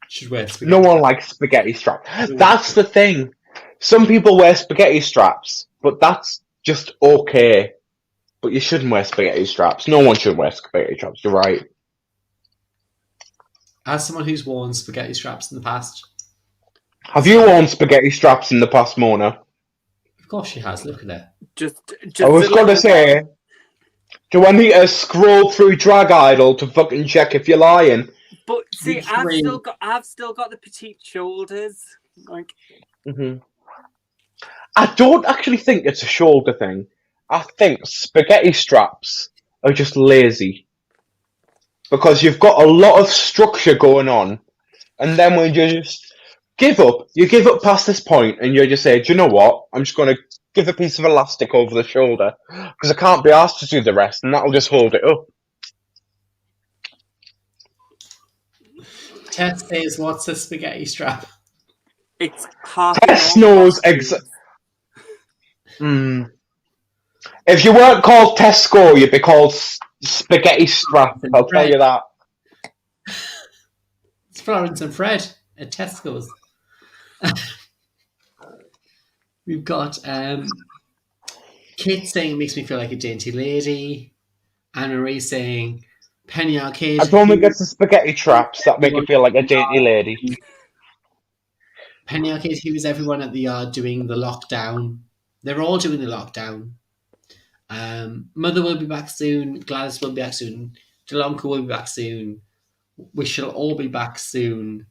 should wear spaghetti. No one likes spaghetti strap. That's the thing. Some people wear spaghetti straps, but that's just okay. But you shouldn't wear spaghetti straps. No one should wear spaghetti straps. You're right. As someone who's worn spaghetti straps in the past, Have you worn spaghetti straps in the past, Mona? of course she has. Look at her. Just I was a going to little say, do I need to scroll through Drag Idol to fucking check if you're lying? But see, Which I've way- still got the petite shoulders. Like, I don't actually think it's a shoulder thing. I think spaghetti straps are just lazy. Because you've got a lot of structure going on, and then when you just give up past this point, and you just say, do you know what? I'm just going to give a piece of elastic over the shoulder, because I can't be asked to do the rest, and that'll just hold it up. Tess says, "What's a spaghetti strap?" it's half. Tess knows If you weren't called Tesco, you'd be called Spaghetti Strap. I'll tell you that. It's Florence and Fred at Tesco's. We've got Kate saying it makes me feel like a dainty lady. Anna Marie saying Penny Arcade. I don't think it's the spaghetti traps that make you feel like a dainty lady. Penny Arcade, who is everyone at the yard doing the lockdown? They're all doing the lockdown. Mother will be back soon. Gladys will be back soon. Delonka will be back soon. We shall all be back soon.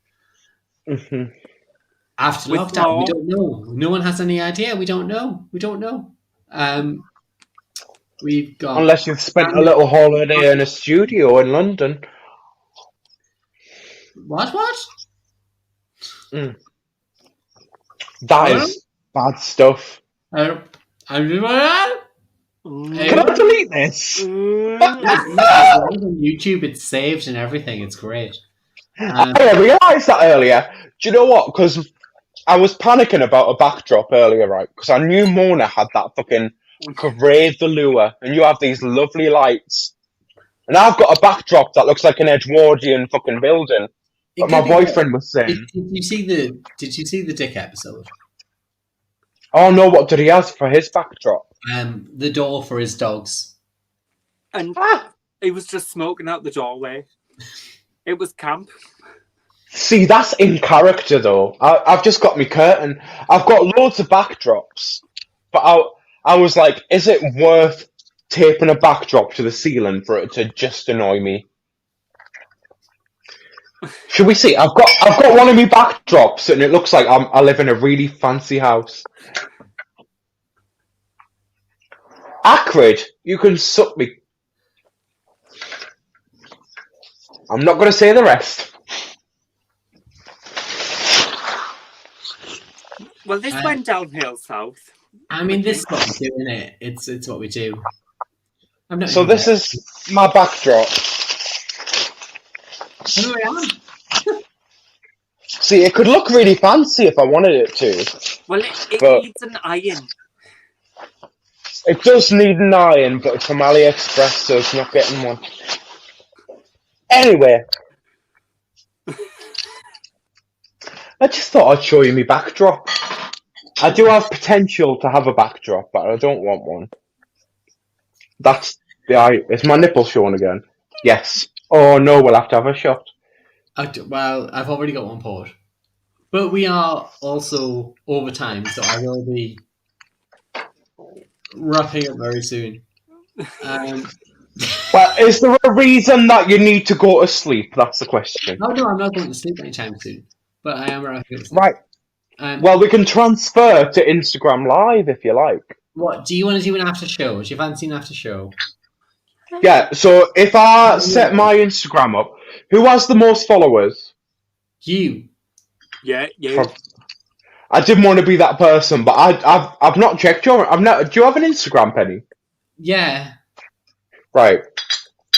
After With lockdown, more. we don't know. No one has any idea. We don't know. We've got Unless you've spent a little holiday in a studio in London. what? That is bad stuff. I'm Can I delete this? on YouTube. It's saved and everything. It's great. I realised that earlier. Do you know what? Because I was panicking about a backdrop earlier, right? Because I knew Mona had that fucking Crave the Lure, and you have these lovely lights. And I've got a backdrop that looks like an Edwardian fucking building. But my boyfriend was saying, Did you see the Dick episode? oh no, what did he ask for his backdrop? The door for his dogs. And he was just smoking out the doorway. It was camp. See, that's in character though. I've just got my curtain. I've got loads of backdrops. But I was like, is it worth taping a backdrop to the ceiling for it to just annoy me? Should we see? I've got one of my backdrops and it looks like I live in a really fancy house. Acrid, you can suck me. I'm not going to say the rest. Well, this went downhill south. I mean, this is what we do, isn't it? It's what we do. I'm not So even this is my backdrop. Here we are. See, it could look really fancy if I wanted it to. Well, it But- needs an iron. It does need an iron, but it's from AliExpress, so it's not getting one. Anyway. I just thought I'd show you my backdrop. I do have potential to have a backdrop, but I don't want one. That's the eye. Is my nipple showing again? Yes. Oh no, we'll have to have a shot. Well, I've already got one poured. But we are also over time, so I will be wrapping up very soon. Well, is there a reason that you need to go to sleep? That's the question. Oh no, I'm not going to sleep anytime soon. But I am wrapping up. Right. Well, we can transfer to Instagram Live if you like. What do you want to do an after show? Do you fancy an after show? Yeah, so if I set my Instagram up, who has the most followers? You. Yeah, you. I didn't want to be that person, but I've not checked your. Do you have an Instagram, Penny? Yeah. Right.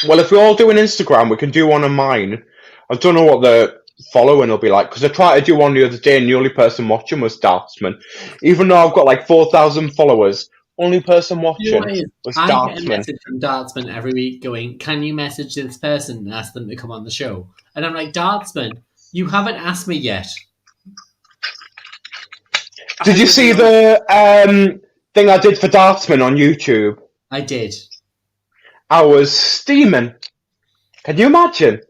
Well, if we all do an Instagram, we can do one of mine. I don't know what the following will be like because I tried to do one the other day, and the only person watching was Dartsman. Even though I've got like 4,000 followers, only person You know watching what it is? was I get a Dartsman. message from Dartsman every week going, "Can you message this person and ask them to come on the show?" And I'm like, Dartsman, you haven't asked me yet. Did you see the thing I did for Dartsman on YouTube? I did. I was steaming. Can you imagine?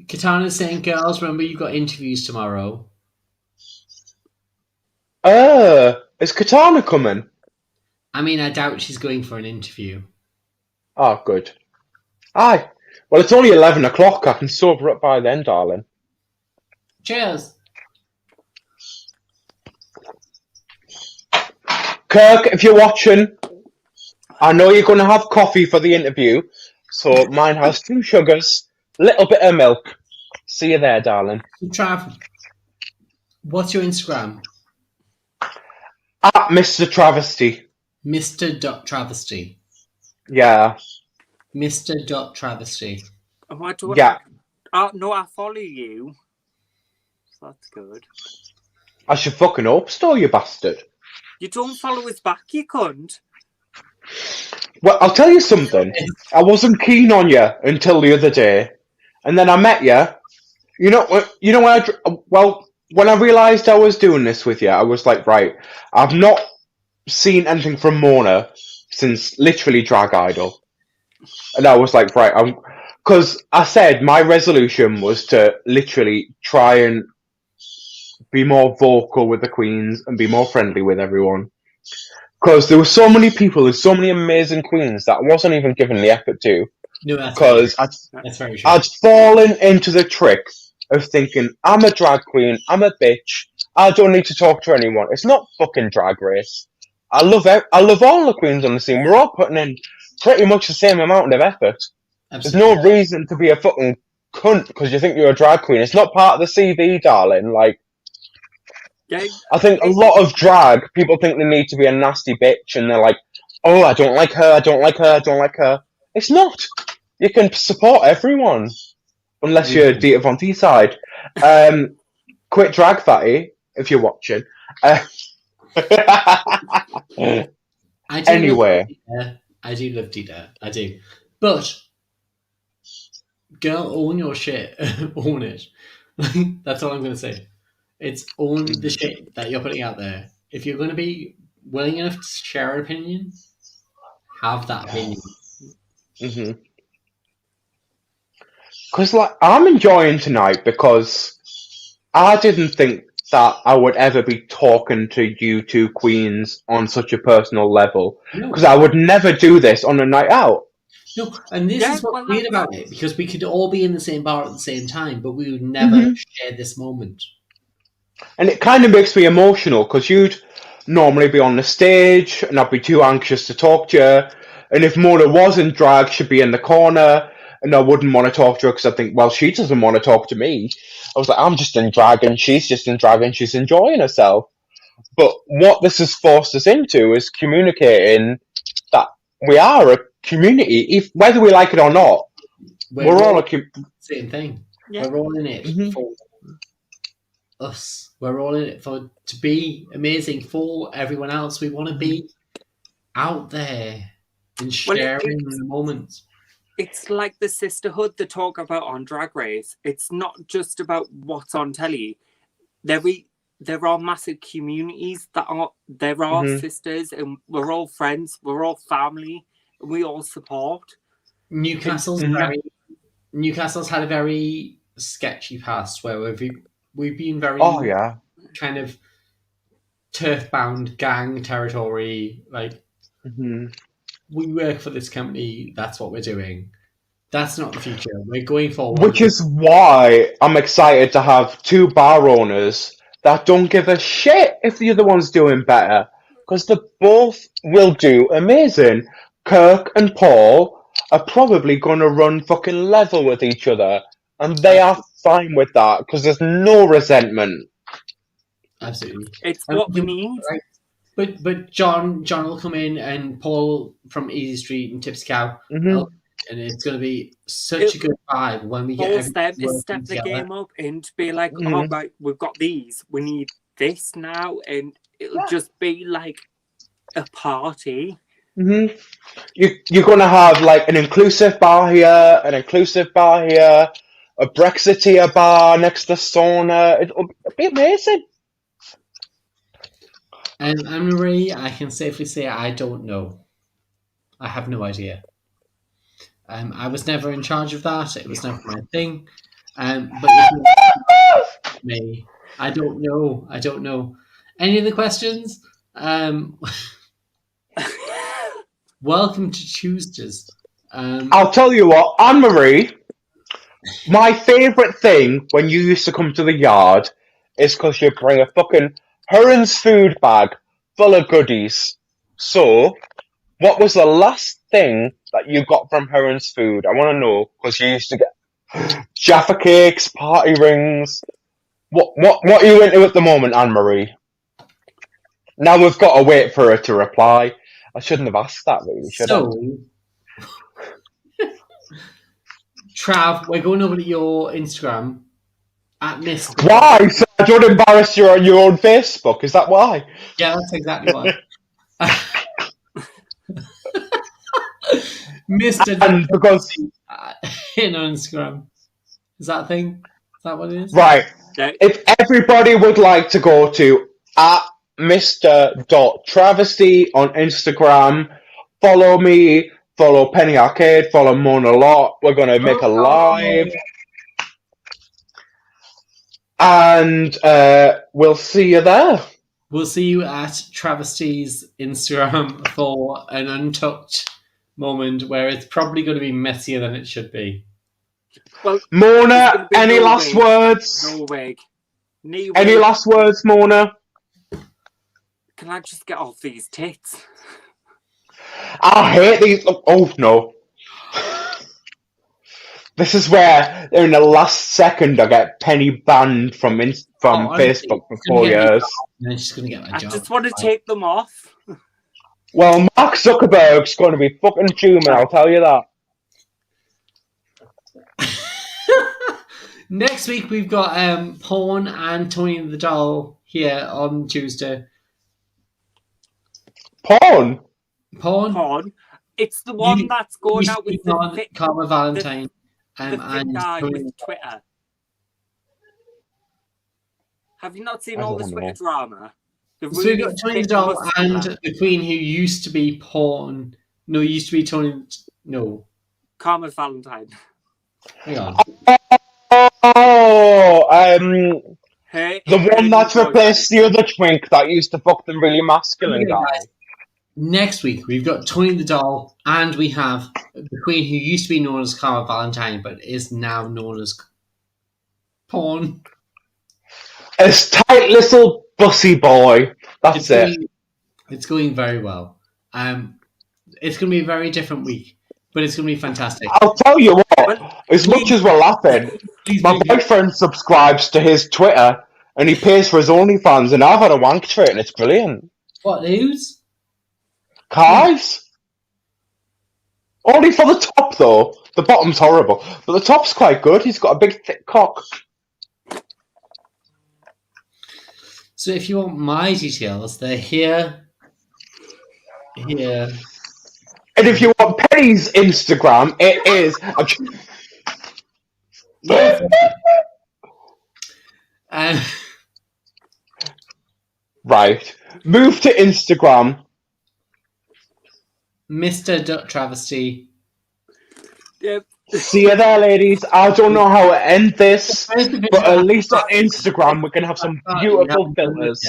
Katana's saying, "Girls, remember you've got interviews tomorrow." Is Katana coming? I mean, I doubt she's going for an interview. Oh, good. Aye. Well, it's only 11 o'clock. I can sober up by then, darling. Cheers. Kirk, if you're watching, I know you're going to have coffee for the interview, so mine has 2 sugars, little bit of milk. See you there, darling. Trav, what's your Instagram? At Mr. Travisty. Mr. Travisty. Yeah. Mr. Travisty. Yeah. No, I follow you. So that's good. I should fucking hope so, you bastard. You don't follow us back, you cunt. Well, I'll tell you something. I wasn't keen on you until the other day, and then I met you. You know when I realised I was doing this with you, I was like, right, I've not seen anything from Mona since literally Drag Idol, and I was like, right, because I said my resolution was to literally try and be more vocal with the queens and be more friendly with everyone. Because there were so many people, there's so many amazing queens that I wasn't even given the effort to. No, that's Because very true. I'd fallen into the trick of thinking, I'm a drag queen, I'm a bitch, I don't need to talk to anyone. It's not fucking Drag Race. I love all the queens on the scene. We're all putting in pretty much the same amount of effort. Absolutely. There's no reason to be a fucking cunt because you think you're a drag queen. It's not part of the CV, darling. Like, Yeah, I think a lot of drag, people think they need to be a nasty bitch and they're like, oh, I don't like her, I don't like her, I don't like her. It's not. You can support everyone. Unless you're Dita Von T-side. Quit drag fatty, if you're watching. Anyway. I do love Dita. I do. But, girl, own your shit. Own it. That's all I'm going to say. It's own the shit that you're putting out there. If you're going to be willing enough to share an opinion, have that opinion. Mm-hmm. Because, like, I'm enjoying tonight because I didn't think that I would ever be talking to you two queens on such a personal level. Because I would never do this on a night out. No, and this is what's weird about it, because we could all be in the same bar at the same time, but we would never share this moment. And it kind of makes me emotional, because you'd normally be on the stage, and I'd be too anxious to talk to you. And if Mona was in drag, she'd be in the corner, and I wouldn't want to talk to her, because I think, well, she doesn't want to talk to me. I was like, I'm just in drag, and she's just in drag, and she's enjoying herself. But what this has forced us into is communicating that we are a community, whether we like it or not. We're all a same thing. Yeah. We're all in it for us. We're all in it to be amazing for everyone else. We want to be out there and sharing the moments. It's like the sisterhood they talk about on Drag Race. It's not just about what's on telly. There are massive communities that are sisters, and we're all friends. We're all family. And we all support. Newcastle's had a very sketchy past where we've been very kind of turf-bound gang territory. Like we work for this company. That's what we're doing. That's not the future. We're going forward. Which is why I'm excited to have 2 bar owners that don't give a shit if the other one's doing better, because they both will do amazing. Kirk and Paul are probably going to run fucking level with each other, and they are fine with that because there's no resentment. Absolutely, it's what we need. Right? But John will come in, and Paul from Easy Street and Tipsy Cow, and it's going to be such a good vibe when we get step the game up and be like, oh, right, we've got these, we need this now, and it'll just be like a party. You're going to have like an inclusive bar here, an inclusive bar here, a Brexiteer bar next to sauna. It'll be amazing. And Anne-Marie, I can safely say I don't know. I have no idea. I was never in charge of that. It was never my thing. But if you me, I don't know. I don't know. Any other questions? Welcome to Tuesdays. I'll tell you what, Anne-Marie, my favourite thing when you used to come to the yard is because you bring a fucking Heron's food bag full of goodies. So, what was the last thing that you got from Heron's food? I want to know, because you used to get Jaffa cakes, party rings. What are you into at the moment, Anne-Marie? Now we've got to wait for her to reply. I shouldn't have asked that, really, should I? Trav, we're going over to your Instagram at Miss. Why? So I don't embarrass you on your own Facebook? Is that why? Yeah, that's exactly why. Mr. And because in on Instagram. Is that a thing? Is that what it is? right, Yeah. if everybody would like to go to at Mr.Travisty on Instagram, follow me, follow Penny Arcade, follow Mona Lot. We're going to make a live. And we'll see you there. We'll see you at Travisty's Instagram for an untucked moment where it's probably going to be messier than it should be. Well, Mona, any last words? No wig. Any last words, Mona? Can I just get off these tits? I hate these. Oh, no. This is where, in the last second, I get Penny banned from Facebook for 4 years. And she's going to get my job. I just want to take them off. Well, Mark Zuckerberg's going to be fucking fuming, I'll tell you that. Next week, we've got Porn and Tony the Doll here on Tuesday. Porn? Porn. It's the one that's going out with the fit Karma Valentine. the fit guy with Twitter. Have you not seen all the Twitter drama? So we've got Tony the Doll and the Queen who used to be Porn. No, used to be Tony. No. Karma Valentine. Hang on. Oh, Hey, the one that's replaced the other twink that used to fuck them really masculine guy. Next week, we've got Tony the Doll, and we have the Queen who used to be known as Karma Valentine, but is now known as Porn. A tight little bussy boy. That's it. It's going very well. It's going to be a very different week, but it's going to be fantastic. I'll tell you what, as much as we're laughing, my boyfriend subscribes to his Twitter, and he pays for his OnlyFans, and I've had a wank for it, and it's brilliant. What, who's? Kai's? Only for the top, though. The bottom's horrible. But the top's quite good. He's got a big, thick cock. So if you want my details, they're here. Here. And if you want Penny's Instagram, it is... Right. Move to Instagram. Mr. Duck Travesty. Yep. See you there, ladies. I don't know how to end this, but at least on Instagram we can have some beautiful filters.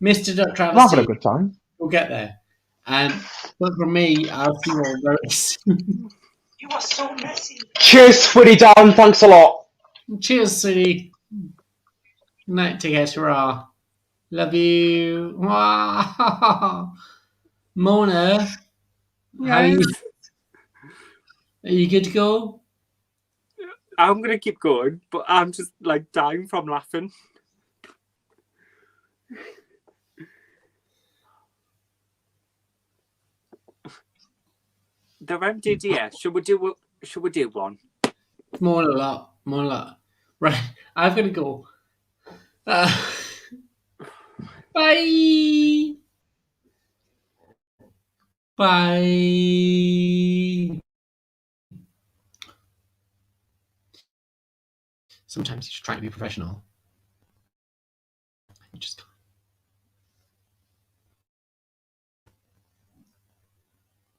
Mr. Duck Travesty. I'm having a good time. We'll get there. But for me, I'll see you all very soon. You are so messy. Cheers, Swiddy Dan. Thanks a lot. Cheers, sweetie. Night together. Love you. Mona, Yes. Are you good to go? I'm going to keep going, but I'm just like dying from laughing. They're empty, dear. Should we do one? More a lot. Right, I've got to go. Bye. Bye. Sometimes you're just trying to be professional.